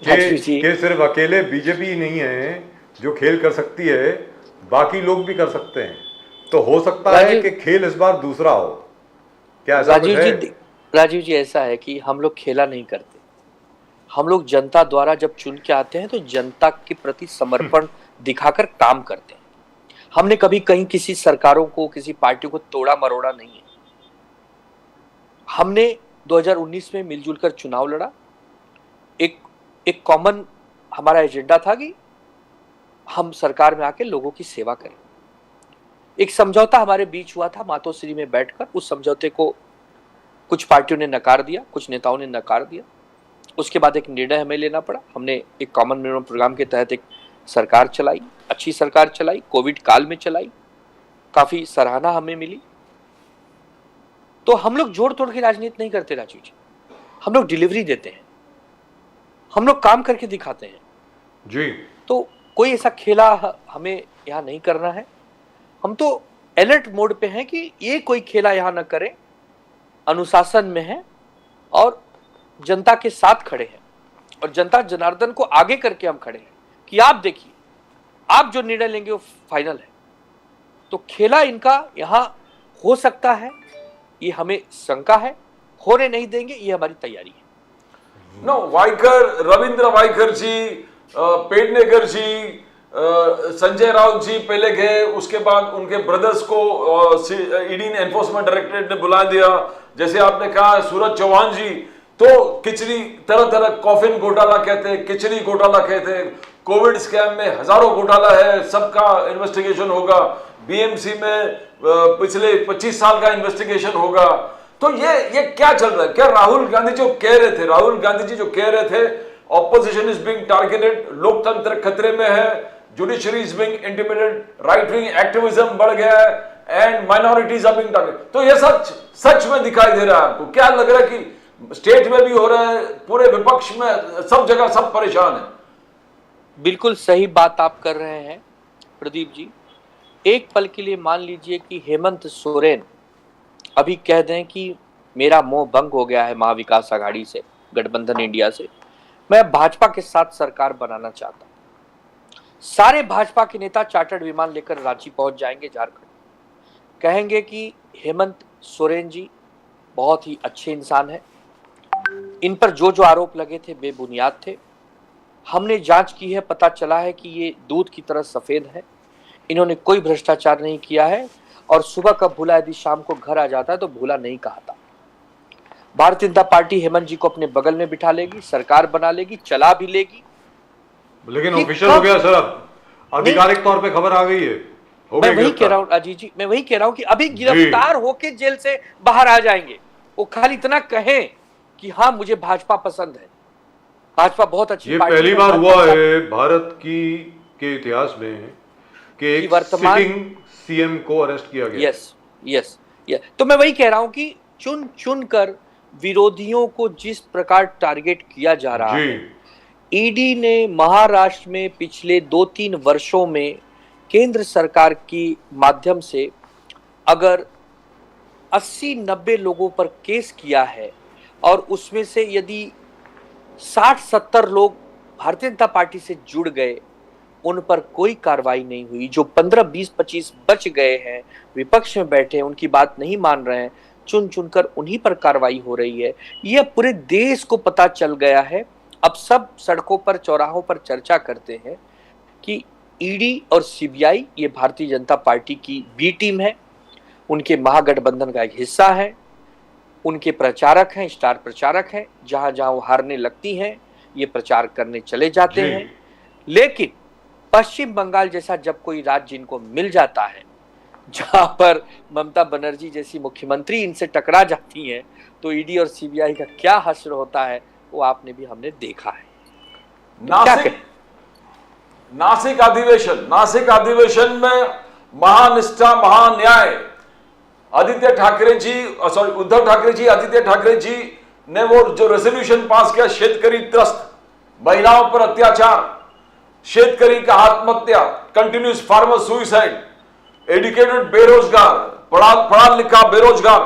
[SPEAKER 1] कि सिर्फ अकेले बीजेपी ही नहीं है जो खेल कर सकती है, बाकी लोग भी कर सकते हैं। तो हो सकता है कि खेल इस बार दूसरा हो, क्या ऐसा कुछ है?
[SPEAKER 5] राजीव जी, ऐसा है कि हम लोग खेला नहीं करते, हम लोग जनता द्वारा जब चुन के आते हैं तो जनता के प्रति समर्पण दिखाकर काम करते हैं। हमने कभी कहीं किसी सरकारों को, किसी पार्टी को तोड़ा मरोड़ा नहीं है। हमने 2019 में मिलजुल कर चुनाव लड़ा। एक कॉमन हमारा एजेंडा था कि हम सरकार में आके लोगों की सेवा करें। एक समझौता हमारे बीच हुआ था मातोश्री में बैठकर, उस समझौते को कुछ पार्टियों ने नकार दिया, कुछ नेताओं ने नकार दिया। उसके बाद एक निर्णय हमें लेना पड़ा। हमने एक कॉमन मिनिमम प्रोग्राम के तहत एक सरकार चलाई, अच्छी सरकार चलाई, कोविड काल में चलाई, काफी सराहना हमें मिली। तो हम लोग जोड़ तोड़ की राजनीति नहीं करते राजीव जी, हम लोग डिलीवरी देते हैं, हम लोग काम करके दिखाते हैं
[SPEAKER 1] जी।
[SPEAKER 5] तो कोई ऐसा खेला हमें यहाँ नहीं करना है। हम तो अलर्ट मोड पे हैं कि ये कोई खेला यहाँ न करें, अनुशासन में है और जनता के साथ खड़े हैं और जनता जनार्दन को आगे करके हम खड़े हैं कि आप देखिए, आप जो निर्णय लेंगे वो फाइनल है। तो खेला इनका यहां हो सकता है, ये हमें शंका है, होने नहीं देंगे, ये हमारी तैयारी है।
[SPEAKER 2] नो, वाइकर, रविंद्र वाइकर जी, पेडनेकर जी, संजय राउत जी पहले गए, उसके बाद उनके ब्रदर्स को ईडी ने, एनफोर्समेंट डायरेक्टरेट ने बुला दिया। जैसे आपने कहा सूरज चौहान जी, तो किचरी, तरह तरह कॉफिन घोटाला कहते, किचरी घोटाला कहते, कोविड स्कैम में हजारों घोटाला है, सबका इन्वेस्टिगेशन होगा। बीएमसी में पिछले 25 साल का इन्वेस्टिगेशन होगा। तो ये क्या चल रहा है? क्या राहुल गांधी जो कह रहे थे, राहुल गांधी जी जो कह रहे थे, ऑपोजिशन इज बीइंग टारगेटेड, लोकतंत्र खतरे में है, judiciary is being intimidated, right wing activism बढ़ गया है and minorities are being targeted. तो ये सच में दिखाई दे रहा है आपको? क्या लग रहा है कि स्टेट में भी हो रहा है, पूरे विपक्ष में, सब जगह सब परेशान है?
[SPEAKER 5] बिल्कुल सही बात आप कर रहे हैं प्रदीप जी। एक पल के लिए मान लीजिए कि हेमंत सोरेन अभी कह दें कि मेरा मोह भंग हो गया है महाविकास आघाड़ी से, गठबंधन इंडिया से, मैं भाजपा के साथ सरकार बनाना चाहता हूं। सारे भाजपा के नेता चार्टर्ड विमान लेकर रांची पहुंच जाएंगे, झारखंड, कहेंगे कि हेमंत सोरेन जी बहुत ही अच्छे इंसान हैं, इन पर जो जो आरोप लगे थे बेबुनियाद थे, हमने जांच की है, पता चला है कि ये दूध की तरह सफेद है, इन्होंने कोई भ्रष्टाचार नहीं किया है, और सुबह का भूला यदि शाम को घर आ जाता है तो भूला नहीं कहा था। भारतीय जनता पार्टी हेमंत जी को अपने बगल में बिठा लेगी, सरकार बना लेगी, चला भी लेगी।
[SPEAKER 1] लेकिन ऑफिशियल हो गया सर, अब आधिकारिक तौर पे खबर आ गई है।
[SPEAKER 5] मैं वही कह रहा हूँ अजीत जी, मैं वही कह रहा हूँ कि अभी गिरफ्तार होके जेल से बाहर आ जाएंगे। वो खाली इतना कहें कि हाँ मुझे भाजपा पसंद है, भाजपा बहुत अच्छी
[SPEAKER 1] ये
[SPEAKER 5] पार्टी
[SPEAKER 1] पहली
[SPEAKER 5] है,
[SPEAKER 1] बार हुआ है भारत के इतिहास में कि एक सिटिंग सीएम को अरेस्ट किया गया।
[SPEAKER 5] यस। तो मैं वही कह रहा हूं कि चुन चुन कर विरोधियों को जिस प्रकार टारगेट किया जा रहा है, ईडी ने महाराष्ट्र में पिछले 2-3 वर्षों में केंद्र सरकार की माध्यम से अगर 80-90 लोगों पर केस किया है, और उसमें से यदि 60-70 लोग भारतीय जनता पार्टी से जुड़ गए, उन पर कोई कार्रवाई नहीं हुई। जो 15-20-25 बच गए हैं, विपक्ष में बैठे हैं, उनकी बात नहीं मान रहे हैं, चुन चुनकर उन्हीं पर कार्रवाई हो रही है। यह पूरे देश को पता चल गया है। अब सब सड़कों पर, चौराहों पर चर्चा करते हैं कि ईडी और सीबीआई ये भारतीय जनता पार्टी की बी टीम है, उनके महागठबंधन का एक हिस्सा है, उनके प्रचारक हैं, स्टार प्रचारक हैं, जहां जहां वो हारने लगती हैं ये प्रचार करने चले जाते हैं। लेकिन पश्चिम बंगाल जैसा जब कोई राज्य इनको मिल जाता है, जहां पर ममता बनर्जी जैसी मुख्यमंत्री इनसे टकरा जाती हैं, तो ईडी और सीबीआई का क्या हश्र होता है वो आपने भी हमने देखा है।
[SPEAKER 2] नासिक अधिवेशन में महानिष्ठा, महान्याय, उद्धव ठाकरे जी, आदित्य ठाकरे जी ने वो जो रेजोल्यूशन पास किया, शेतकरी त्रस्त, महिलाओं पर अत्याचार, शेतकरी का आत्महत्या, कंटिन्यूस फार्मर सुइसाइड, एजुकेटेड बेरोजगार, पढ़ा लिखा बेरोजगार,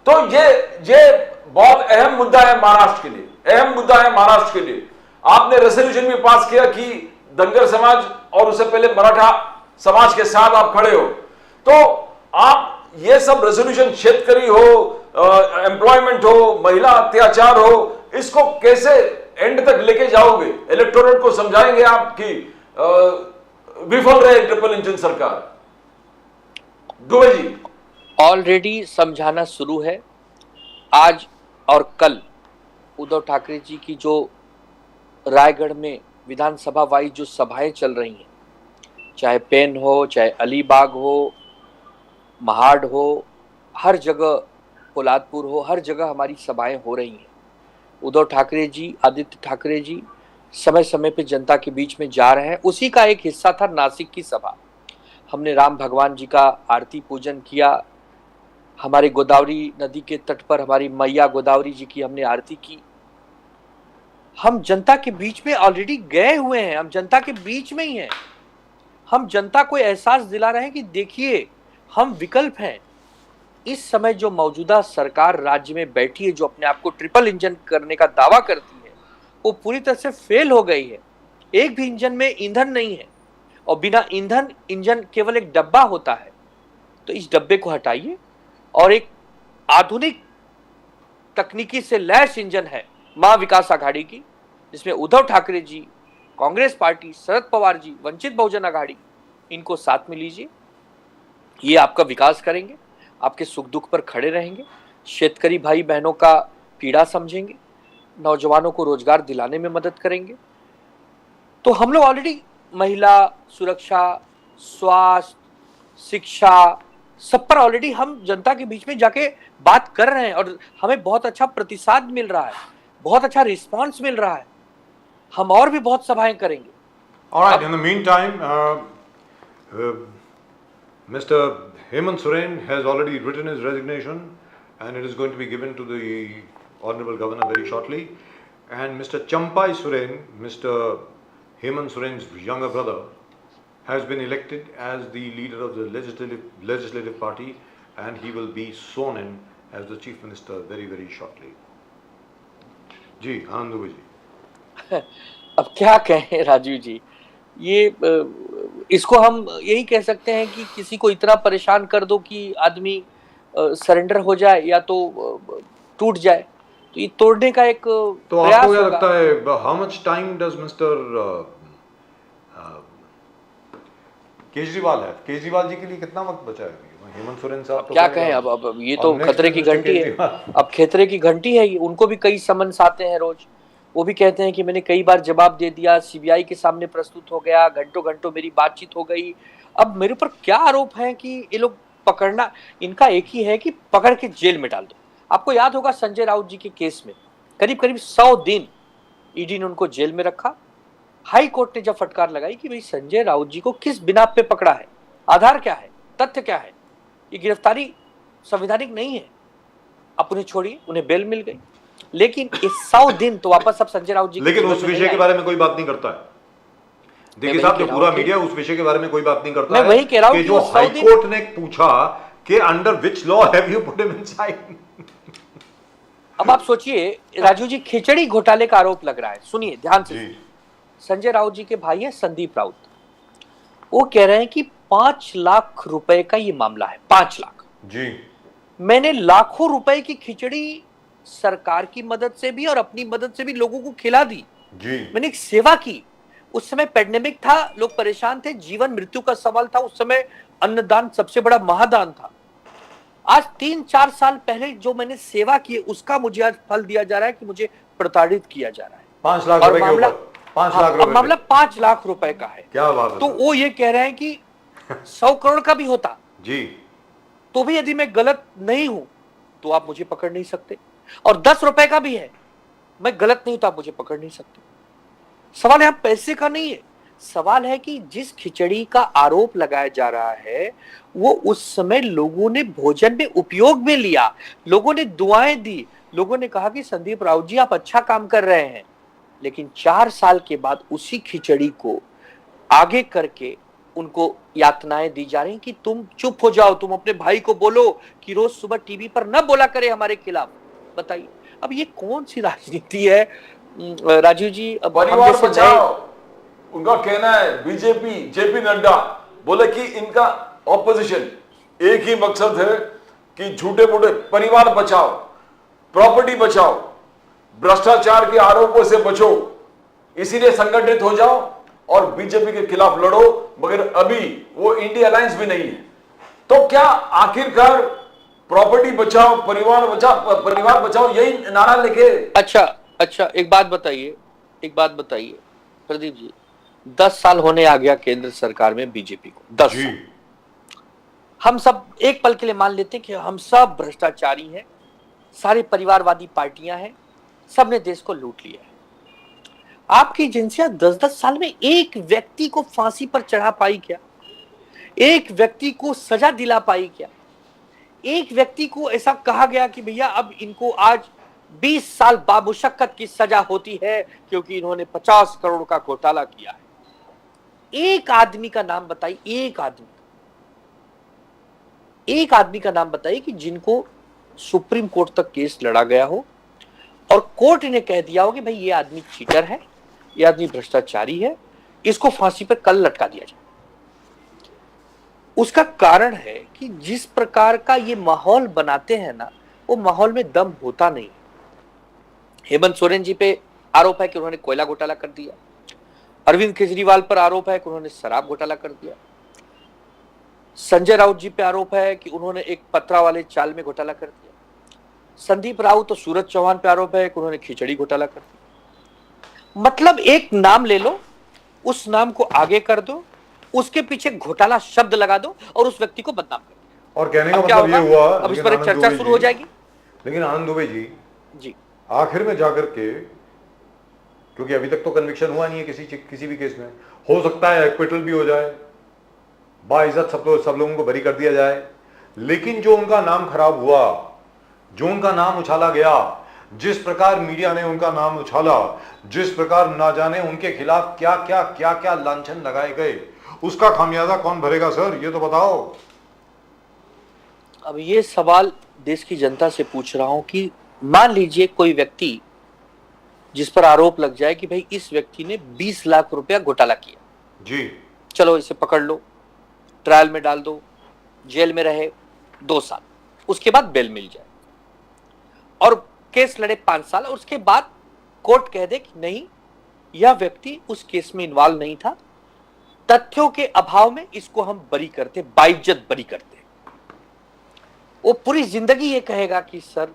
[SPEAKER 2] तो ये बहुत अहम मुद्दा है महाराष्ट्र के लिए, अहम मुद्दा है महाराष्ट्र के लिए। आपने रेजोल्यूशन भी पास किया कि धनगर समाज और उससे पहले मराठा समाज के साथ आप खड़े हो। तो आप ये सब रेजोल्यूशन, शेतकरी हो, एम्प्लॉयमेंट हो, महिला अत्याचार हो, इसको कैसे एंड तक लेके जाओगे? इलेक्टोरेट को समझाएंगे आप कि विफल रहे ट्रिपल इंजन सरकार? दुबे जी,
[SPEAKER 5] ऑलरेडी समझाना शुरू है। आज और कल उद्धव ठाकरे जी की जो रायगढ़ में विधानसभा वाइज जो सभाएं चल रही हैं, चाहे पेन हो, चाहे अलीबाग हो, महाड़ हो, हर जगह, पोलादपुर हो, हर जगह हमारी सभाएं हो रही हैं। उद्धव ठाकरे जी, आदित्य ठाकरे जी समय समय पे जनता के बीच में जा रहे हैं। उसी का एक हिस्सा था नासिक की सभा। हमने राम भगवान जी का आरती पूजन किया, हमारे गोदावरी नदी के तट पर हमारी मैया गोदावरी जी की हमने आरती की। हम जनता के बीच में ऑलरेडी गए हुए हैं, हम जनता के बीच में ही हैं। हम जनता को एहसास दिला रहे हैं कि देखिए हम विकल्प हैं, इस समय जो मौजूदा सरकार राज्य में बैठी है, जो अपने आप को ट्रिपल इंजन करने का दावा करती है, वो पूरी तरह से फेल हो गई है। एक भी इंजन में ईंधन नहीं है, और बिना ईंधन इंजन केवल एक डब्बा होता है। तो इस डब्बे को हटाइए और एक आधुनिक तकनीकी से लैस इंजन है महा विकास आघाड़ी की, जिसमें उद्धव ठाकरे जी, कांग्रेस पार्टी, शरद पवार जी, वंचित बहुजन आघाड़ी, इनको साथ में लीजिए। ये आपका विकास करेंगे, आपके सुख दुख पर खड़े रहेंगे, शेतकरी भाई बहनों का पीड़ा समझेंगे, नौजवानों को रोजगार दिलाने में मदद करेंगे। तो हम लोग ऑलरेडी महिला सुरक्षा, स्वास्थ्य, शिक्षा, सब पर ऑलरेडी हम जनता के बीच में जाके बात कर रहे हैं, और हमें बहुत अच्छा प्रतिसाद मिल रहा है, बहुत अच्छा रिस्पांस मिल रहा है। हम और भी बहुत सभाएं करेंगे।
[SPEAKER 1] All right, in the meantime, Mr. Hemant Soren has already written his resignation and it is going to be given to the Honorable Governor very shortly. And Mr. Champai Soren, Mr. Hemant Soren's younger brother, has been elected as the leader of the legislative party, and he will be sworn in as the Chief Minister very, very shortly. जी, आनंद दुबे जी।
[SPEAKER 5] अब क्या कहें राजीव जी, ये इसको हम यही कह सकते हैं कि किसी को इतना परेशान कर दो कि आदमी सरेंडर हो जाए या तो टूट जाए। तो ये तोड़ने का एक
[SPEAKER 1] तो
[SPEAKER 5] प्रयास
[SPEAKER 1] आपको क्या
[SPEAKER 5] होगा।
[SPEAKER 1] लगता है, how much time does mister Kejriwal ji के लिए कितना वक्त बचा है? हेमंत सोरेन साहब तो
[SPEAKER 5] क्या कहें, अब ये तो खतरे की घंटी है। अब खतरे की घंटी है, उनको भी कई समन्स आते हैं रोज। वो भी कहते हैं कि मैंने कई बार जवाब दे दिया, सीबीआई के सामने प्रस्तुत हो गया, घंटों घंटों मेरी बातचीत हो गई। अब मेरे ऊपर क्या आरोप है कि ये लोग पकड़ना, इनका एक ही है कि पकड़ के जेल में डाल दो। आपको याद होगा संजय राउत जी के केस में करीब करीब 100 दिन ईडी ने उनको जेल में रखा। हाई कोर्ट ने जब फटकार लगाई कि भाई संजय राउत जी को किस बिना पे पकड़ा है, आधार क्या है, तथ्य क्या है, ये गिरफ्तारी संवैधानिक नहीं है, आप उन्हें छोड़िए, उन्हें बेल मिल गई। लेकिन इस 100 दिन तो वापस अब संजय राउत जी,
[SPEAKER 1] लेकिन उस विषय के बारे में कोई बात नहीं करता है। देखिए साहब, जो पूरा मीडिया उस विषय के बारे में कोई बात नहीं करता है।
[SPEAKER 5] मैं वही कह रहा हूं
[SPEAKER 1] कि जो हाई कोर्ट ने पूछा कि under which law have you put him inside.
[SPEAKER 5] अब आप सोचिए राजू जी, खिचड़ी घोटाले का आरोप लग रहा है। सुनिए ध्यान से, संजय राउत जी के भाई है संदीप राउत, वो कह रहे हैं कि 5 लाख रुपए का ये मामला है। 5 लाख
[SPEAKER 1] जी,
[SPEAKER 5] मैंने लाखों रुपए की खिचड़ी सरकार की मदद से भी और अपनी मदद से भी लोगों को खिला दी
[SPEAKER 1] जी।
[SPEAKER 5] मैंने एक सेवा की। उस समय पेंडेमिक था, लोग परेशान थे, जीवन मृत्यु का सवाल था। उस समय अन्नदान सबसे बड़ा महादान था। आज 3-4 साल पहले जो मैंने सेवा की, उसका मुझे आज फल दिया जा रहा है कि मुझे प्रताड़ित किया जा रहा है।
[SPEAKER 1] 5 लाख रुपए के ऊपर 5 लाख रुपए,
[SPEAKER 5] मामला 5 लाख रुपए का है।
[SPEAKER 1] क्या बात है।
[SPEAKER 5] तो वो ये कह रहे हैं कि 100 करोड़ का भी होता
[SPEAKER 1] जी,
[SPEAKER 5] तो भी यदि मैं गलत नहीं हूं तो आप मुझे पकड़ नहीं सकते, और 10 रुपए का भी है, मैं गलत नहीं तो आप मुझे पकड़ नहीं सकते। सवाल यहां पैसे का नहीं है, सवाल है कि जिस खिचड़ी का आरोप लगाया जा रहा है वो उस समय लोगों ने भोजन में उपयोग में लिया, लोगों ने दुआएं दी, लोगों ने कहा कि संदीप राउत जी आप अच्छा काम कर रहे हैं। लेकिन 4 साल के बाद उसी खिचड़ी को आगे करके उनको यातनाएं दी जा रही कि तुम चुप हो जाओ, तुम अपने भाई को बोलो कि रोज सुबह टीवी पर न बोला करे हमारे खिलाफ। बताइए अब ये कौन सी राजनीति है राजीव जी? अब
[SPEAKER 2] परिवार बचाओ उनका कहना है। बीजेपी जेपी नड्डा बोले कि इनका ऑपोजिशन एक ही मकसद है कि झूठे मूठे परिवार बचाओ, प्रॉपर्टी बचाओ, भ्रष्टाचार के आरोपों से बचो, इसीलिए संगठित हो जाओ और बीजेपी के खिलाफ लड़ो। मगर अभी वो इंडिया अलायंस भी नहीं है। तो क्या आखिरकार प्रॉपर्टी बचाओ, परिवार बचाओ यही नारा लेके?
[SPEAKER 5] अच्छा एक बात बताइए प्रदीप जी, 10 साल होने आ गया केंद्र सरकार में बीजेपी को। 10 साल। हम सब एक पल के लिए मान लेते हैं कि हम सब भ्रष्टाचारी हैं, सारी परिवारवादी पार्टियां हैं, सबने देश को लूट लिया है। आपकी एजेंसियां 10-10 साल में एक व्यक्ति को फांसी पर चढ़ा पाई क्या? एक व्यक्ति को सजा दिला पाई क्या? एक व्यक्ति को ऐसा कहा गया कि भैया अब इनको आज 20 साल बामुशक्कत की सजा होती है क्योंकि इन्होंने 50 करोड़ का घोटाला किया है? एक आदमी का नाम बताइए, एक आदमी। एक आदमी का नाम बताइए कि जिनको सुप्रीम कोर्ट तक केस लड़ा गया हो और कोर्ट ने कह दिया हो कि भाई ये आदमी चीटर है, ये आदमी भ्रष्टाचारी है, इसको फांसी पर कल लटका दिया जाए। उसका कारण है कि जिस प्रकार का ये माहौल बनाते हैं ना, वो माहौल में दम होता नहीं। हेमंत सोरेन जी पे आरोप है कि उन्होंने कोयला घोटाला कर दिया। अरविंद केजरीवाल पर आरोप है कि उन्होंने शराब घोटाला कर दिया। संजय राउत जी पे आरोप है कि उन्होंने एक पत्रा वाले चाल में घोटाला कर दिया। संदीप राउत और सूरज चौहान पे आरोप है कि उन्होंने खिचड़ी घोटाला कर दिया। मतलब एक नाम ले लो, उस नाम को आगे कर दो, उसके पीछे घोटाला शब्द लगा दो और उस व्यक्ति को बदनाम कर दो।
[SPEAKER 1] और कहने का
[SPEAKER 5] अब क्या
[SPEAKER 1] मतलब ये
[SPEAKER 5] होगा?
[SPEAKER 1] हुआ,
[SPEAKER 5] अब इस
[SPEAKER 1] लेकिन
[SPEAKER 5] पर एक
[SPEAKER 1] आनंद
[SPEAKER 5] चर्चा
[SPEAKER 1] दुबे
[SPEAKER 5] शुरू हो
[SPEAKER 1] जी-
[SPEAKER 5] जाएगी।
[SPEAKER 1] लेकिन आनंद दुबे
[SPEAKER 5] जी
[SPEAKER 1] आखिर में जाकर के, क्योंकि अभी तक तो कन्विक्शन हुआ नहीं है किसी भी केस में, हो सकता है एक्विटल भी हो जाए, बाइज्जत सब लोगों को बरी कर दिया जाए, लेकिन जो उनका नाम खराब हुआ, जो उनका नाम उछाला गया, जिस प्रकार मीडिया ने उनका नाम उछाला, जिस प्रकार ना जाने उनके खिलाफ क्या क्या लांछन लगाए गए, उसका खामियाजा कौन भरेगा सर, ये तो बताओ।
[SPEAKER 5] अब ये सवाल देश की जनता से पूछ रहा हूं कि मान लीजिए कोई व्यक्ति जिस पर आरोप लग जाए कि भाई इस व्यक्ति ने 20 लाख रुपया घोटाला किया,
[SPEAKER 1] जी,
[SPEAKER 5] चलो इसे पकड़ लो, ट्रायल में डाल दो, जेल में रहे 2 साल, उसके बाद बेल मिल जाए और केस लड़े 5 साल, और उसके बाद कोर्ट कह दे कि नहीं, यह व्यक्ति उस केस में इन्वॉल्व नहीं था, तथ्यों के अभाव में इसको हम बरी करते, बाइज्जत बरी करते। वो पूरी जिंदगी ये कहेगा कि सर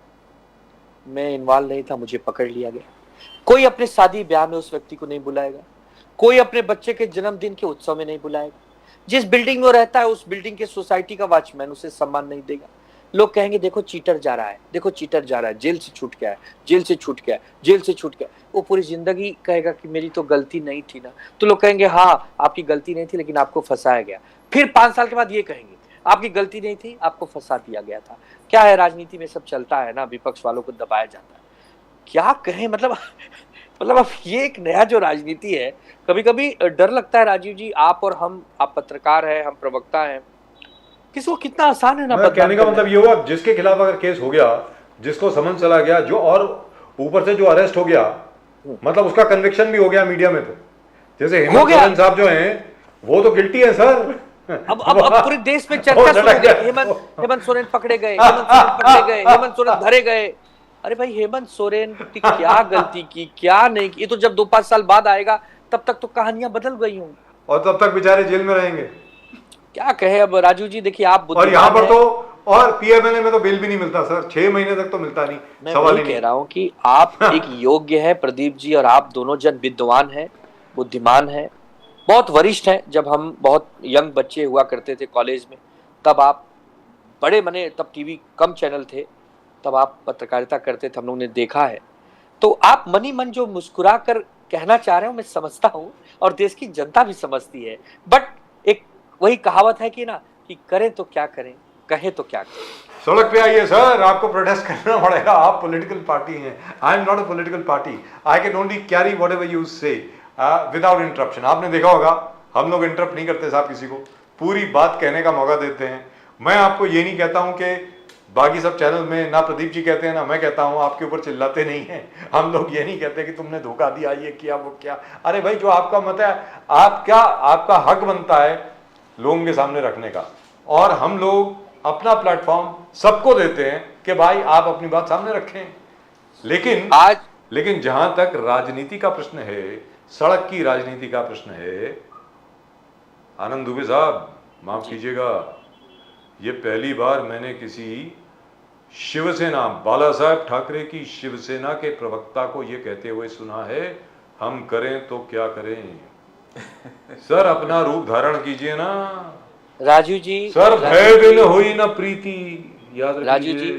[SPEAKER 5] मैं इन्वॉल्व नहीं था, मुझे पकड़ लिया गया। कोई अपने शादी ब्याह में उस व्यक्ति को नहीं बुलाएगा, कोई अपने बच्चे के जन्मदिन के उत्सव में नहीं बुलाएगा, जिस बिल्डिंग में वो रहता है उस बिल्डिंग के सोसाइटी का वॉचमैन उसे सम्मान नहीं देगा। लोग कहेंगे देखो चीटर जा रहा है, देखो चीटर जा रहा है, जेल से छूट गया है, जेल से छूट गया, जेल से छूट गया। वो पूरी जिंदगी कहेगा कि मेरी तो गलती नहीं थी ना। तो लोग कहेंगे हाँ आपकी गलती नहीं थी, लेकिन आपको फंसाया गया। फिर 5 साल के बाद ये कहेंगे आपकी गलती नहीं थी, आपको फंसा दिया गया था। क्या है, राजनीति में सब चलता है ना, विपक्ष वालों को दबाया जाता है। क्या कहें, मतलब अब ये एक नया जो राजनीति है, कभी कभी डर लगता है राजीव जी, आप और हम, आप पत्रकार हैं, हम प्रवक्ता हैं, किसी को कितना आसान है ना
[SPEAKER 1] मैं कहने का
[SPEAKER 5] करना।
[SPEAKER 1] मतलब ये हुआ, जिसके खिलाफ अगर केस हो गया, जिसको समन चला गया, जो और ऊपर से जो अरेस्ट हो गया, मतलब उसका कन्विक्शन भी हो गया मीडिया में। तो जैसे हेमंत सोरेन साहब जो हैं वो तो गिल्टी है सर।
[SPEAKER 5] अब पूरे देश में चर्चा शुरू हो गई, हेमंत सोरेन पकड़े गए, हेमंत सोरेन धरे गए। अरे भाई हेमंत सोरेन की क्या गलती की, क्या नहीं की, ये तो जब 2-5 साल बाद आएगा तब तक तो कहानियां बदल गई होंगी
[SPEAKER 1] और तब तक बेचारे जेल में रहेंगे।
[SPEAKER 5] क्या कहे अब राजू जी, देखिए आप
[SPEAKER 1] और यहाँ पर तो और पीएमएलए में तो बेल भी नहीं मिलता सर, 6 महीने तक तो मिलता नहीं।
[SPEAKER 5] मैं
[SPEAKER 1] सवाल ही
[SPEAKER 5] कह रहा हूँ कि आप एक योग्य है प्रदीप जी, और आप दोनों जन विद्वान हैं, बुद्धिमान हैं, बहुत वरिष्ठ हैं। जब हम बहुत यंग बच्चे हुआ करते थे कॉलेज में, तब आप बड़े मने, तब टीवी कम चैनल थे, तब आप पत्रकारिता करते थे, हम लोग ने देखा है। तो आप मनी मन जो मुस्कुरा कर कहना चाह रहे हो मैं समझता हूँ, और देश की जनता भी समझती है, बट एक वही कहावत है कि ना, कि करें तो क्या करें, कहें तो क्या करें।
[SPEAKER 1] सड़क पे आइए सर, आपको प्रोटेस्ट करना पड़ेगा, आप पॉलिटिकल पार्टी हैं। I am not a political party, I can only carry whatever you से विदाउट इंटरप्शन। आपने देखा होगा हम लोग इंटरप्ट नहीं करते साहब, किसी को पूरी बात कहने का मौका देते हैं। मैं आपको ये नहीं कहता हूं कि बाकी सब चैनल में ना प्रदीप जी कहते हैं ना मैं कहता हूं आपके ऊपर चिल्लाते नहीं हैं। हम लोग ये नहीं कहते कि तुमने धोखा दिया, ये किया, वो किया। अरे भाई जो आपका मत है, आपका हक बनता है लोगों के सामने रखने का, और हम लोग अपना प्लेटफॉर्म सबको देते हैं कि भाई आप अपनी बात सामने रखें। लेकिन जहां तक राजनीति का प्रश्न है, सड़क की राजनीति का प्रश्न है, आनंद दुबे साहब माफ कीजिएगा, ये पहली बार मैंने किसी शिवसेना, बाला साहब ठाकरे की शिवसेना के प्रवक्ता को ये कहते हुए सुना है, हम करें तो क्या करें। सर अपना रूप धारण कीजिए ना
[SPEAKER 5] राजू जी।
[SPEAKER 1] सर, भय बिन हुई ना प्रीति, याद रखिए।
[SPEAKER 5] राजू जी,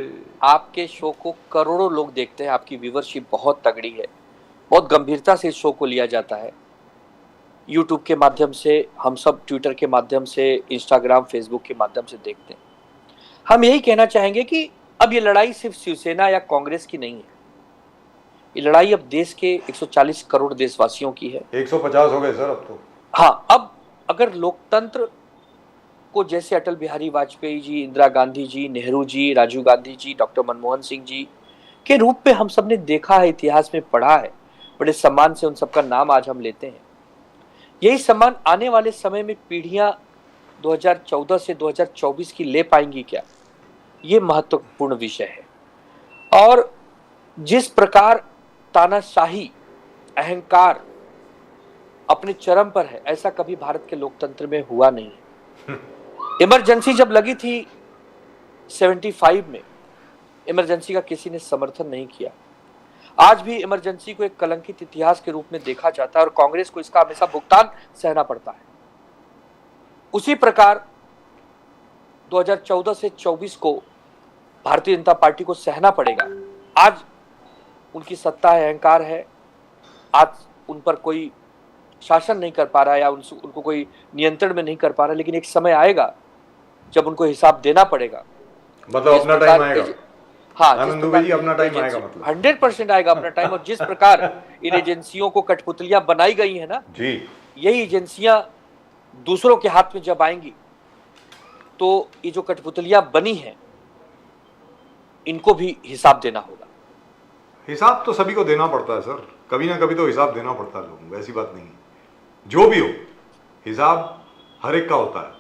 [SPEAKER 5] आपके शो को करोड़ों लोग देखते हैं, आपकी व्यूवरशिप बहुत तगड़ी है, बहुत गंभीरता से इस शो को लिया जाता है। यूट्यूब के माध्यम से, हम सब ट्विटर के माध्यम से, इंस्टाग्राम, फेसबुक के माध्यम से देखते हैं। हम यही कहना चाहेंगे कि अब ये लड़ाई सिर्फ शिवसेना या कांग्रेस की नहीं है, ये लड़ाई अब देश के 140 करोड़ देशवासियों की है।
[SPEAKER 1] 150 हो गए सर अब तो।
[SPEAKER 5] हाँ, अब अगर लोकतंत्र को जैसे अटल बिहारी वाजपेयी जी, इंदिरा गांधी जी, नेहरू जी, राजीव गांधी जी, डॉक्टर मनमोहन सिंह जी के रूप में हम सब ने देखा है, इतिहास में पढ़ा है, बड़े सम्मान से उन सबका नाम आज हम लेते हैं। यही सम्मान आने वाले समय में पीढ़ियां 2014 से 2024 की ले पाएंगी क्या, ये महत्वपूर्ण विषय है। और जिस प्रकार तानाशाही, अहंकार अपने चरम पर है, ऐसा कभी भारत के लोकतंत्र में हुआ नहीं है। इमरजेंसी जब लगी थी 75 में, इमरजेंसी का किसी ने समर्थन नहीं किया। आज भी इमरजेंसी को एक कलंकित इतिहास के रूप में देखा जाता है और कांग्रेस को इसका हमेशा भुगतान सहना पड़ता है। उसी प्रकार 2014 से 24 को भारतीय जनता पार्टी को सहना पड़ेगा। आज उनकी सत्ता है, अहंकार है, आज उन पर कोई शासन नहीं कर पा रहा है या उनको कोई नियंत्रण में नहीं कर पा रहा, लेकिन एक समय आएगा जब उनको हिसाब देना पड़ेगा।
[SPEAKER 1] मतलब अपना टाइम आएगा।
[SPEAKER 5] हाँ,
[SPEAKER 1] आनंद दुबे जी, अपना टाइम आएगा, मतलब
[SPEAKER 5] 100% आएगा अपना टाइम। और जिस प्रकार इन एजेंसियों को कठपुतलियां बनाई गई है ना
[SPEAKER 1] जी,
[SPEAKER 5] यही एजेंसियां दूसरों के हाथ में जब आएंगी तो ये जो कठपुतलियां बनी हैं इनको भी हिसाब देना होगा।
[SPEAKER 1] हिसाब तो सभी को देना पड़ता है सर, कभी ना कभी तो हिसाब देना पड़ता है लोगों को, ऐसी बात नहीं है। जो भी हो, हिसाब हर एक का होता है।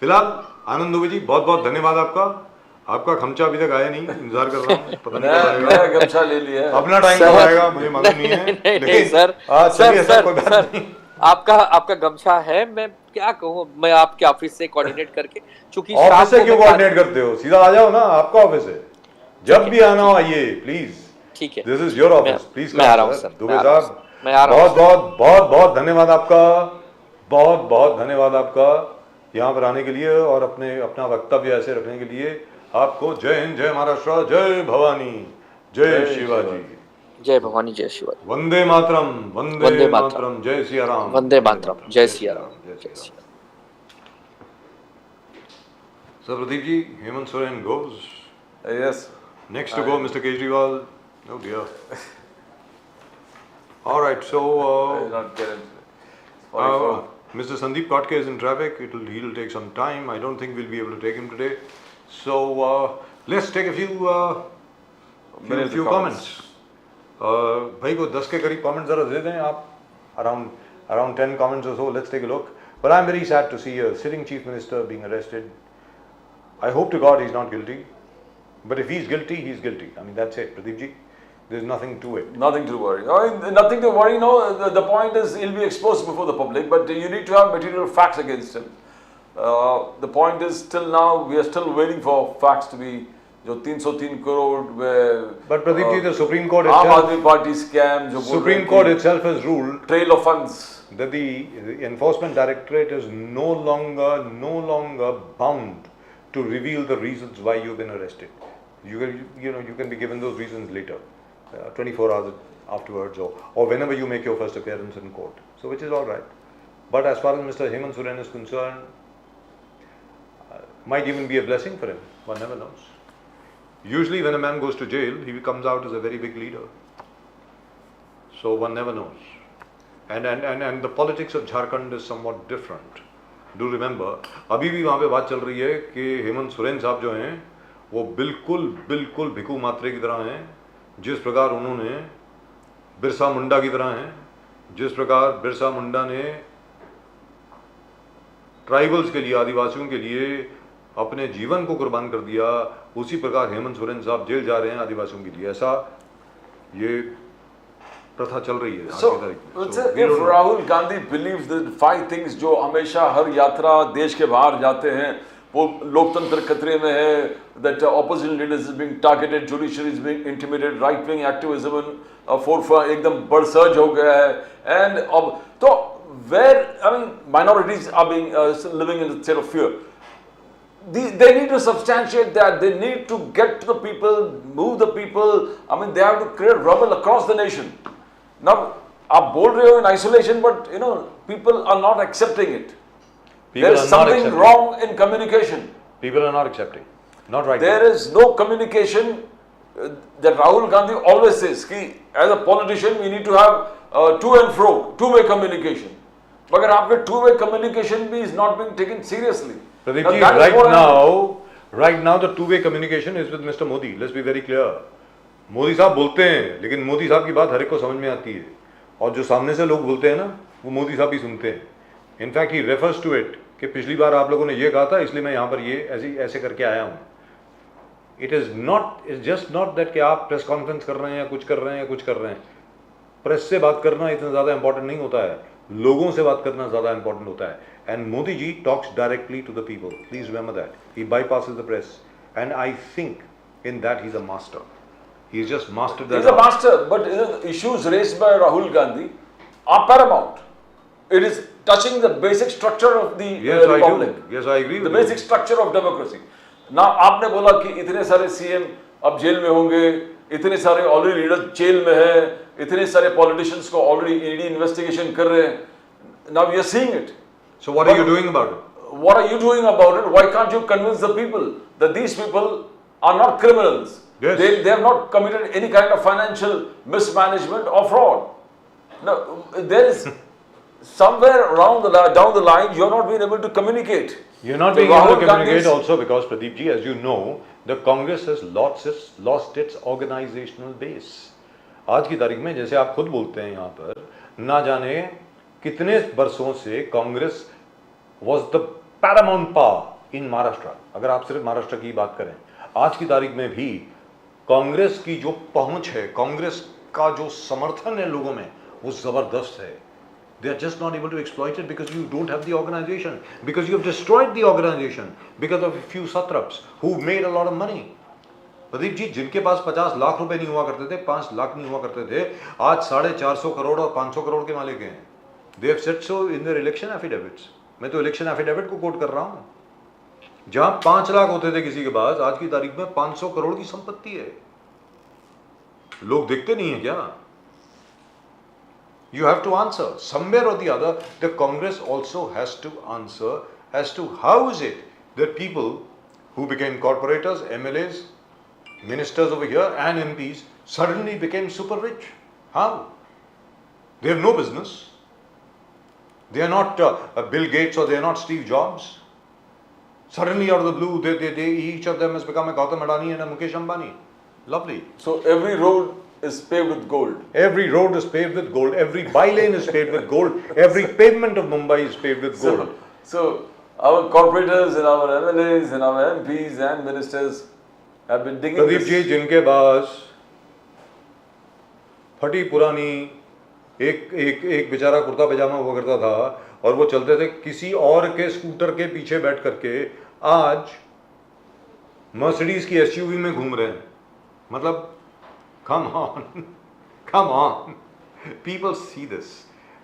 [SPEAKER 1] फिलहाल आनंद दुबे जी, बहुत बहुत धन्यवाद आपका। आपका खमचा अभी तक आया नहीं, इंतजार कर रहा हूँ, पता नहीं कब आएगा।
[SPEAKER 2] नया गमछा ले लिया है।
[SPEAKER 1] अपना टाइम कब आएगा मुझे मालूम नहीं है।
[SPEAKER 5] नहीं सर, आपका गमछा है, मैं क्या कहूँ, मैं आपके ऑफिस से कोऑर्डिनेट करके, चूंकि
[SPEAKER 1] ऑफिस से क्यों कोऑर्डिनेट करते हो, सीधा आ जाओ ना, आपका ऑफिस है, जब भी आना हो आइए प्लीज।
[SPEAKER 5] ठीक है,
[SPEAKER 1] this is your office, please.
[SPEAKER 5] मैं आ रहा हूँ सर,
[SPEAKER 1] दुबे साहब,
[SPEAKER 5] मैं आ रहा हूँ।
[SPEAKER 1] बहुत बहुत बहुत बहुत धन्यवाद आपका, बहुत बहुत धन्यवाद आपका यहाँ पर आने के लिए और अपना वक्तव्य ऐसे रखने के लिए। आपको जय हिंद, जय महाराष्ट्र, जय भवानी, जय शिवाजी,
[SPEAKER 5] जय भवानी, जय शिवाजी,
[SPEAKER 1] वंदे मातरम, वंदे मातरम, जय सिया राम,
[SPEAKER 5] वंदे मातरम, जय सिया राम, जय Siya Ram.
[SPEAKER 1] So Pradeep ji, Hemant Soren goes.
[SPEAKER 2] Yes.
[SPEAKER 1] Next to go, Mr. Kejriwal. Oh dear. All right, so
[SPEAKER 2] Not get into it.
[SPEAKER 1] Mr. Sandeep Kotke is in traffic. He'll take some time. I don't think we'll be able to take him today. So let's take a few comments. भाई को 10 के करीब comments जरा दे दें आप. Around 10 comments or so. Let's take a look. But I'm very sad to see a sitting chief minister being arrested. I hope to God he's not guilty. But if he's guilty, he's guilty. I mean, that's it, Pradeep ji. There's nothing to it.
[SPEAKER 2] Nothing to worry. Nothing to worry. No, the point is he'll be exposed before the public, but you need to have material facts against him. The point is, till now we are still waiting for facts to be जो 303 करोड़ में
[SPEAKER 1] But Pradeep ji, the Supreme Court
[SPEAKER 2] आम
[SPEAKER 1] itself,
[SPEAKER 2] आदमी party scam जो
[SPEAKER 1] Supreme Court itself has ruled
[SPEAKER 2] trail of funds
[SPEAKER 1] that the Enforcement Directorate is no longer bound to reveal the reasons why you've been arrested. You can be given those reasons later, 24 hours afterwards, or whenever you make your first appearance in court. So which is all right. But as far as Mr. Hemant Soren is concerned, might even be a blessing for him. One never knows. Usually when a man goes to jail, he comes out as a very big leader. So one never knows. And the politics of Jharkhand is somewhat different. Do remember, अभी भी वहाँ पे बात चल रही है कि हेमंत सोरेन साहब जो हैं वो बिल्कुल भिखू मात्रे की तरह हैं। जिस प्रकार उन्होंने बिरसा मुंडा की तरह हैं, जिस प्रकार बिरसा मुंडा ने ट्राइबल्स के लिए, आदिवासियों के लिए अपने जीवन को कुर्बान कर दिया, उसी प्रकार हेमंत सोरेन साहब जेल जा रहे हैं आदिवासियों के लिए। ऐसा ये प्रथा चल रही है।
[SPEAKER 2] So, if Rahul Gandhi believes the 5 things जो हमेशा हर यात्रा देश के बाहर जाते हैं वो लोकतंत्र खतरे में है, that opposition leaders is being targeted, judiciary is being intimidated, right wing activism एकदम बरसर्ज हो गया है, and अब तो where minorities are being living in a state of fear. They need to substantiate that. They need to get to the people, move the people. They have to create rubble across the nation. Now, आप बोल रहे हो in isolation, but people are not accepting it. There is something wrong in communication.
[SPEAKER 1] People are not accepting. Not right.
[SPEAKER 2] There is no communication. That Rahul Gandhi always says, कि as a politician we need to have to and fro, two-way communication. मगर आपके two-way communication भी is not being taken seriously.
[SPEAKER 1] Pradeep
[SPEAKER 2] Now
[SPEAKER 1] ji,
[SPEAKER 2] that is what I'm-
[SPEAKER 1] right now the two-way communication is with Mr. Modi. Let's be very clear. Modi साहब बोलते हैं, लेकिन मोदी साहब की बात हर एक को समझ में आती है, और जो सामने से लोग बोलते हैं ना, वो मोदी साहब ही सुनते हैं. In fact he refers to it कि पिछली बार आप लोगों ने ये कहा था, इसलिए मैं यहाँ पर ये ऐसे करके आया हूँ. It is just not that कि आप प्रेस कॉन्फ्रेंस कर रहे हैं या कुछ कर रहे हैं. प्रेस से बात करना इतना ज़्यादा इंपॉर्टेंट नहीं होता है, लोगों से बात करना ज़्यादा इंपॉर्टेंट होता है. And Modi ji talks directly to the people. Please remember that. He bypasses the press, and I think in that he is a master. He has just mastered that.
[SPEAKER 2] He's a master, but the issues raised by Rahul Gandhi are paramount. It is touching the basic structure of the republic.
[SPEAKER 1] Yes, I agree.
[SPEAKER 2] The basic structure of democracy. Now, आपने बोला कि इतने सारे CM अब jail में होंगे, इतने सारे ऑलरेडी लीडर्स जेल में हैं, इतने सारे पॉलिटिशियंस को ऑलरेडी ईडी इन्वेस्टिगेशन कर रहे हैं. Now we are seeing it.
[SPEAKER 1] So what are you doing about it?
[SPEAKER 2] What are you doing about it? Why can't you convince the people that these people are not criminals?
[SPEAKER 1] Yes.
[SPEAKER 2] They have not committed any kind of financial mismanagement or fraud. Now, there is somewhere down the line you are not being able to communicate.
[SPEAKER 1] You're not
[SPEAKER 2] So
[SPEAKER 1] being able to
[SPEAKER 2] Rahul
[SPEAKER 1] communicate
[SPEAKER 2] Gandhi's-
[SPEAKER 1] also because, Pradeep ji, as you know, the Congress has lost its organizational base. आज की तारीख में, जैसे आप खुद बोलते हैं यहाँ पर, ना जाने कितने वर्षों से Congress was the paramount power in Maharashtra. अगर आप सिर्फ महाराष्ट्र की बात करें, आज की तारीख में भी कांग्रेस की जो पहुंच है, कांग्रेस का जो समर्थन है लोगों में, वो जबरदस्त है. They are just not able to exploit it because you don't have the organization, because you have destroyed the organization because of a few satraps who made a lot of money. Pradeep ji, जिनके पास 50 लाख रुपए नहीं हुआ करते थे, 5 लाख नहीं हुआ करते थे, आज 450 करोड़ और 500 करोड़ के मालिक हैं. They have said so in their election affidavits. मैं तो इलेक्शन एफिडेविट को कोट कर रहा हूं. जहां 5 लाख होते थे किसी के पास, आज की तारीख में 500 करोड़ की संपत्ति है. लोग देखते नहीं है क्या? You have to answer somewhere or the other. The Congress also has to answer as to how is it that people who became corporators, MLAs, ministers over here and MPs suddenly became super rich. How? They have no business. They are not Bill Gates or they are not Steve Jobs. Suddenly out of the blue, each of them has become a Gautam Adani and a Mukesh Ambani. Lovely.
[SPEAKER 2] So every road is paved with gold.
[SPEAKER 1] Every road is paved with gold. Every bylane is paved with gold. Every pavement of Mumbai is paved with gold.
[SPEAKER 2] So our corporators and our MLAs and our MPs and ministers have been digging
[SPEAKER 1] Pradeep ji, जिनके पास फटी पुरानी एक बेचारा कुर्ता पैजामा हुआ करता था और वो चलते थे किसी और के स्कूटर के पीछे बैठ करके, आज मर्सिडीज की एसयूवी में घूम रहे हैं. मतलब come on, people see this,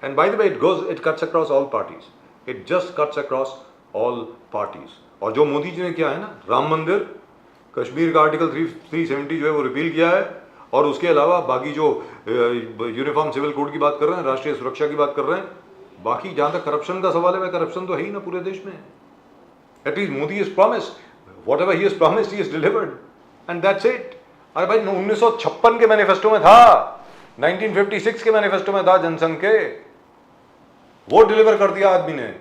[SPEAKER 1] and by the way, it cuts across all parties. It just cuts across all parties. और जो मोदी जी ने किया है ना, राम मंदिर, कश्मीर का आर्टिकल 370 जो है वो रिपील किया है, और उसके अलावा बाकी जो यूनिफॉर्म सिविल कोड की बात कर रहे हैं, राष्ट्रीय सुरक्षा की बात कर रहे हैं, बाकी जहां तक करप्शन का सवाल है, वह करप्शन तो है ही ना पूरे देश में. At least Modi is promise, what ever he is promised he is delivered, and that's it. अरे भाई 1956 के मैनिफेस्टो में था, 1956 के मैनिफेस्टो में था जनसंघ के, वो डिलीवर कर दिया आदमी ने.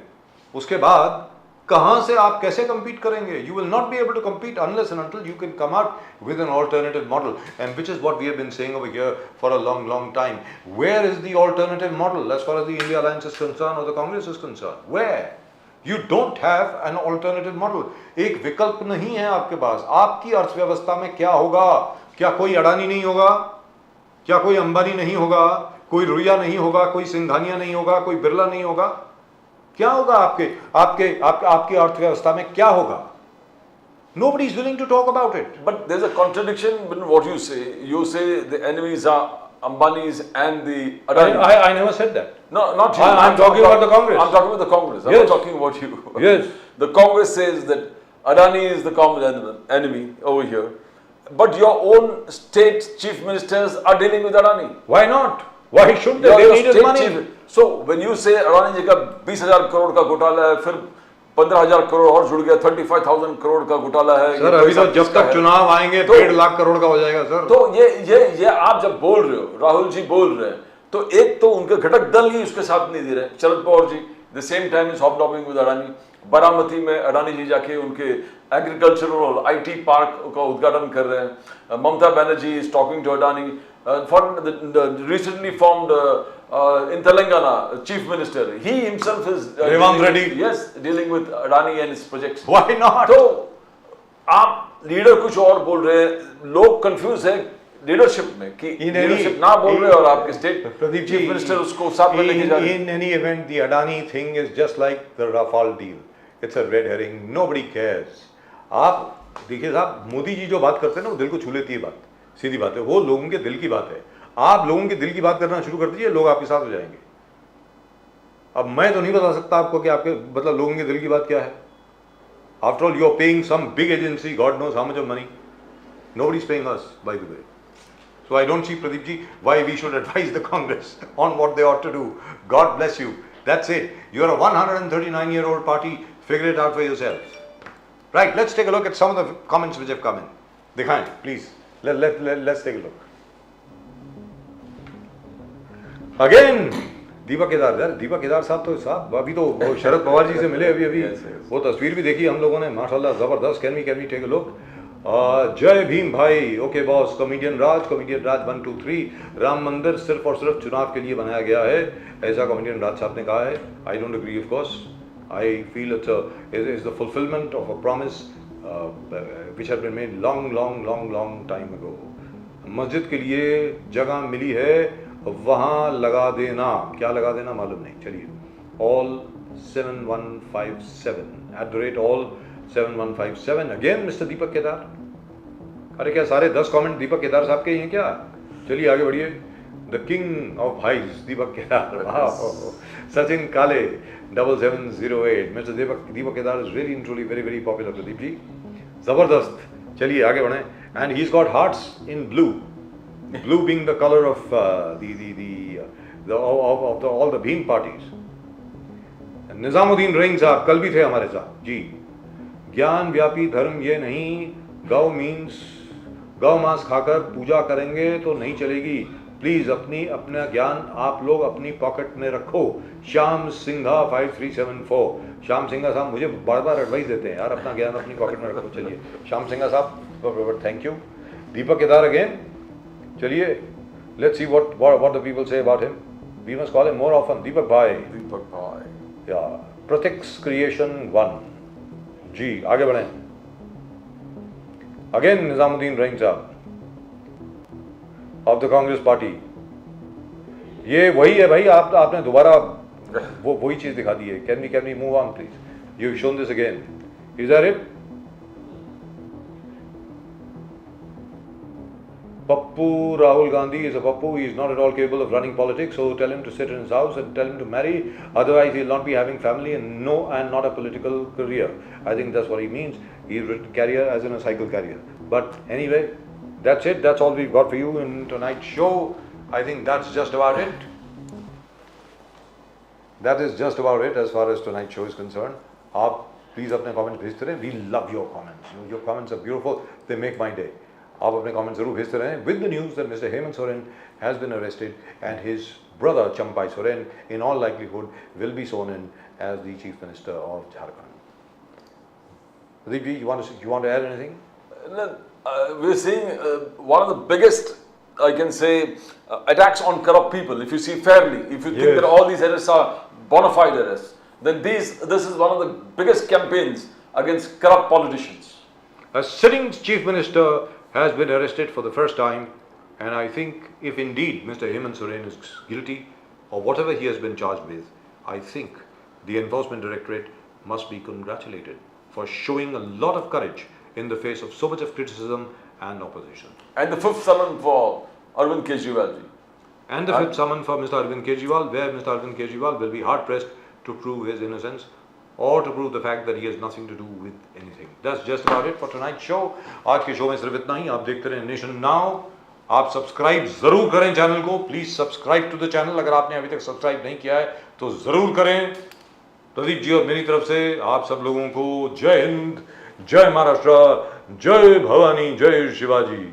[SPEAKER 1] उसके बाद कहां से आप कैसे compete करेंगे? You will not be able to compete unless and until you can come out with an alternative model, and which is what we have been saying over here for a long time. Where is the alternative model as far as the India Alliance is concerned or the Congress is concerned? Where? You don't have an alternative model. एक विकल्प नहीं है आपके पास. आपकी अर्थव्यवस्था में क्या होगा? क्या कोई अडानी नहीं होगा? क्या कोई अंबानी नहीं होगा? कोई रुइया नहीं होगा? कोई सिंघानिया नहीं होगा? कोई बिरला नहीं होगा? क्या होगा आपकी अर्थव्यवस्था में क्या होगा? Nobody is willing to talk about it.
[SPEAKER 2] But there's a contradiction between what you say. You say the enemies are Ambani's and the Adani.
[SPEAKER 1] I never said that.
[SPEAKER 2] No, not you.
[SPEAKER 1] I'm talking about the Congress.
[SPEAKER 2] I'm talking about the Congress. I'm
[SPEAKER 1] Yes.
[SPEAKER 2] not talking about you.
[SPEAKER 1] Yes.
[SPEAKER 2] The Congress says that Adani is the common enemy over here. But your own state chief ministers are dealing with Adani.
[SPEAKER 1] Why not? Why should they?
[SPEAKER 2] Your
[SPEAKER 1] They need his
[SPEAKER 2] state
[SPEAKER 1] money.
[SPEAKER 2] chief. So when you say Adani जी का 20,000 करोड़ का घोटाला है, फिर 15,000 करोड़ और जुड़ गया, 35,000 करोड़ का घोटाला है.
[SPEAKER 1] सर अभी तो जब तक चुनाव आएंगे 1.5 लाख करोड़ का हो जाएगा सर.
[SPEAKER 2] तो ये आप जब बोल रहे हो, राहुल जी बोल रहे हैं, तो एक तो उनके घटक दल ही उसके साथ नहीं दे रहे। Sharad Pawar ji the same time is hobnobbing with Adani. Baramati में अडानी जी जाके उनके एग्रीकल्चरल IT पार्क का उद्घाटन कर रहे हैं। Mamata Banerjee is talking to Adani for the recently formed in Telangana, Chief Minister, he himself is
[SPEAKER 1] Revanth Reddy.
[SPEAKER 2] Yes, dealing with Adani and his projects.
[SPEAKER 1] Why not?
[SPEAKER 2] तो आप लीडर कुछ और बोल रहे हैं, लोग कंफ्यूज है लीडरशिप में कि लीडरशिप ना बोल रहे और आपके स्टेट चीफ मिनिस्टर उसको साथ में लेके जा रहे हैं।
[SPEAKER 1] In any event, the Adani thing is just like the Rafale deal. It's a red herring. Nobody cares. आप देखिए साहब, मोदी जी जो बात करते हैं ना वो दिल को छू लेती है बात, सीधी बात है, वो लोगों के दिल की बात है। आप लोगों के दिल की बात करना शुरू कर दीजिए, लोग आपके साथ हो जाएंगे। अब मैं तो नहीं बता सकता आपको कि आपके मतलब लोगों के दिल की बात क्या है। After all, you are paying some big agency, God knows how much of money. Nobody is paying us, by the way. So I don't see, Pradeep ji, why we should advise the Congress on what they ought to do. God bless you. That's it. You are a 139-year-old party. Figure it out for yourselves. Right, let's take a look at some of the comments which have come in. Dikhaएं, please. Let's take a look. Again, दीपक केदार, यार दीपक केदार साहब तो साहब अभी तो वो शरद पवार जी से मिले अभी वो तस्वीर भी देखी हम लोगों ने, माशाल्लाह जबरदस्त। Can we take a look. जय भीम भाई, okay boss. Comedian Raj 1 2 3, Ram मंदिर सिर्फ और सिर्फ चुनाव के लिए बनाया गया है, ऐसा कॉमेडियन राज साहब ने कहा है। I don't agree of course, I feel it's the fulfilment of a promise which had been made long time ago. मस्जिद के लिए जगह मिली है, वहाँ लगा देना, क्या लगा देना मालूम नहीं। चलिए, all 7157 @all 7157 again mister Deepak Kedar. अरे क्या सारे 10 कमेंट दीपक केदार साहब के ही हैं क्या? चलिए आगे बढ़िए। द किंग ऑफ भाईज Deepak Kedar. Sachin Kale 7708 mister Deepak Kedar is really and truly very popular. Pradeep ji जबरदस्त। चलिए आगे बढ़े। And he is got hearts in blue, blue being the color of all the Bhim parties. Nizamuddin Rahim साहब कल भी थे हमारे साथ जी। ज्ञान व्यापी धर्म ये नहीं, गौ मांस खाकर पूजा करेंगे तो नहीं चलेगी। प्लीज अपना ज्ञान आप लोग अपनी पॉकेट में रखो। श्याम सिंघा 5374। श्याम सिंघा साहब मुझे बार एडवाइस देते हैं, यार अपना ज्ञान अपनी पॉकेट में रखो। चलिए श्याम सिंघा साहब thank you. Deepak Kedar again. चलिए let's see what the people say about him. We must call him more often. Deepak bhai. Yeah. Pratik's Creation 1 जी आगे बढ़ें। Again निजामुद्दीन रहीम साहब of the Congress Party। ये वही है भाई, आपने दोबारा वही चीज दिखा दी है। Can we move on please? You've shown this again. Is that it? Pappu Rahul Gandhi is a Pappu. He is not at all capable of running politics. So tell him to sit in his house and tell him to marry. Otherwise, he will not be having family and not a political career. I think that's what he means. He's written career as in a cycle carrier. But anyway, that's it. That's all we've got for you in tonight's show. I think that's just about it. That is just about it as far as tonight's show is concerned. आप please अपने comments भेजते रहें. We love your comments. Your comments are beautiful. They make my day. आप अपने comment जरूर भेजते रहें। With the news that mister Hemant Soren has been arrested and his brother Champai Soren in all likelihood will be sworn in as the chief minister of Jharkhand. Pradeep ji, you want to add anything?
[SPEAKER 2] We're seeing one of the biggest, I can say, attacks on corrupt people. If you see fairly, if you think that all these arrests are bona fide arrests, then this is one of the biggest campaigns against corrupt politicians.
[SPEAKER 1] A sitting chief minister has been arrested for the first time, and I think if indeed Mr. Hemant Soren is guilty or whatever he has been charged with, I think the Enforcement Directorate must be congratulated for showing a lot of courage in the face of so much of criticism and opposition.
[SPEAKER 2] And the fifth summon for Arvind Kejriwal ji.
[SPEAKER 1] And the fifth summon for Mr. Arvind Kejriwal, where Mr. Arvind Kejriwal will be hard pressed to prove his innocence or to prove the fact that he has nothing to do with anything. That's just about it for tonight's show. आज के show में सिर्फ इतना ही। आप देखते रहे nation now. आप subscribe जरूर करें चैनल को। Please subscribe to the channel. अगर आपने अभी तक सब्सक्राइब नहीं किया है तो जरूर करें। प्रदीप जी और मेरी तरफ से आप सब लोगों को जय हिंद, जय महाराष्ट्र, जय भवानी, जय शिवाजी,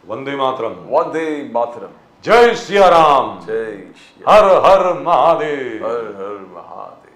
[SPEAKER 1] वंदे मातरम।
[SPEAKER 2] Vande Mataram.
[SPEAKER 1] जय सिया राम,
[SPEAKER 2] जय श्री
[SPEAKER 1] हर हर महादेव।
[SPEAKER 2] हर हर महादेव।